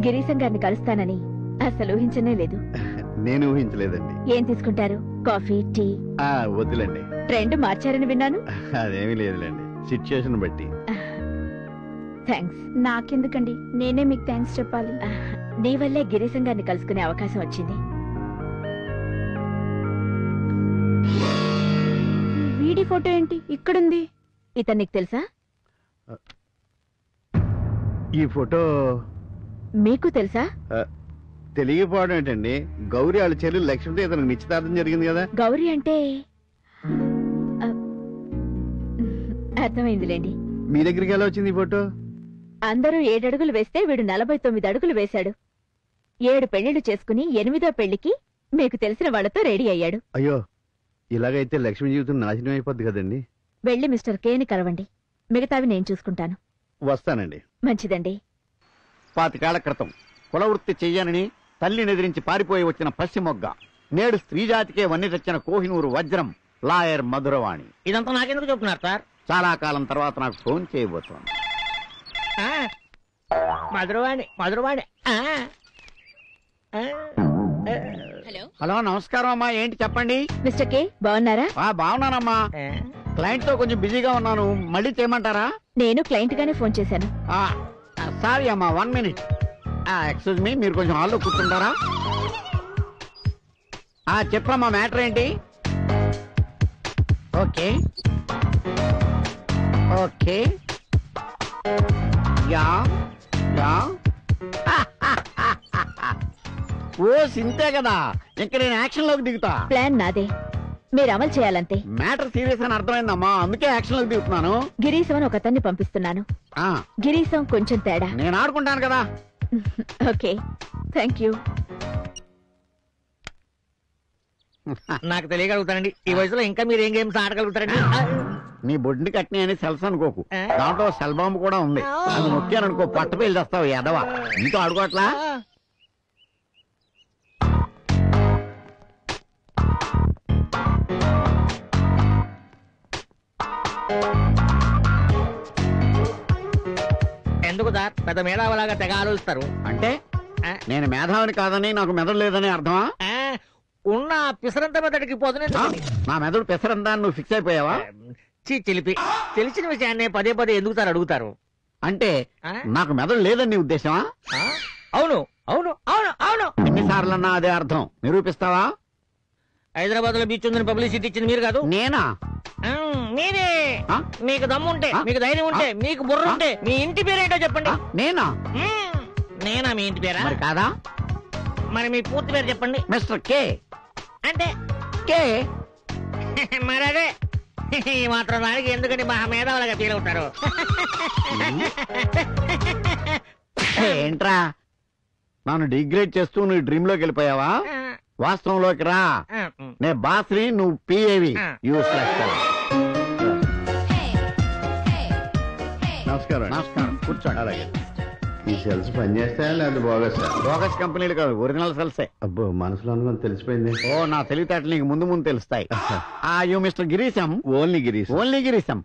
గిరీశం గారిని కలుస్తానని అసలు ఊహించనే లేదు. నేను ఊహించలేదండి. ఏం తీసుకుంటారు? Coffee, tea? వద్దులేండి. ట్రెండ్ మార్చారని విన్నాను. అదేమీ లేదులేండి, సిచ్యుయేషన్ బట్టి. థ్యాంక్స్. నాకెందుకండి, నేనే మీకు థ్యాంక్స్ చెప్పాలి. నీ వల్లే గిరీశం గారిని కలుసుకునే అవకాశం వచ్చింది. వీడి ఫోటో ఏంటి ఇక్కడుంది? ఇతను నీకు తెలుసా? ఈ ఫోటో మీకు తెలుసా? తెలియకపోవడం ఏంటండి, గౌరీ వాళ్ళ చెల్లి లక్ష్మితో ఇతనికి నిశ్చితార్థం జరిగింది కదా. గౌరీ అంటే అర్థమైందిలేండి. మీ దగ్గరికి ఎలా వచ్చింది ఈ ఫోటో? అందరూ 7 అడుగులు వేస్తే వీడు 49 అడుగులు వేశాడు. 7 పెళ్లిళ్లు చేసుకుని 8వ పెళ్లికి మీకు తెలిసిన వాళ్లతో రెడీ అయ్యాడు. అయ్యో, ఇలాగైతే లక్ష్మి జీవితం నాశనం అయిపోద్ది కదండి. వెళ్ళి మిస్టర్ కేని కలవండి, మిగతావి నేను చూసుకుంటాను. వస్తానండి. మంచిదండి. 25 ఏళ్ల క్రితం కులవృత్తి చెయ్యనని తల్లిని ఎదిరించి పారిపోయి వచ్చిన పశ్చిమొగ్గ, నేడు స్త్రీజాతికే వన్ని తెచ్చిన కోహినూరు వజ్రం లాయర్ మధురవాణి. ఇదంతా నాకెందుకు చెప్తున్నారు సార్? చాలా కాలం తర్వాత నాకు ఫోన్ చేయబోతోంది. మధురవాణి. హలో, నమస్కారం అమ్మా. ఏంటి చెప్పండి. మిస్టర్ కే, బాగున్నారా? బాగున్నానమ్మా. క్లయింట్ తో కొంచెం బిజీగా ఉన్నాను, మళ్ళీ చేయమంటారా? నేను క్లయింట్ గానే ఫోన్ చేశాను. సారీ అమ్మా, 1 minute. ఎక్స్క్యూజ్ మీ, మీరు కొంచెం హాల్లో కూర్చుంటారా? చెప్పమ్మా, మ్యాటర్ ఏంటి? ఓకే ఓకే యా ఓ సింతే కదా, ఇంకా నేను యాక్షన్ లోకి దిగుతా. ప్లాన్ నాదే, మీరు అమలు చేయాలంతే. మ్యాటర్ సీరియస్ అని అర్థమైందమ్మా, అందుకే యాక్షన్ లోకి దిగుతున్నాను. గిరీశం అని ఒకతన్ని పంపిస్తున్నాను. గిరీశం కొంచెం తేడా. నేను ఆడుకుంటాను కదా. Okay, thank you. నాకు తెలియగలుగుతానండి, ఈ వయసులో ఇంకా మీరు ఏం గేమ్స్ ఆడగలుగుతారండి? నీ బొడ్డుని కట్టిన అని సెల్స్ అనుకోకు, దాంట్లో సెల్ బాంబు కూడా ఉంది. అది నొక్కాను అనుకో, పట్టు పెళ్లి చేస్తావు ఎదవా. నీతో ఆడుకోవట్లా? ఎందుకు సార్ పెద్ద మేధావులాగా తెగ ఆలోచిస్తారు? అంటే నేను మేధావిని కాదని నాకు మెదడు లేదని అర్థమా? ఉన్న పిసరంత మెదడికి పోతున్నా. నా మెదడు పిసరంతా నువ్వు ఫిక్స్ అయిపోయావా? చిలిపి తెలిసిన విషయాన్ని పదే ఎందుకు సార్ అడుగుతారు? అంటే నాకు మెదడు లేదని నీ ఉద్దేశమా? అవును అవును అవును అవును. ఎన్నిసార్లన్నా అదే అర్థం, నిరూపిస్తావా? హైదరాబాద్ లో బీచ్ ఉందని పబ్లిసిటీ ఇచ్చింది మీరు కాదు? నేనా? మీరే. మీకు దమ్ముంటే, మీకు ధైర్యం ఉంటే, మీకు బుర్ర ఉంటే మీ ఇంటి పేరేంటో చెప్పండి. నేనా? నేనా మీ ఇంటి పేరా? మరి కాదా? మరి మీ పూర్తి పేరు చెప్పండి. Mister K. అంటే కే మరి అదే ఈ మాత్రం దానికి ఎందుకని మహా మేధావులుగా ఫీల్ అవుతారు? ఏంట్రా నన్ను డిగ్రేడ్ చేస్తూ నువ్వు డ్రీమ్ లోకి వెళ్ళిపోయావా? వాస్తవంలోకి రా. నే బాస్ని, నువ్వు పిఏవి. నమస్కారం. నమస్కారం, కూర్చోండి. అలాగే. ఈ సెల్స్ పనిచేస్తాయా లేదా బోగస్? బోగస్ కంపెనీలు కాదు, ఒరిజినల్ సెల్సే. అబ్బో, మనసులో అనుకుని తెలిసిపోయింది. ఓ, నా తెలివితేటలు నీకు ముందు తెలుస్తాయి. You mister Girisham. Only Girisham. Only Girisham.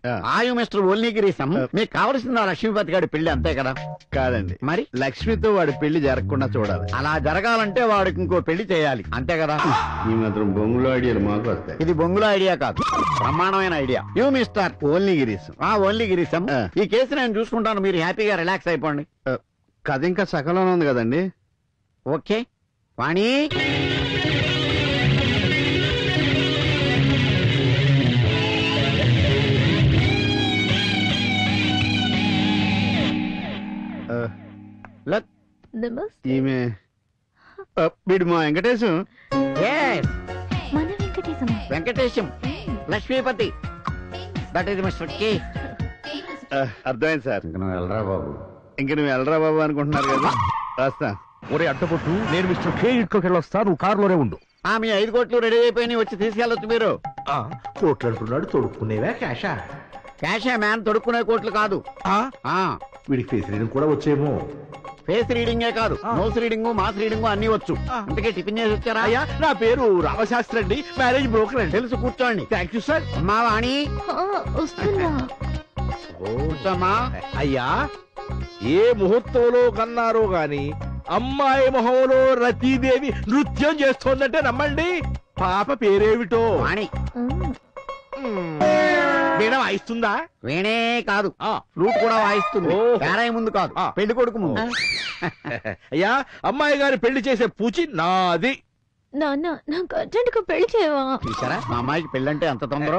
You mister only Girisham. మీకు కావలసింది ఆ లక్ష్మీపతి గారి పెళ్లి, అంతే కదా? కాదండి, మరి లక్ష్మితో వాడి పెళ్లి జరగకుండా చూడాలి. అలా జరగాలంటే వాడికి ఇంకో పెళ్లి చేయాలి, అంతే కదా? ఈ మాత్రం బొంగులో ఐడియాలు మాకు వస్తాయి. ఇది బొంగులో ఐడియా కాదు, బ్రహ్మాండమైన idea. You mister only Girisham. Only Girisham. ఈ కేసు నేను చూసుకుంటాను, మీరు హ్యాపీగా రిలాక్స్ అయిపోండి. కథ ఇంకా సకలంలో ఉంది కదండి. ఓకే వాణి. ఈమె వీడు మా Venkatesham. Venkatesham, Lakshmipati. That is mister K. అర్థమైంది సార్. ఇంక నువ్వు వెళ్ళరా బాబు. ఇంక నువ్వు వెళ్ళరా బాబు అనుకుంటున్నారు కదా. రాస్తా. ఒరే అడ్డపొట్టు, నేను మిస్టర్ కే ఇంట్లోకి వెళ్ళొస్తా, నువ్వు కారులోనే ఉండు. మీ 5 కోట్లు రెడీ అయిపోయి వచ్చి తీసుకెళ్ళొచ్చు మీరు. కోట్లు అంటున్నాడు, తొడుక్కునేవా క్యాషా? క్యాషా మ్యాన్, తొడుక్కునే కోట్లు కాదు. వీడికి ఫేస్ రీడింగ్ కూడా వచ్చేమో. ఫేస్ రీడింగే కాదు, నోస్ రీడింగ్, మాస్ రీడింగ్ అన్ని వచ్చు. అందుకే టిఫిన్ చేసి వచ్చారా? అయ్యా, నా పేరు రామశాస్త్రి అండి, మ్యారేజ్ బ్రోకర్ అండి. తెలుసు, కూర్చోండి. Thank you sir. అమ్మా వాణి, కూర్చోమ్మా. అయ్యా, ఏ ముహూర్తంలో కన్నారో గాని అమ్మాయి మొహంలో రతీదేవి నృత్యం చేస్తోందంటే నమ్మండి. పాప పేరేమిటో? వాణి. వీణ వాయిస్తుందా? వీణే కాదు, ఫ్లూట్ కూడా వాయిస్తుంది. పేరాయి ముందు కాదు, పెళ్లి కొడుకు ముందు. అయ్యా, అమ్మాయి గారి పెళ్లి చేసే పూచి నాది. నాన్న, నాకు అర్జెంట్ గా పెళ్లి చేయవా? చూసారా మా అమ్మాయికి పెళ్ళంటే ఎంత తొందర.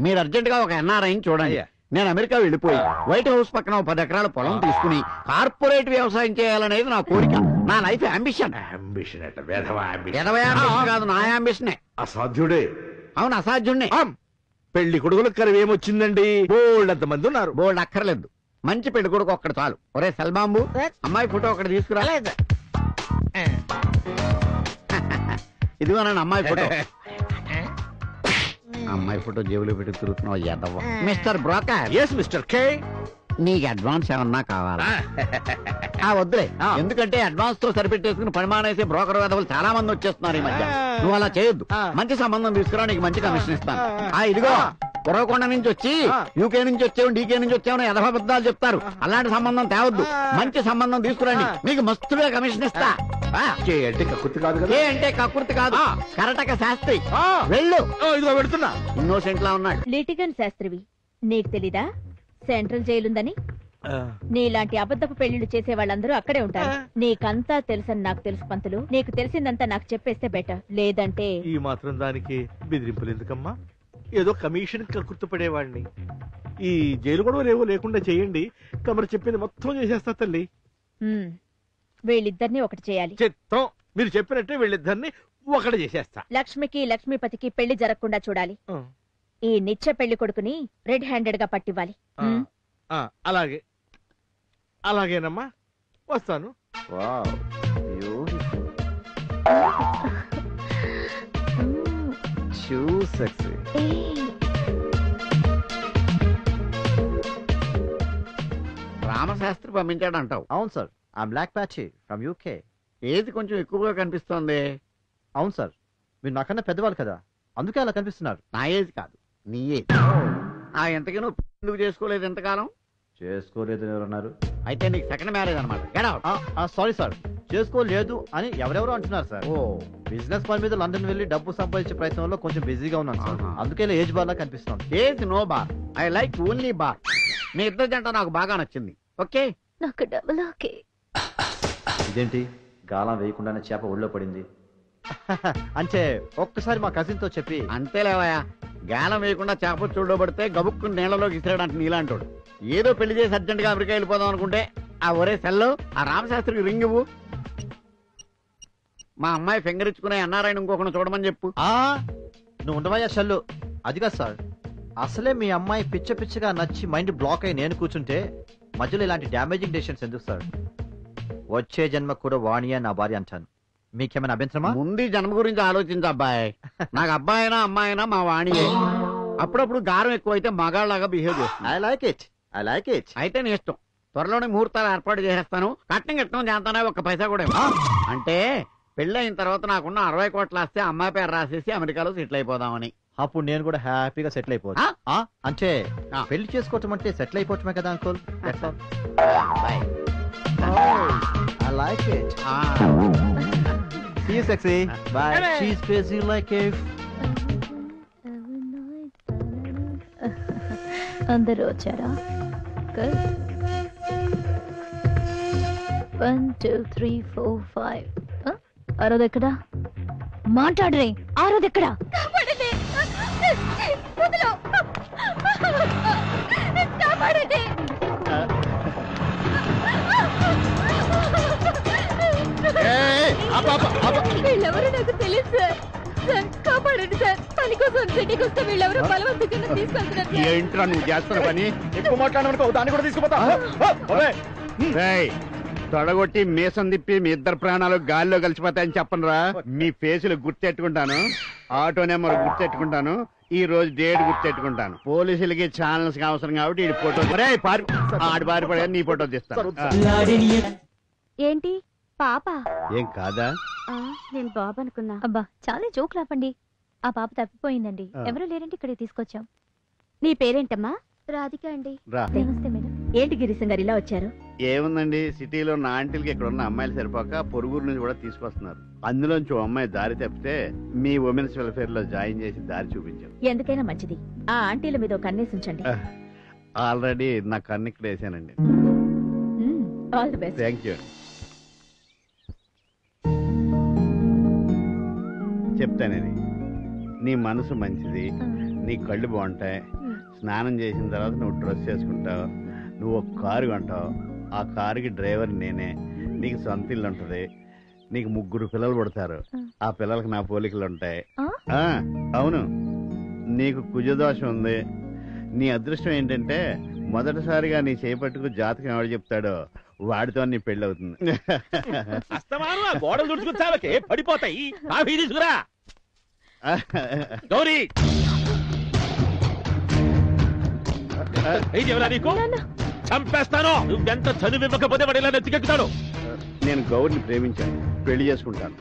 మీరు అర్జెంట్ గా ఒక ఎన్ఆర్ఐని చూడండి. నేను అమెరికా వెళ్ళిపోయి వైట్ హౌస్ పక్కన 10 ఎకరాల పొలం తీసుకుని కార్పొరేట్ వ్యవసాయం చేయాలనేది నా కోరిక, నా లైఫ్ అంబిషన్. అంబిషన్ కాదు, నా అంబిషనే. అసాధ్యుడే. అవును, అసాధ్యుడే. పెళ్లి కొడుకులకు కరవేమొచ్చిందండి, బోల్డ్ అంత మంది ఉన్నారు. బోల్డ్ అక్కర్లేదు, మంచి పెళ్లి కొడుకు ఒక్కడు చాలు. ఒరే సెల్బాంబు, అమ్మాయి ఫోటో ఒకటి తీసుకురా. ఇదిగో నన్ను అమ్మాయి ఫోటో. అమ్మాయి ఫోటో జేబులో పెట్టి తిరుగుతున్నావు Yadavva. Mister broker. Yes mister K. నీకు అడ్వాన్స్ ఏమన్నా కావాలా? వద్దులే, ఎందుకంటే అడ్వాన్స్ తో సరిపెట్టేసుకుని పరిమాణేసే బ్రోకర్ వేదవులు చాలా మంది వచ్చేస్తున్నారు ఈ మధ్య. నువ్వు అలా చేయొద్దు. మంచి సంబంధం తీసుకురా, నీకు మంచి కమిషన్ ఇస్తాను. ఇదిగో కురవకొండ నుంచి వచ్చి యూకే నుంచి వచ్చావు, డీకే నుంచి వచ్చావు యథాబద్ధాలు చెప్తారు. అలాంటి సంబంధం తేవద్దు. మంచి సంబంధం తీసుకురండి, మీకు మస్తుగా కమిషన్ ఇస్తా. అంటే కక్కుర్తి కాదు కదా. అంటే కక్కుర్తి కాదు, కరటక శాస్త్రి. వెళ్ళు. ఇదిగో పెడుతున్నా. ఇన్నోసెంట్ లా ఉన్నాడు. లిటిగన్ శాస్త్రివి, నీకు తెలీదా సెంట్రల్ జైలుందని? నీలాంటి అబద్ధపు పెళ్లిళ్ళు చేసే వాళ్ళందరూ అక్కడే ఉంటారు. నీకంతా తెలుసని నాకు తెలుసు పంతులు. నీకు తెలిసిందంతా నాకు చెప్పేస్తే బెటర్. లేదంటే ఈ మాత్రం దానికి బెదిరింపులు ఎందుకమ్మా? ఏదో కమిషన్ గుర్తుపడేవాడిని. ఈ జైలు గొడవలు ఏవో లేకుండా చేయండి, తమరు చెప్పింది మొత్తం చేసేస్తా తల్లి. వీళ్ళిద్దరిని ఒకటి చేయాలి. చిత్తం, మీరు చెప్పినట్టే వీళ్ళిద్దరిని ఒకటి చేసేస్తా. లక్ష్మికి లక్ష్మీపతికి పెళ్లి జరగకుండా చూడాలి. ఈ నిత్య పెళ్లి కొడుకుని రెడ్ హ్యాండెడ్ గా పట్టివ్వాలి. అలాగే అలాగేనమ్మా, వస్తాను. రామశాస్త్రి పంపించాడు అంటావు? అవును సార్, ఆ బ్లాక్ ప్యాచ్ ఫ్రమ్ యూకే. ఏది కొంచెం ఎక్కువగా కనిపిస్తోంది. అవును సార్, మీరు నాకన్నా పెద్దవాళ్ళు కదా, అందుకే అలా కనిపిస్తున్నారు. నా ఏజ్ కాదు, నీ ఏజ్. ఎంతకీ నువ్వు ఎందుకు చేసుకోలేదు ఎంతకాలం? చేసుకోలేదు ఎవరన్నారు? అయితే నీకు సెకండ్ మ్యారేజ్ అనమాట. సారీ సార్, చేసుకోలేదు అని ఎవరెవరో అంటున్నారు సార్. బిజినెస్ పని మీద లండన్ వెళ్ళి డబ్బు సంపాదించే ప్రయత్నంలో కొంచెం బిజీగా ఉన్నాను సార్, అందుకే ఏజ్ బార్ లా కనిపిస్తుంది. Age no bar, I like only bar. మీ ఇద్దరు జంట నాకు బాగా నచ్చింది. ఓకే, నాకు డబుల్ ఓకే. ఇదేంటి గాలం వేయకుండానే చేప ఒళ్ళో పడింది? అంటే ఒక్కసారి మా కజిన్ తో చెప్పి. అంతేలేవయా, గాలం వేయకుండా చేప చూడబడితే గబుక్కుని నీళ్ళలోకి ఇస్తాడంట నీలాంటోడు. ఏదో పెళ్లి చేసి అర్జెంట్ గా అమెరికా వెళ్ళిపోదాం అనుకుంటే ఒరే సెల్లో ఆ రామశాస్త్రికి రింగ్ ఇవ్వు. మా అమ్మాయి ఫింగర్ ఇచ్చుకునే అన్నారాయణ ఇంకొకటి చూడమని చెప్పు. నువ్వు ఉండవయ్యా షల్లు. అది కాదు సార్, అసలే మీ అమ్మాయి పిచ్చ పిచ్చగా నచ్చి మైండ్ బ్లాక్ అయి నేను కూర్చుంటే మధ్యలో ఇలాంటి డ్యామేజింగ్ డెసిషన్స్ ఎందుకు సార్? వచ్చే జన్మ కూడా వాణియా నా భార్య అంటాను. మీకేమైనా అభ్యంతరమా? ముందు జన్మ గురించి ఆలోచించు అబ్బాయి. నాకు అబ్బాయి అయినా అమ్మాయి అయినా మా వాణియే. అప్పుడప్పుడు గారం ఎక్కువైతే మగాళ్ళలాగా బిహేవ్ చేస్తుంది. I like it, I like it. అయితే నీ ఇష్టం. త్వరలోనే ముహూర్తాలు ఏర్పాటు చేసేస్తాను. కట్నం చేస్తానే ఒక్క పైసా కూడా అంటే పెళ్ళయిన తర్వాత నాకున్న 60 కోట్ల ఆస్తి అమ్మాయి పేరు రాసేసి అమెరికాలో సెటిల్ అయిపోదామని. అప్పుడు నేను కూడా హ్యాపీగా సెటిల్ అయిపోతా. అంటే పెళ్లి చేసుకోవటం అంటే సెటిల్ అయిపోవటమే కదా uncle. I like it. See you, sexy. Bye. She's busy like a... అందరూ వచ్చారా? 1 2 3 4 5. ఆరోది ఎక్కడా? మాట్లాడరే. ఆరోది ఎక్కడా? వీళ్ళెవరో నాకు తెలియదు సార్. సార్ కాపాడండి సార్. పని కోసం సిటీకి వస్తే వీళ్ళెవరో బలవంతంగా తీసుకెళ్తున్నారు. ఏంట్రా నువ్వు చేస్తున్న పని? ఎక్కువ మాట్లాడమనుకో, దాన్ని కూడా తీసుకుపోతా. తొడగొట్టి మీసం తిప్పి మీ ఇద్దరు ప్రాణాలు గాల్లో కలిసిపోతాయని చెప్పనురా. మీ ఫేసులు గుర్తెట్టుకుంటాను, ఆటో నెంబర్ గుర్తెట్టుకుంటాను, ఈ రోజు డేట్ గుర్తెట్టుకుంటాను. పోలీసులకి ఛానల్స్ అవసరం కాబట్టి ఈ ఫోటో ఆడి బారిపడే నీ ఫోటో తీస్తాను. ఏంటి పాప? ఏం కాదా? నేను బాబు అనుకున్నా. అబ్బా చాలా జోక్ లాపండి. ఆ పాప తప్పిపోయిందండి, ఎవరు లేరంటే ఇక్కడికి తీసుకొచ్చాం. నీ పేరేంటమ్మా? రాధిక అండి. నమస్తే మేడం. ఏంటి గిరీశం గారు ఇలా వచ్చారు? ఏముందండి, సిటీలో నా ఆంటీలకి ఇక్కడ ఉన్న అమ్మాయిలు సరిపోక పొరుగురు నుంచి కూడా తీసుకొస్తున్నారు. అందులోంచి ఓ అమ్మాయి దారి తప్పితే మీ ఉమెన్స్ వెల్ఫేర్ లో జాయిన్ చేసి దారి చూపించాం. ఎందుకైనా మంచిది. ఆ ఆంటీల మీద కన్నేసి ఉంచండి. ఆల్రెడీ నా కన్ను ఇక్కడ వేసానండి. All the best. Thank you. చెప్తానది, నీ మనసు మంచిది, నీ కళ్ళు బాగుంటాయి, స్నానం చేసిన తర్వాత నువ్వు డ్రెస్ చేసుకుంటావు, నువ్వు ఒక కారు కొంటావు, ఆ కారుకి డ్రైవర్ నేనే, నీకు సొంత ఇల్లు ఉంటుంది, నీకు 3 పిల్లలు పుడతారు, ఆ పిల్లలకు నా పోలికలు ఉంటాయి. అవును, నీకు కుజదోషం ఉంది. నీ అదృష్టం ఏంటంటే మొదటిసారిగా నీ చేపట్టుకు జాతకం ఎవడు చెప్తాడో వాడితో నీ పెళ్లి అవుతుంది. అస్తమానం ఆ గోడలు దుడుచుకొచ్చావకే పడిపోతాయి. కాఫీ తీసుకురా గౌరీ. ఎవరా నీకు? చంపేస్తాను. నువ్వెంత చనువివ్వకపోతే వాడు ఇలా నెత్తికెక్కుతాడు. నేను గౌరిని ప్రేమించాను, పెళ్లి చేసుకుంటాను.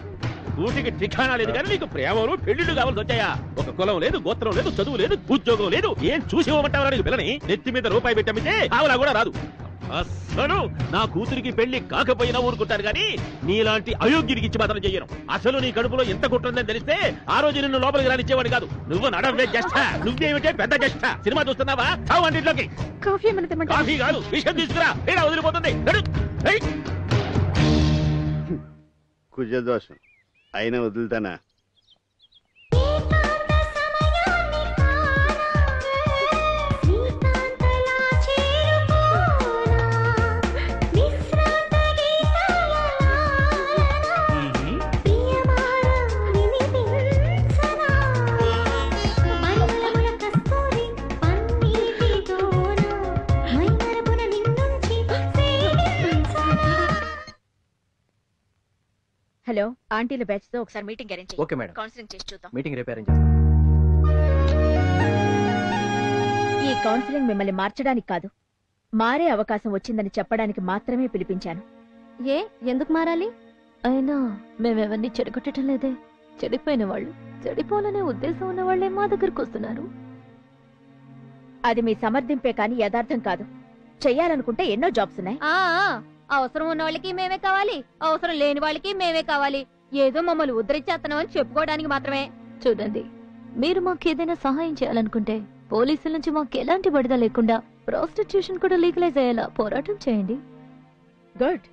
కూటికి ఠికానా లేదు కానీ నీకు ప్రేమలు పెళ్లిళ్ళు కావాల్సి వచ్చాయా? ఒక కులం లేదు, గోత్రం లేదు, చదువు లేదు, ఉద్యోగం లేదు. ఏం చూసి ఇవ్వమంటావా నీకు పిల్లని? నెత్తి మీద రూపాయి పెట్టమితే ఆవులా కూడా రాదు. అసలు నా కూతురికి పెళ్లి కాకపోయినా ఊరుకుంటారు గాని నీలాంటి అయోగ్యుడికి ఇచ్చి మాత్రం చెయ్యను. అసలు నీ కడుపులో ఎంత కుట్టుందని తెలిస్తే ఆ రోజు నిన్ను లోపలికి రానిచ్చేవాడు కాదు. నువ్వు నడవే జస్ట్, నువ్వేమిటే పెద్ద జస్ట్. సినిమా చూస్తున్నావా? చావంటిలోకి. కాఫీ కాదు, విషయం తీసుకురా. ఏడా వదిలిపోతుంది. కుజదోషం అయినా వదులుతానా? హలో, ఆంటీల బ్యాచ్ తో ఒకసారి మీటింగ్ అరేంజ్ చేయి. Okay madam. కౌన్సిలింగ్ చేసి చూద్దాం. మీటింగ్ రేపు అరేంజ్ చేస్తాం. ఈ కౌన్సిలింగ్ మిమ్మల్ని మార్చడానికి కాదు, మారే అవకాశం వచ్చిందని చెప్పడానికి మాత్రమే పిలిపించాను. ఏ ఎందుకు మారాలి? అయినా మేమెవరిని చెడగొట్టడం లేదే. చెడిపోయిన వాళ్ళు, చెడిపోవాలనే ఉద్దేశం ఉన్న వాళ్ళే మా దగ్గరకు వస్తున్నారు. అది మీ సమర్థింపే కాని యథార్థం కాదు. చెయ్యాలనుకుంటే ఎన్నో జాబ్స్ ఉన్నాయి. అవసరం ఉన్న వాళ్ళకి మేమే కావాలి, అవసరం లేని వాళ్ళకి మేమే కావాలి. ఏదో మమ్మల్ని ఉద్ధరించేస్తున్నాం అని చెప్పుకోవడానికి మాత్రమే. చూడండి, మీరు మాకు ఏదైనా సహాయం చేయాలనుకుంటే పోలీసుల నుంచి మాకు ఎలాంటి బడిద లేకుండా ప్రాస్టిట్యూషన్ కూడా లీగలైజ్ అయ్యేలా పోరాటం చేయండి. గుడ్.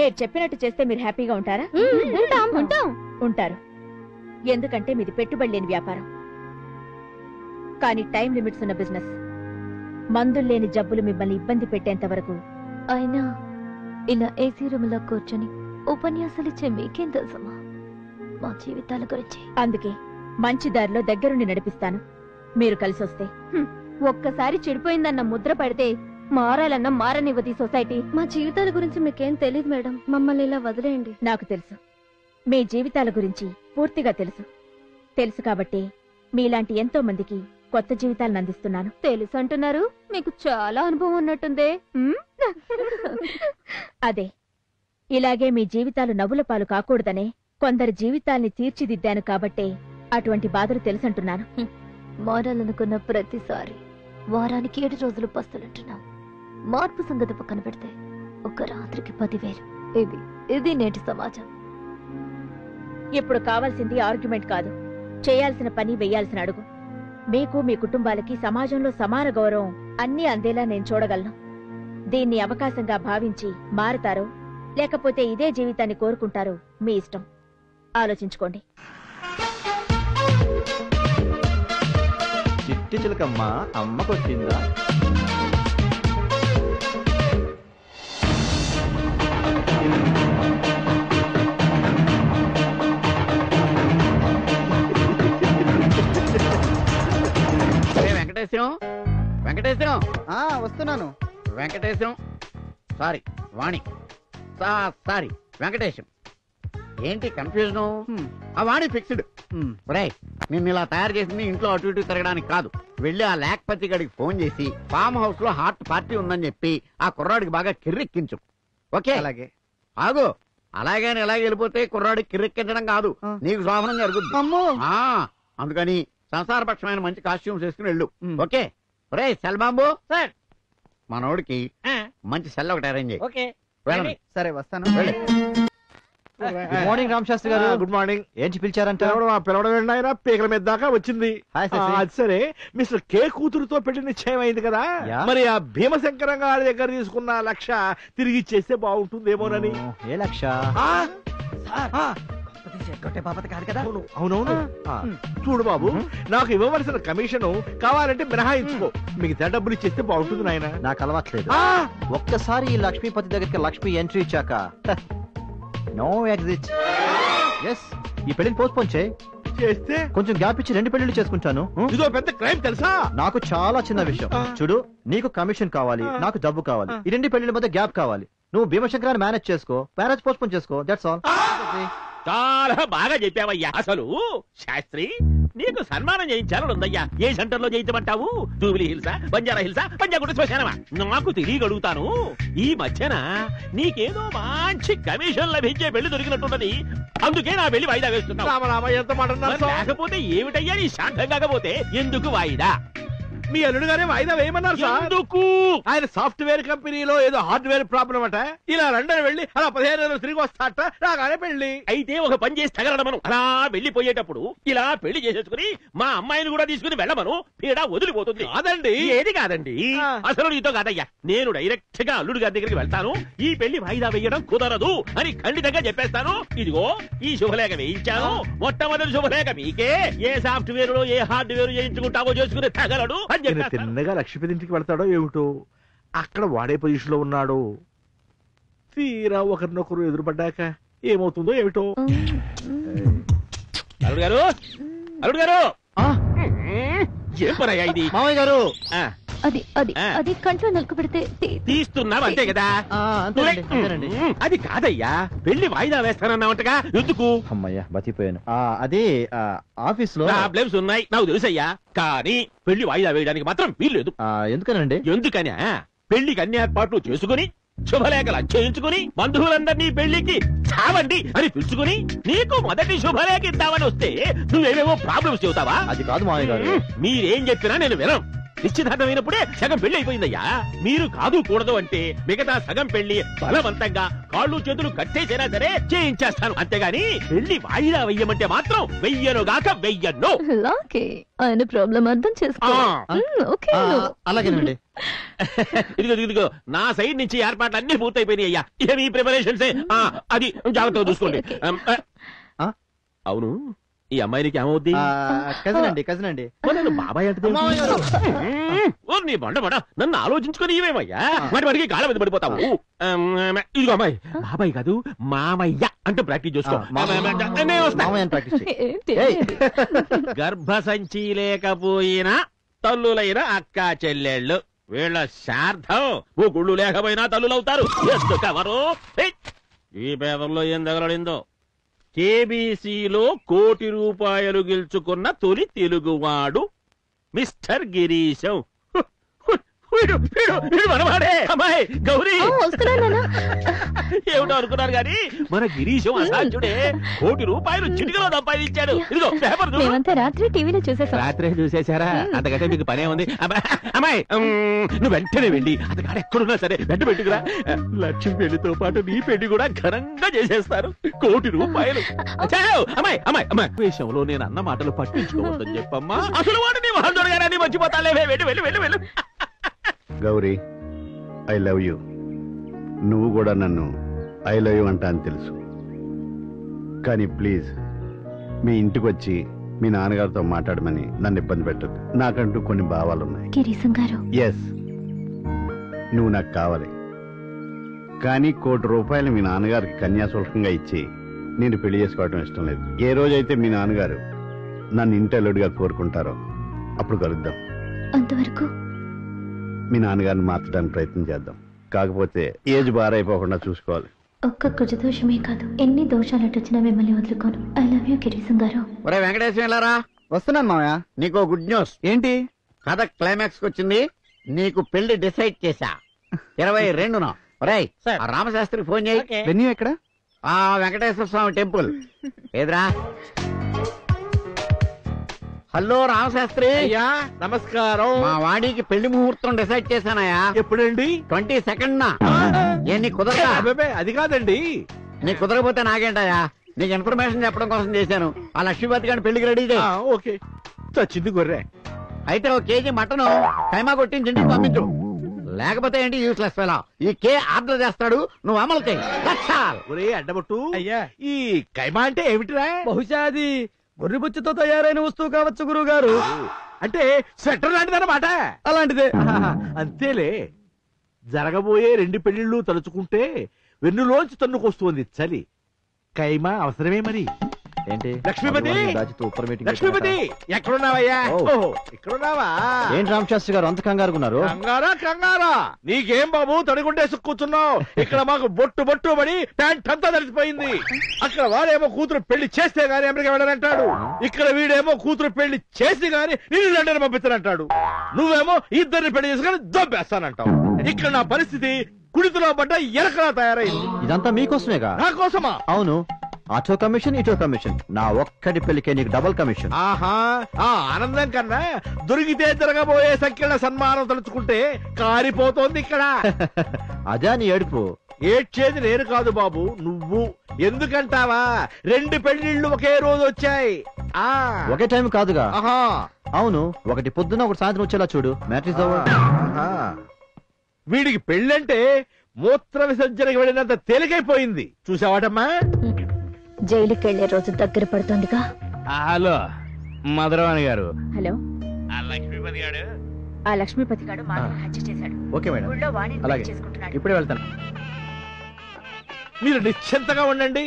మీరు చెప్పినట్టు చేస్తే మీరు హ్యాపీగా ఉంటారా? ఉంటారు. ఎందుకంటే మీది పెట్టుబడి లేని వ్యాపారం, కానీ టైం లిమిట్స్ ఉన్న బిజినెస్. మందులు లేని జబ్బులు మిమ్మల్ని ఇబ్బంది పెట్టేంత వరకు. అయినా ఇలా ఏసీ రూమ్లో కూర్చొని ఉపన్యాసాలు ఇచ్చే మీకేం తెలుసమ్మా మా జీవితాల గురించి? అందుకే మంచి దారిలో దగ్గరుండి నడిపిస్తాను. మీరు కలిసి వస్తే. ఒక్కసారి చెడిపోయిందన్న ముద్ర పడితే మారాలన్న మారనివ్వది సొసైటీ. మా జీవితాల గురించి మీకేం తెలియదు మేడం, మమ్మల్ని ఇలా వదిలేయండి. నాకు తెలుసు, మీ జీవితాల గురించి పూర్తిగా తెలుసు కాబట్టి మీలాంటి ఎంతో మందికి కొత్త జీవితాలను అందిస్తున్నాను. తెలుసు అంటున్నారు, మీకు చాలా అనుభవం ఉన్నట్టుందే. అదే, ఇలాగే మీ జీవితాలు నవ్వుల పాలు కాకూడదనే కొందరి జీవితాల్ని తీర్చిదిద్దాను కాబట్టే అటువంటి బాధలు తెలుసంటున్నాను. మారాలనుకున్న ప్రతిసారి వారానికి 7 రోజులు పస్తులుంటున్నాం. మార్పు సంగతి పక్కన పెడితే ఒక రాత్రికి 10,000. ఇది నేటి సమాజం. ఇప్పుడు కావాల్సింది ఆర్గ్యుమెంట్ కాదు, చేయాల్సిన పని, వెయ్యాల్సిన అడుగు. మీకు, మీ కుటుంబాలకి సమాజంలో సమాన గౌరవం అన్నీ అందేలా నేను చూడగలను. దీన్ని అవకాశంగా భావించి మారతారో లేకపోతే ఇదే జీవితాన్ని కోరుకుంటారో మీ ఇష్టం. ఆలోచించుకోండి. చిట్టి చిలకమ్మ అమ్మకొచ్చిందా? వెంకటేశ్వరం వస్తున్నాను. వెంకటేశ్వరం సారీ వాణి సారీ వెంకటేశం. ఏంటి కన్ఫ్యూజన్? ఆ వాణి ఫిక్స్డ్. నిన్ను ఇలా తయారు చేసింది ఇంట్లో అటు ఇటు తిరగడానికి కాదు. వెళ్ళి ఆ లేఖపతి గడికి ఫోన్ చేసి ఫామ్ హౌస్ లో హార్ట్ పార్టీ ఉందని చెప్పి ఆ కుర్రాడికి బాగా కిర్రెక్కించు. ఓకే? అలాగే. ఆగు. అలాగే ఎలాగ వెళ్ళిపోతే కుర్రాడికి కిర్రెక్కించడం కాదు, నీకు శోభనం జరుగుతుంది. అందుకని సంసారపక్షమైన మంచి కాస్ట్యూమ్స్ వేసుకుని వెళ్ళు. ఓకే? రే సెల్ బాంబు సార్, మనోడికి మంచి సెల్ ఒకటి అరేంజ్ చేయి. సరే వస్తాను. గుడ్ మార్నింగ్ రామ్ శాస్త్రి గారు. Good morning. ఏంటి పిలిచారంట? పిలవడం ఆయన పీకల మీద దాకా వచ్చింది. అది సరే, మిస్టర్ కే కూతురుతో పెళ్లి నిశ్చయం అయింది కదా, మరి ఆ భీమశంకరం గారి దగ్గర తీసుకున్న లక్ష తిరిగి ఇచ్చేస్తే బాగుంటుందేమోనని. ఏ లక్ష? అవునవును. చూడు బాబు, నాకు ఇవ్వవలసిన కమిషన్ కావాలంటే మినహాయించుకో, మిగతా డబ్బులు ఇచ్చేస్తే బాగుంటుంది నాయన. నాకు అలవాట్లేదు. ఒక్కసారి ఈ లక్ష్మీపతి దగ్గరికి లక్ష్మి ఎంట్రీ ఇచ్చాక నో ఎగ్జిట్. ఎస్, ఈ పెళ్లిని పోస్ట్పోన్ చేయి. చేస్తే కొంచెం గ్యాప్ ఇచ్చి 2 పెళ్లిళ్ళు చేసుకుంటాను. ఇదో పెద్ద క్రైమ్ తెలుసా? నాకు చాలా చిన్న విషయం. చూడు, నీకు కమిషన్ కావాలి, నాకు డబ్బు కావాలి. ఈ 2 పెళ్లిళ్ళ మధ్య గ్యాప్ కావాలి. నువ్వు భీమశంకరాన్ని మేనేజ్ చేసుకో, మ్యారేజ్ పోస్ట్పోన్ చేసుకో. That's all. చాలా బాగా చెప్పావయ్యా. అసలు శాస్త్రి, నీకు సన్మానం చేయించాలని ఉందయ్యా. ఏ సెంటర్ లో చేయించమంటావు? జూబిలీ హిల్సా, బంజారా హిల్సా, పంజాగుట్ట శ్మశానమా? నాకు తెలియగలుగుతాను. ఈ మధ్యన నీకేదో మంచి కమిషన్ లభించే పెళ్లి దొరికినట్టున్నది. అందుకే నా పెళ్లి వాయిదా వేస్తున్నావు. ఎంత మాట లేకపోతే ఏమిటయ్యా నీ శాంతం కాకపోతే ఎందుకు వాయిదా? మీ అల్లుడు గారే వాయిదా వేయమన్నారు సార్. ఎందుకు? ఆయన సాఫ్ట్వేర్ కంపెనీలో ఏదో హార్డ్వేర్ ప్రాబ్లం అట. ఇలా లండన్ వెళ్ళి అలా 15 రోజులు తిరిగి వస్తాట. రాగానే పెళ్లి. అయితే ఒక పని చేసి తగలడమను. అలా వెళ్ళిపోయేటప్పుడు ఇలా పెళ్లి చేసేసుకుని మా అమ్మాయిని కూడా తీసుకుని వెళ్ళమను. పీడ వదిలిపోతుంది. కాదండి. ఏది కాదండి? అసలు నీతో కాదయ్యా. నేను డైరెక్ట్ గా అల్లుడు గారి దగ్గరికి వెళ్తాను. ఈ పెళ్లి వాయిదా వేయడం కుదరదు అని ఖండితంగా చెప్పేస్తాను. ఇదిగో ఈ శుభలేఖ వేయించాను. మొట్టమొదటి శుభలేఖ మీకే. ఏ సాఫ్ట్వేర్ లో ఏ హార్డ్వేర్ చేయించుకుంటావో చేసుకుని తగలడు. తిన్నగా లక్ష్మీపతి ఇంటికి వెళ్తాడో ఏమిటో. అక్కడ వాడే పొజిషన్ లో ఉన్నాడు. తీరా ఒకరినొకరు ఎదురుపడ్డాక ఏమవుతుందో ఏమిటో. అల్లుడు గారు, అల్లుడు గారు, ఏం పనయ్యా ఇది? మామయ్య గారు, అది అది అది కంట్లో నలుకు పెడితే తీస్తున్నావు అంతే కదా? అది కాదయ్యా, పెళ్లి వాయిదా వేస్తానన్నావంటగా, ఎందుకు? అమ్మయ్యా, బతిపోయాను. అది ఆఫీస్ లో ప్రాబ్లమ్స్ ఉన్నాయి నాకు తెలుసయ్యా. కానీ పెళ్లి వాయిదా వేయడానికి మాత్రం వీల్లేదు. ఎందుకనండి? ఎందుకని పెళ్లికి అన్ని ఏర్పాట్లు చేసుకుని శుభలేఖలు చేయించుకుని బంధువులందరినీ పెళ్లికి చావండి అని పిలుచుకుని నీకు మొదటి శుభలేఖ ఇద్దామని వస్తే నువ్వేమేమో ప్రాబ్లమ్స్ చెబుతావా? అది కాదు మామయ్య గారు. మీరేం చెప్పినా నేను వినం. నిశ్చితార్థమైనప్పుడే సగం పెళ్లి అయిపోయిందయ్యా. మీరు కాదు కూడదు అంటే మిగతా సగం పెళ్లి బలవంతంగా కాళ్ళు చేతులు కట్టేసైనా సరే చేయించేస్తాను. అంతేగాని పెళ్లి వాయిదా వెయ్యమంటే మాత్రం వెయ్యనుగాక వెయ్యను. ఆయన ప్రాబ్లం అర్థం చేసుకో. అలాగేనండి. ఇదిగో నా సైడ్ నుంచి ఏర్పాట్లు అన్ని పూర్తయిపోయినాయి అయ్యా. ఇక మీ ప్రిపరేషన్స్ అది జాగ్రత్తగా చూసుకోండి. అవును, ఈ అమ్మాయికి ఏమవుద్ది? కజిన్ అండి, కజిన్ అండి. బాబాయ్ అంటే నీ బండబడ నన్ను ఆలోచించుకుని ఇవేమయ్యా. వాటికి గాళ్ళ మీద పడిపోతావు. ఇదిగో అమ్మాయి, బాబాయ్ కాదు మామయ్య అంటే ప్రాక్టీస్ చేసుకో. గర్భసంచి లేకపోయినా తల్లులైన అక్క చెల్లెళ్ళు వీళ్ళ శార్థం ఓ గుళ్ళు లేకపోయినా తల్లులవుతారు. ఎందుకవరు? ఈ పేపర్లో ఏం తగలడిందో. కేబీసీలో ₹1 కోటి గెలుచుకున్న తొలి తెలుగువాడు మిస్టర్ గిరీశం. మనవాడే అమ్మాయి గౌరీ. ఏమిటో అనుకున్నారు గాని మన గిరీశం అసాధ్యుడే. ₹1 చిటికలో సంపాదించాడు. ఇదిగో పేపర్ రాత్రి టీవీలో చూసేసా. రాత్రే చూసేశారా? అంతకంటే మీకు పనే ఉంది. అమ్మాయి నువ్వు వెంటనే వెళ్ళి అతగాడు ఎక్కడున్నా సరే వెంట పెట్టుకురా. లక్ష్మి పెళ్లితో పాటు నీ పెళ్లి కూడా ఘనంగా చేసేస్తారు. ₹1 అమ్మాయి అమ్మాయి అమ్మాయి విషయంలో నేను అన్న మాటలు పట్టించుకోవద్దని చెప్పమ్మా. అసలు వాడు నీ మొహం చూడగానే మర్చిపోతాలే. వెళ్ళి వెళ్ళి వెళ్ళి వెళ్ళు. Gauri, I love you. నువ్వు కూడా నన్ను ఐ లవ్ యూ అంటా అని తెలుసు. కానీ ప్లీజ్ మీ ఇంటికి వచ్చి మీ నాన్నగారితో మాట్లాడమని నన్ను ఇబ్బంది పెట్టద్దు. నాకంటూ కొన్ని భావాలున్నాయి. ఎస్, నువ్వు నాకు కావాలి. కానీ ₹1 మీ నాన్నగారికి కన్యాశుల్కంగా ఇచ్చి నేను పెళ్లి చేసుకోవడం ఇష్టం లేదు. ఏ రోజైతే మీ నాన్నగారు నన్ను ఇంటి అల్లుడిగా కోరుకుంటారో అప్పుడు కలుద్దాం. అంతవరకు మీ నాన్నగారిని మార్చడానికి ప్రయత్నం చేద్దాం. కాకపోతే ఏజ్ బారైపోకుండా చూసుకోవాలి. ఒక్క కుజదోషమే కాదు, ఎన్ని దోషాలు వచ్చినా మిమ్మల్ని వదులుకోను. ఐ లవ్ యూ గిరీశం గారు. ఒరే వెంకటేశ్వర వెళ్ళారా? వస్తున్నాను మామయ్య. నీకు గుడ్ న్యూస్. ఏంటి? కథ క్లైమాక్స్ వచ్చింది. నీకు పెళ్లి డిసైడ్ చేశా. 22న. ఒరేయ్, రామశాస్త్రికి ఫోన్ చేయి. వెన్యూ ఎక్కడ? వెంకటేశ్వర స్వామి టెంపుల్. ఏదిరా? హలో రామశాస్త్రి. అయ్యా నమస్కారం. మా వాడికి పెళ్లి ముహూర్తం డిసైడ్ చేశానయ్యా. ఎప్పుడండి? 22nd. నీ కుదరదా? అది కాదండి. నీ కుదరకపోతే నాకేంటయ్యా? నీకు ఇన్ఫర్మేషన్ చెప్పడం కోసం చేశాను. ఆ లక్ష్మీపతి గారిని పెళ్లికి రెడీ చేయి. ఓకే. చచ్చింది గొర్రె. అయితే 1 కేజీ మటన్ కైమా కొట్టించి ఇంటికి పంపించు. లేకపోతే ఏంటి యూస్లెస్ ఫెలో. ఈ కే ఆర్డర్ చేస్తాడు, నువ్వు అమలు చేయి. ఒరే అడ్డబొట్టు, అయ్యా ఈ కైమా అంటే ఏమిటిరా? బహుశా అది గొర్రెబుచ్చుతో తయారైన వస్తువు కావచ్చు గురువు గారు. అంటే స్వెటర్ లాంటిదన్నమాట. అలాంటిదే. అంతేలే. జరగబోయే 2 పెళ్లిళ్ళు తలుచుకుంటే వెన్నులోంచి తన్నుకొస్తుంది చలి. కైమా అవసరమే మరి. ఏంటి లక్ష్మీపతి సూపర్ మీటింగ్ లక్ష్మీపతి ఎక్కడున్నావయ్యా? ఓహో ఇక్కడున్నావా? ఏంటి రామశాస్త్రి గారు అంత కంగారుకున్నారు? కంగారా నీకేం బాబు తడిగుండేసి కూర్చున్నావు? ఇక్కడ మాకు బొట్టు పడి ప్యాంట్ అంతా తడిసిపోయింది. అక్కడ వాడేమో కూతురు పెళ్లి చేస్తే గానీ అమెరికా వెళ్ళాలంటాడు. ఇక్కడ వీడేమో కూతురు పెళ్లి చేసి గానీ నేను లండన్ పంపిస్తానంటాడు. నువ్వేమో ఇద్దరిని పెళ్లి చేసుకుని దొబ్బేస్తానంటావు. ఇక్కడ నా పరిస్థితి కుడితిలో పడ్డ ఎరకలా తయారైంది. ఇదంతా మీకోసమేగా? నా కోసమా? అవును, అటో కమిషన్ ఇటో కమిషన్, నా ఒక్కటి పెళ్లికే నీకు డబుల్ కమిషన్. ఆహా, ఆ ఆనందం కన్నా దొరికితే జరగబోయే సంఖ్యల సన్మానం తలుచుకుంటే కారిపోతోంది ఇక్కడ. అదే నీ ఏడుపు. ఏడ్చేది నేను కాదు బాబు, నువ్వు. ఎందుకంటావా? 2 పెళ్లిళ్ళు ఒకే రోజు వచ్చాయి. ఒకే టైం కాదుగా. ఆహా, అవును, ఒకటి పొద్దున ఒకటి సాయంత్రం వచ్చేలా చూడు. మ్యాట్రిక్స్ వీడికి పెళ్ళంటే మూత్ర విసర్జనకి వెళ్ళినంత తేలికైపోయింది. చూసావాటమ్మా? జైలుకి వెళ్లే రోజు దగ్గర పడుతోందిగా. హలో మధురవాణి గారు. హలో, లక్ష్మీపతి గారు. ఆ లక్ష్మీపతి గారు మాటలు హత్య చేశాడు. ఓకే మేడం, ఊళ్ళో వాణిని అలాగే చేసుకుంటున్నాడు. ఇప్పుడే వెళ్తాను. మీరు నిశ్చింతగా ఉండండి.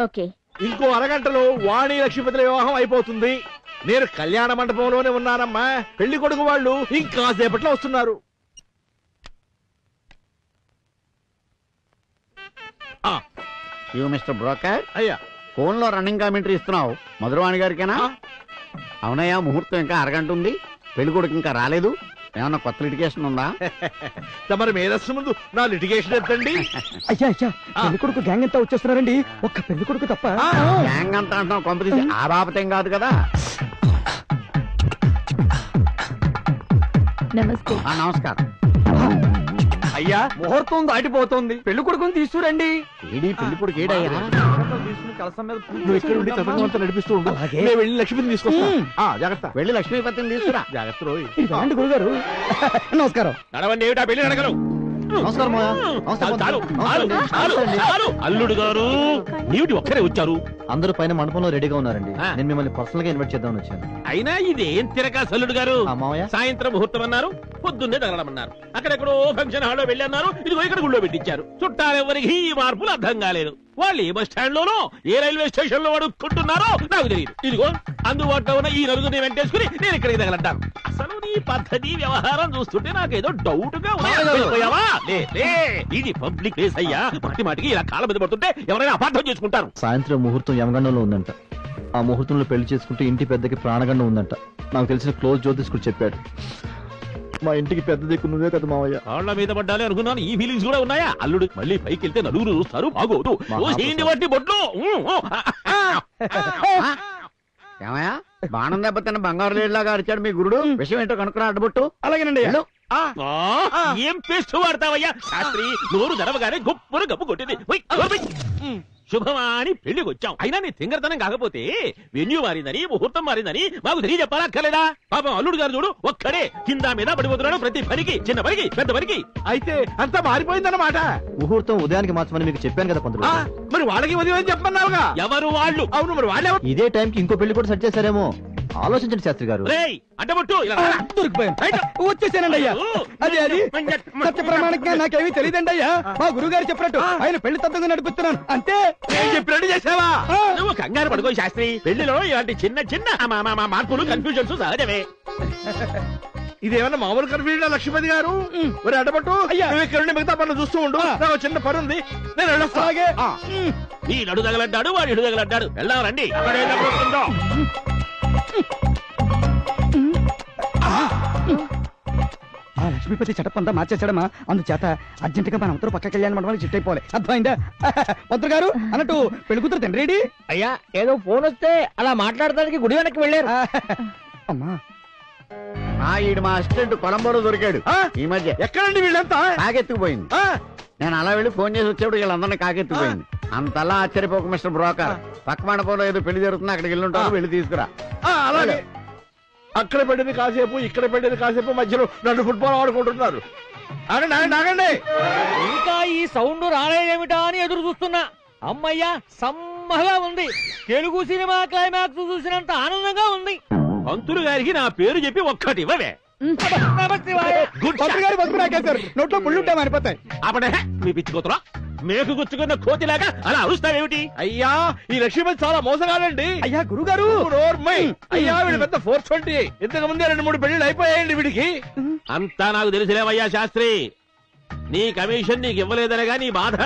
ఓకే, ఇంకో అరగంటలో వాణి లక్ష్మీపతుల వివాహం అయిపోతుంది. నేను కళ్యాణ మండపంలోనే ఉన్నానమ్మా. పెళ్లి కొడుకు వాళ్ళు ఇంకా సేపట్లో వస్తున్నారు. You mister broker. అయ్యా, ఫోన్ లో రన్నింగ్ కామెంటరీ ఇస్తున్నావు మధురవాణి గారికేనా? అవునయ్యా, ముహూర్తం ఇంకా అరగంట ఉంది. పెళ్లి కొడుకు ఇంకా రాలేదు. ఏమన్నా కొత్త లిటిగేషన్ ఉందా? తమరి మేధస్సు ముందు నా లిటిగేషన్ ఎత్తండి. అయ్యా పెళ్లి కొడుకు గ్యాంగ్ అంతా వచ్చేస్తున్నారండి. ఒక్క పెళ్లి కొడుకు తప్ప. గ్యాంగ్ అంతా అంటున్నావు, కొంపదీసి ఆ బాపతేం కాదు కదా. నమస్తే. నమస్కారం. అయ్యా, ముహూర్తం దాటిపోతుంది. పెళ్లి కొడుకుని తీసుకురండి. ఏడీ పెళ్లి కొడుకు ఏడయ్యా? నువ్వు ఇక్కడ ఉండి చదవంతా నడిపిస్తూ ఉండు. నేను వెళ్ళి లక్ష్మీపతిని తీసుకొస్తా. జాగ్రత్త. వెళ్ళి లక్ష్మీపతిని తీసుకురా. జాగ్రత్త రోయ్. గురుగారు నమస్కారం. నడవండి. ఏమిటా పెళ్లి నడకరు? నమస్కారం. అల్లుడు గారు నీటి ఒక్కరే వచ్చారు. అందరూ పైన మండపంలో రెడీగా ఉన్నారండి. నేను మిమ్మల్ని పర్సనల్ గా ఇన్వైట్ చేద్దామని వచ్చాను. అయినా ఇదేం తిరగా అల్లుడు గారు? సాయంత్రం ముహూర్తం అన్నారు, పొద్దున్నే తగలమన్నారు. అక్కడెక్కడో ఫంక్షన్ హాల్లో వెళ్ళన్నారు. ఇదిగో ఇక్కడ గుళ్ళో పెట్టించారు. చుట్టాలెవరికి ఈ మార్పులు అర్థం కాలేదు. వాళ్ళు ఏ బస్ స్టాండ్ లోనో ఏ రైల్వే స్టేషన్ లో అడుక్కుంటున్నారో నాకు తెలియదు. ఇదిగో అందుబాటులో ఉన్న ఈ నలుగురిని వెంటేసుకుని నేను ఇక్కడికి తగలంటాను. అసలు నీ పద్ధతి వ్యవహారం చూస్తుంటే నాకేదో డౌట్ గా ఉంది. ఇది పబ్లిక్ ప్లేస్ అయ్యా. మాటికి ఇలా కాళ్ళ మీద పడుతుంటే ఎవరైనా అపార్థం చేసుకుంటారు. సాయంత్రం ముహూర్తం యమగండంలో ఉందంట. ఆ ముహూర్తంలో పెళ్లి చేసుకుంటే ఇంటి పెద్దకి ప్రాణగండం ఉందంట. నాకు తెలిసిన క్లోజ్ జ్యోతిష్కుడు చెప్పాడు. మా ఇంటికి పెద్ద దిక్కు నువ్వే కదా మావయ్య. కాళ్ళ మీద పడ్డాలి అనుకున్నాను. ఈ ఫీలింగ్స్ కూడా ఉన్నాయా? అల్లుడు మళ్ళీ పైకి వెళ్తే నలుగురు చూస్తారు, బాగోదు. బట్టి బొట్లు. ఏమయ్యా, బాణం దెబ్బతిన్న బంగారు లేలాగా అరిచాడు మీ గురుడు. విషయం ఏంటో కనుక్కున్నా అడ్డుబొట్టు. అలాగేనండి. ఏం పేస్ట్ వాడతావయ్యా? శాస్త్రి నోరు తెరవగానే గొప్పను గప్పు కొట్టింది. శుభమా అని పెళ్లికి వచ్చాం. అయినా నీ తింగరతనం కాకపోతే వెన్యూ మారిందని ముహూర్తం మారిందని మాకు తెలియ చెప్పాలక్కర్లేదా? పాపం అల్లుడు గారు చూడు ఒక్కడే కింద మీద పడిపోతున్నాడు. ప్రతి పనికి, చిన్న పనికి, పెద్ద పనికి. అయితే అంతా మారిపోయిందన్నమాట. ముహూర్తం ఉదయానికి మార్చమని మీకు చెప్పాను కదా పంతులు. మరి వాళ్ళకి ఉదయం చెప్పన్నావుగా. ఎవరు వాళ్ళు? అవును, మరి వాళ్ళే. ఇదే టైంకి ఇంకో పెళ్లి కూడా సెట్ చేశారేమో. ఆలోచించండి శాస్త్రి గారు. అడ్డబొట్టు వచ్చేసానండి అయ్యా. అది సత్య ప్రమాణంగా నాకేమీ తెలియదండి అయ్యా. మా గురువు గారు చెప్పినట్టు ఆయన పెళ్లి తత్వంగా నడిపిస్తున్నాను అంతే. చెప్పినట్టు చేసావా? నువ్వు కంగారు పడుకో శాస్త్రి. పెళ్లిలో ఇలాంటి చిన్న చిన్న మార్పులు, కన్ఫ్యూజన్స్ సహజమే. ఇదేమన్నా మామూలు కన్ఫ్యూజన్ లక్ష్మీపతి గారు? మరి అడ్డబట్టు నువ్వు ఇక్కడ నుండి మిగతా పనులు చూస్తూ ఉండు. నాకు చిన్న పని ఉంది, నేను వెళ్ళొస్తా. ఈ నడు తగలడ్డాడు, వాడి ఇడు తగలడ్డాడు. వెళ్దాం రండి. అక్కడే లక్ష్మీపతి సెటప్ అంతా మార్చేసాడమ్మా. అందుచేత అర్జెంట్ గా మన అందరూ పక్క కళ్యాణ మండపానికి షిఫ్ట్ అయిపోవాలి. అర్థమైందా? మంత్రి గారు అన్నట్టు పెళ్లి కూతురు తండ్రి రెడీ. అయ్యా, ఏదో ఫోన్ వస్తే అలా మాట్లాడడానికి గుడి వెనక్కి వెళ్ళారు. అమ్మా, ఈడు మా అసిస్టెంట్ కొలంబోలో దొరికాడు ఈ మధ్య. ఎక్కడండి వీళ్ళంతా? కాకెత్తుకుపోయింది. నేను అలా వెళ్ళి ఫోన్ చేసి వచ్చేప్పుడు వీళ్ళందరినీ కాకెత్తుకుపోయింది. అంతలా ఆశ్చర్యపోక మిస్టర్ బ్రోకర్. పక్క మండపంలో ఏదో పెళ్లి జరుగుతుంది, అక్కడికి వెళ్ళి ఉంటారు. వెళ్ళి తీసుకురా. అలాగే. అక్కడ పెట్టింది కాసేపు, ఇక్కడ పెట్టింది కాసేపు, మధ్యలో 2 ఫుట్బాల్ ఆడుకుంటున్నారు. ఆగండి. ఇంకా ఈ సౌండ్ రాలేదేమిటా అని ఎదురు చూస్తున్నా. అమ్మయ్యా, సమ్మగా ఉంది. తెలుగు సినిమా క్లైమాక్స్ చూసినంత ఆనందంగా ఉంది. పంతులు గారికి నా పేరు చెప్పి ఒక్కటి ఇవ్వవే. నోట్లో పుల్లుంటే మారిపోతాయి. అప్పుడే మీ పిచ్చి కూతురా మేకు గుచ్చుకున్న కోతిలాగా అలా అరుస్తావేమిటి? అయ్యా ఈ లక్ష్మీపతి చాలా మోసగాడండి. అయ్యా గురుగారు అయ్యా వీడి పెద్ద 420. ఇంతకు ముందే 2-3 పెళ్లిళ్ళు అయిపోయాయండి వీడికి. అంతా నాకు తెలిసిలేవయ్యా శాస్త్రి. నీ కమిషన్ నీకు ఇవ్వలేదనగా నీ బాధ.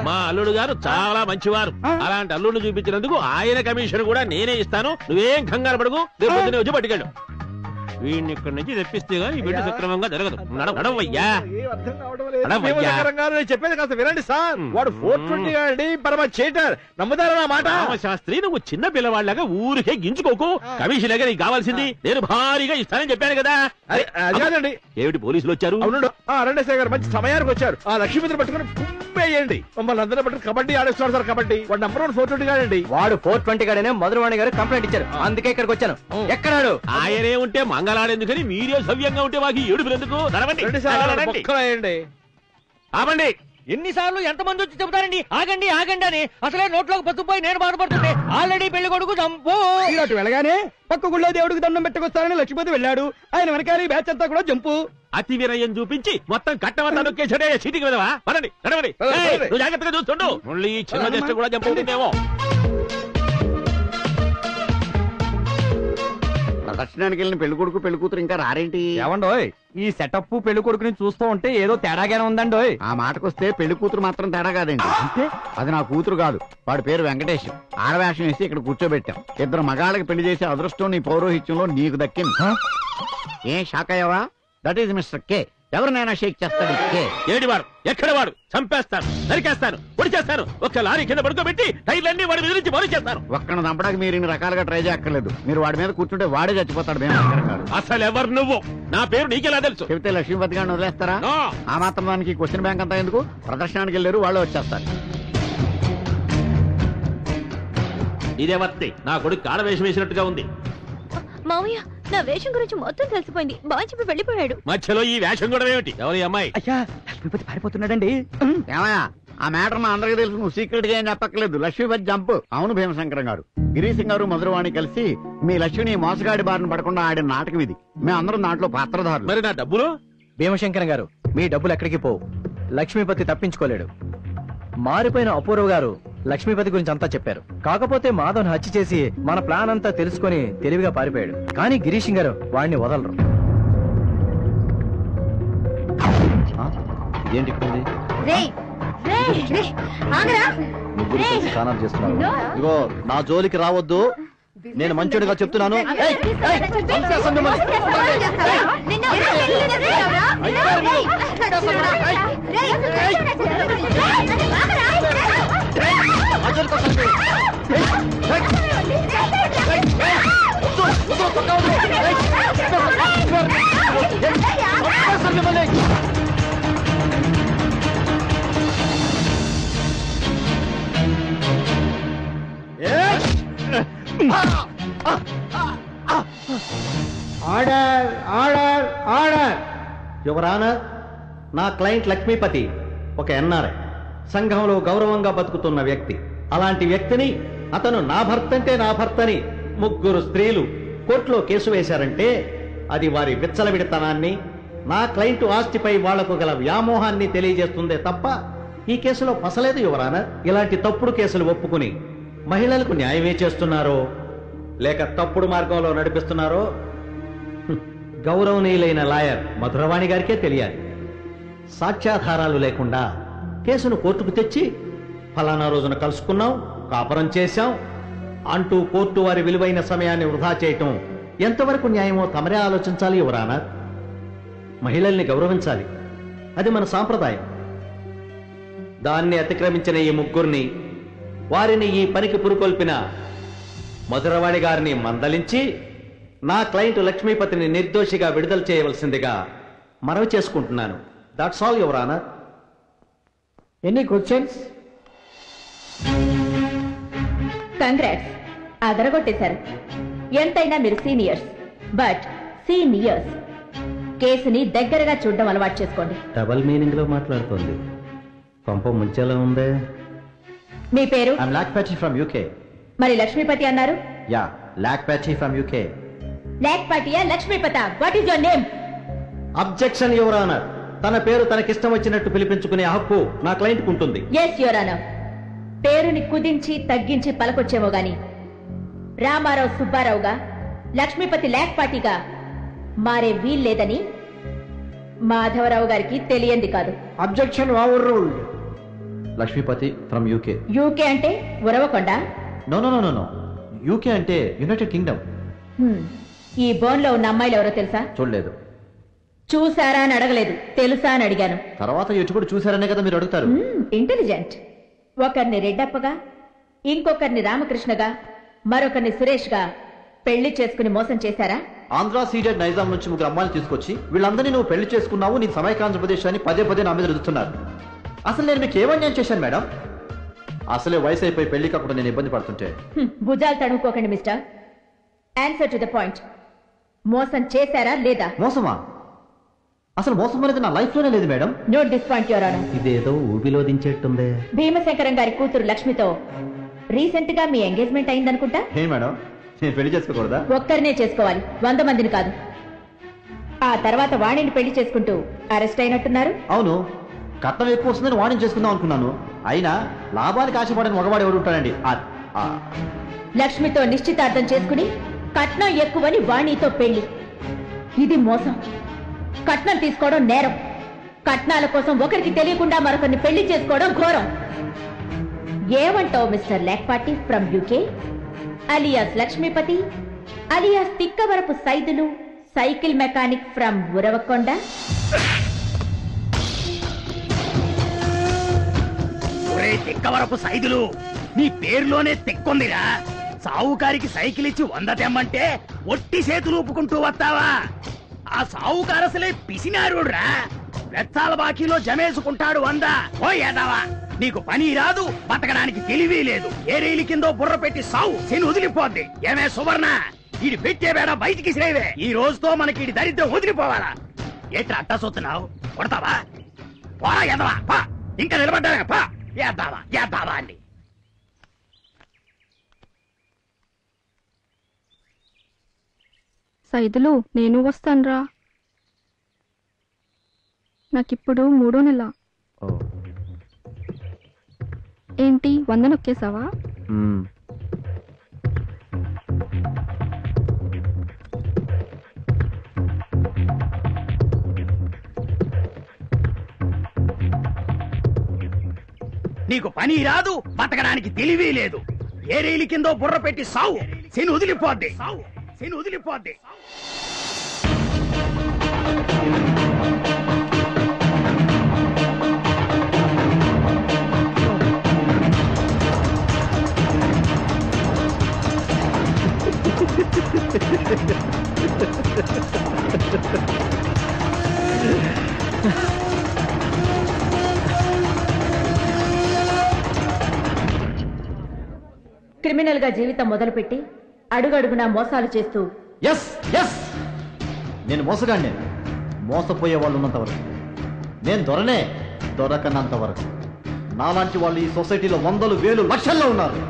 మా అల్లుడు గారు చాలా మంచివారు. అలాంటి అల్లుడిని చూపించినందుకు ఆయన కమిషన్ కూడా నేనే ఇస్తాను. నువ్వేం కంగారు పడుకు. రేపు పొద్దున్నే వచ్చి పట్టుకెళ్ళు. వీడిని ఇక్కడి నుంచి తెప్పిస్తే గానీ వీడి సక్రమంగా జరగదు. నడవయ్యా. చెప్పేది కాస్త వినండి సార్. వాడు 420 అండి, పరమ చీటర్. నమ్ముతారా నా మాట? శాస్త్రి నువ్వు చిన్న పిల్లవాళ్ళగా ఊరికే గించుకోకు. కమిషన్ దగ్గర నీకు కావాల్సింది నేను భారీగా ఇస్తానని చెప్పాను కదా. అదేనండి. ఏమిటి పోలీసులు వచ్చారు? అవును రెండేసారి గారు మంచి సమయానికి వచ్చారు. ఆ లక్ష్మీపతిని పట్టుకుని పుమ్మేయండి. మమ్మల్ని అందరూ పట్టుకుని కబడ్డీ ఆడేస్తున్నారు సార్. కబడ్డీ వాడు నంబర్ 1 420 గాడండి. వాడు 420 గాడనే మధురవాణి గారు కంప్లైంట్ ఇచ్చారు. అందుకే ఇక్కడికి వచ్చాను. ఎక్కడాడు? ఆయనే ఉంటే మంగళాడెందుకని మీరే సవ్యంగా ఉంటే మాకు ఏడుపు ఎందుకు? నడవండి. ఆపండి. ఎన్నిసార్లు ఎంతమంది వచ్చి చెబుతారండి ఆగండి ఆగండి అని. అసలే నోట్లోకి పట్టుకుపోయి నేను బాధపడుతుంటే ఆల్రెడీ పెళ్లి కొడుకు జంపు. ఇలాంటి వెళ్ళగానే పక్క గుళ్ళో దేవుడికి దండం పెట్టుకొస్తారని లక్ష్మీపతి వెళ్ళాడు. ఆయన వెనకాల బ్యాచ్ అంతా కూడా జంపు. అతి వినయం చూపించి మొత్తం కట్టమంతా నొక్కేసాడే చీటికి వినవా? పదండి నడవండి. నువ్వు జాగ్రత్తగా చూస్తుండు. మళ్ళీ ఈ చిన్న జస్ట్ కూడా జంపు ఉంటుందేమో. ప్రదర్శనానికి వెళ్ళిన పెళ్లి కొడుకు పెళ్లి కూతురు ఇంకా రారేంటి? ఏమండోయ్ ఈ సెటప్ పెళ్లి కొడుకుని చూస్తూ ఉంటే ఏదో తేడాగానే ఉందండోయ్. ఆ మాటకొస్తే పెళ్లి కూతురు మాత్రం తేడా కాదండి. అంటే అది నా కూతురు కాదు. వాడి పేరు వెంకటేష్. ఆడవేషం వేసి ఇక్కడ కూర్చోబెట్టాం. 2 మగాళ్ళకి పెళ్లి చేసే అదృష్టం నీ పౌరోహిత్యంలో నీకు దక్కింది. ఏం షాక్ అయ్యావా? That is mister K. ఎవరినైనా షేక్ చేస్తాడు. కే ఏడివాడు ఎక్కడ వాడు? చంపేస్తాను, నరికేస్తాను, పొడి చేస్తాను. ఒక్క లారీ కింద పడుకోబెట్టి టైర్లన్నీ వాడి మీద నుంచి పొడి చేస్తాను. ఒక్కను చంపడానికి మీరు ఇన్ని రకాలుగా ట్రై చేయక్కర్లేదు. మీరు వాడి మీద కూర్చుంటే వాడే చచ్చిపోతాడు. మేము అసలు ఎవరు నువ్వు? నా పేరు నీకెలా తెలుసు? చెబితే లక్ష్మీపతి గారిని వదిలేస్తారా? ఆ మాత్రం దానికి క్వశ్చన్ బ్యాంక్ అంతా ఎందుకు? ప్రదర్శనానికి వెళ్ళారు, వాళ్ళు వచ్చేస్తారు. ఇదే వర్తి. నా కొడుకు ఆడవేషం వేసినట్టుగా ఉంది. మావయ్య నా వేషం గురించి మొత్తం తెలిసిపోయింది. బాగా చెప్పి వెళ్ళిపోయాడు. మధ్యలో ఈ వేషం కూడా ఏమిటి? ఎవరి అమ్మాయి? అయ్యా లక్ష్మీపతి పారిపోతున్నాడండి. ఏమయ్యా ఆ మ్యాటర్ మా అందరికీ తెలుసు. నువ్వు సీక్రెట్ గా ఏం చెప్పక్కర్లేదు. లక్ష్మీపతి జంప్. అవును భీమశంకరం గారు, గిరీశం గారు, మధురవాణి కలిసి మీ లక్ష్మిని మోసగాడి బారిన పడకుండా ఆడిన నాటకం ఇది. మేమందరం దాంట్లో పాత్రధారులు. మరి నా డబ్బులు? భీమశంకరం గారు మీ డబ్బులు ఎక్కడికి పోవు. లక్ష్మీపతి తప్పించుకోలేడు. మారిపోయిన అపూర్వ గారు లక్ష్మీపతి గురించి అంతా చెప్పారు. కాకపోతే మాధవ్ని హత్య చేసి మన ప్లాన్ అంతా తెలుసుకుని తెలివిగా పారిపోయాడు. కానీ గిరీశం గారు వాడిని వదలరు. ఏంటి స్నానం చేస్తున్నారు? ఇగో నా జోలికి రావద్దు. నేను మంచోడిగా చెప్తున్నాను. Order order order. Your honour, నా క్లయింట్ లక్ష్మీపతి ఒక ఎన్ఆర్ఐ, సంఘంలో గౌరవంగా బతుకుతున్న వ్యక్తి. అలాంటి వ్యక్తిని అతను నా భర్త అంటే నా భర్తని 3 స్త్రీలు కోర్టులో కేసు వేశారంటే అది వారి విచ్చలవిడితనాన్ని, నా క్లయింట్ ఆస్తిపై వాళ్లకు గల వ్యామోహాన్ని తెలియజేస్తుందే తప్ప ఈ కేసులో పసలేదు యువర్ ఆనర్. ఇలాంటి తప్పుడు కేసులు ఒప్పుకుని మహిళలకు న్యాయమే చేస్తున్నారో లేక తప్పుడు మార్గంలో నడిపిస్తున్నారో గౌరవనీయులైన లాయర్ మధురవాణి గారికే తెలియాలి. సాక్ష్యాధారాలు లేకుండా కేసును కోర్టుకు తెచ్చి ఫలానా రోజున కలుసుకున్నాం, కాపురం చేశాం అంటూ కోర్టు వారి విలువైన సమయాన్ని వృధా చేయటం ఎంతవరకు న్యాయమో తమరే ఆలోచించాలి యువర్ ఆనర్. మహిళల్ని గౌరవించాలి, అది మన సాంప్రదాయం. దాన్ని అతిక్రమించిన ఈ 3 వారిని ఈ పనికి పురుకొల్పిన మధురవాణి గారిని మందలించి నా క్లయింట్ లక్ష్మీపతిని నిర్దోషిగా విడుదల చేయవలసిందిగా మనవి చేసుకుంటున్నాను. That's all your honour. Any questions? Congrats, అదరగొట్టేశారు. ఎంతైనా మీరు సీనియర్స్. బట్ సీనియర్స్ కేసుని దగ్గరగా చూడడం అలవాటు చేసుకోండి. డబల్ మీనింగ్ లో మాట్లాడుతోంది. పంప ముంచేలా ఉందే. మీ పేరు? I'm Lakpachi from UK. మరి లక్ష్మీపతి అన్నారు? Ya, Lakpachi from UK. లాక్పాటియా లక్ష్మీపత? What is your name? Objection your honour. తన పేరు తనకిష్టం వచ్చినట్టు పిలిపించుకునే హక్కు నా క్లయింట్కు ఉంటుంది. Yes your honour. పేరుని కుదించి తగ్గించి పలకొచ్చేమో గాని రామారావు సుబ్బారావుగా, లక్ష్మీపతి లేక్పాటిగా మారే వీల్లేదని మాధవరావు గారికి తెలియంది కాదు. Objection overruled. Lakshmipati from UK. UK అంటే Uravakonda? No no no no, UK అంటే యునైటెడ్ కింగ్డమ్. ఈ బోన్లో ఉన్న అమ్మాయిలు ఎవరో తెలుసా? చూడలేదు. చూసారా అని అడగలేదు, తెలుసా అని అడిగాను. తర్వాత ఎటు కూడా చూసారనే కదా మీరు అడుగుతారు. ఇంటెలిజెంట్. ఒకరిని రెడ్డప్పగా, ఇంకొకరిని రామకృష్ణగా, మరొకరిని సురేష్గా పెళ్లి చేసుకుని మోసం చేశారా? ఆంధ్ర సీడెడ్ నైజాం నుంచి 3 అమ్మాయిలు తీసుకొచ్చి వీళ్ళందరినీ నువ్వు పెళ్లి చేసుకున్నావు, నీ సమైకాంధ్రప్రదేశ్ అని పదే పదే నా మీద రుదుతున్నారు. అసలు నేను మీకు ఏమన్యాయం చేశాను మేడం? అసలే వయసు అయిపోయి పెళ్లి కాకుండా నేను ఇబ్బంది పడుతుంటే. భుజాలు తడుముకోకండి mister. Answer to the point. మోసం చేశారా లేదా? మోసమా? అసలు మోసం అనేది నా లైఫ్ లోనే లేదు madam. Note this point your honour. ఇదేదో ఊబిలో దించేట్టుంది. భీమశంకరం గారి కూతురు లక్ష్మితో రీసెంట్ గా మీ ఎంగేజ్మెంట్ అయిందనుకుంటా. ఏ మేడం, నేను పెళ్లి చేసుకోకూడదా? ఒక్కరినే చేసుకోవాలి, 100 మందిని కాదు. ఆ తర్వాత వాణిని పెళ్లి చేసుకుంటూ అరెస్ట్ అయినట్టున్నారు. అవును, కట్నం ఎక్కువ వస్తుందని వాణిని చేసుకుందాం అనుకున్నాను. అయినా లాభానికి ఆశపడని మగవాడు ఎవరు ఉంటాడండి? లక్ష్మితో నిశ్చితార్థం చేసుకుని కట్నం ఎక్కువని వాణితో పెళ్లి. ఇది మోసం. కట్నం తీసుకోవడం నేరం. కట్నాల కోసం ఒకరికి తెలియకుండా మరొకరిని పెళ్లి చేసుకోవడం ఘోరం. ఏమంటావు mister Lakpati from UK, alias Lakshmipati, alias Tikkavarapu Saidulu, cycle mechanic from Uravakonda? Tikkavarapu Saidulu, నీ పేరులోనే తెక్కొందిరా. సావుకారికి సైకిల్ ఇచ్చి 100 తెమ్మంటే ఒట్టి చేతులు ఊపుకుంటూ వస్తావా? ఆ సావుకారు అసలే పిసినారుడ్రా. వెచ్చాల బాకీలో జమేసుకుంటాడు 100. ఓ ఏదావా, నీకు పని రాదు, బతకడానికి తెలివి లేదు. ఏ రైలు కిందో బుర్ర పెట్టి సావు, శని వదిలిపోద్ది. ఏమే సువర్ణ, ఇది పెట్టే బేడ బయటికి శ్రేవే. ఈ రోజుతో మనకి ఇది దరిద్రం వదిలిపోవాలా? ఎట్లా అట్టా చూస్తున్నావు? కొడతావా? పోరా ఎదవా, పా. ఇంకా నిలబడ్డావే, పా. ఏద్దావా అండి. సైదులు, నేను వస్తానురా. నాకిప్పుడు 3వ నెల. ఏంటి 100 నొక్కేసావా? నీకు పని రాదు, బతకడానికి తెలివి లేదు. ఏ రైలు కిందో బుర్ర పెట్టి సావు, శని వదిలిపోద్ది. శని వదిలిపోద్ది. క్రిమినల్ గా జీవితం మొదలుపెట్టి అడుగడుగునా మోసాలు చేస్తూ. ఎస్ ఎస్, నేను మోసగాడిని. మోసపోయే వాళ్ళు ఉన్నంత వరకు నేను దొరనే, దొరకనంత వరకు. నాలాంటి వాళ్ళు ఈ సొసైటీలో 100,000, 1,000, లక్షల్లో ఉన్నారు.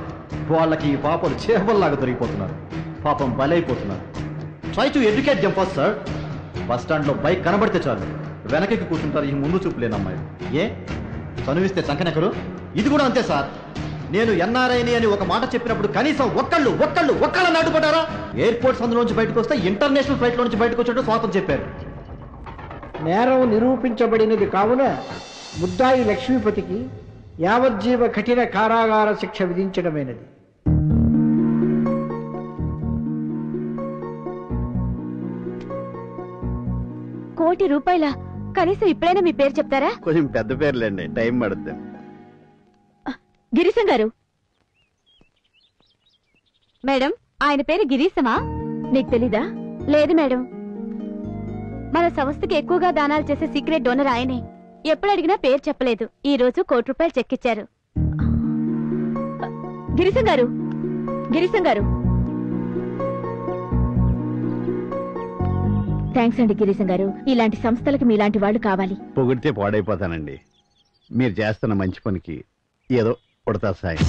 వాళ్ళకి ఈ పాపలు చేపల్లాగా దొరికిపోతున్నారు. పాపం బలైపోతున్నారు. Try to educate them first sir. Bus stand లో బైక్ కనబడితే చాలు వెనక్కి కూర్చుంటారు ఈ ముందు చూపులేని అమ్మాయి. ఏ చనువిస్తే చంకనెక్కరు? ఇది కూడా అంతే సార్. నేను ఎన్ఆర్ఐని అని ఒక మాట చెప్పినప్పుడు కనీసం ఒక్కళ్ళ నాటుపడ్డారా? ఎయిర్పోర్ట్స్ అందులోంచి బయటకు వస్తే ఇంటర్నేషనల్ ఫ్లైట్ నుంచి బయటకు వచ్చినట్టు స్వాగతం చెప్పారు. నేరం నిరూపించబడినది కావున ముద్దాయి లక్ష్మీపతికి యావజ్జీవ కఠిన కారాగార శిక్ష విధించడమైనది. ₹1,00,00,000 కనీసం ఇప్పుడైనా మీ పేరు చెప్తారా? కొంచెం పెద్ద పేర్లేండి, టైం పడుతుంది. గిరీశం గారు. మేడం, ఆయన పేరు గిరీశమా? నీకు తెలీదా? లేదు మేడం, మన సంస్థకి ఎక్కువగా దానాలు చేసే సీక్రెట్ డోనర్ ఆయనే. ఎప్పుడు అడిగినా పేరు చెప్పలేదు. ఈ రోజు ₹1,00,00,000 చెక్ ఇచ్చారు. గిరీశం గారు, థ్యాంక్స్ అండి గిరీశం గారు. ఇలాంటి సంస్థలకు మీలాంటి వాళ్ళు కావాలి. పొగిడితే పాడైపోతానండి. మీరు చేస్తున్న మంచి పనికి ఏదో కొడతా సాయం.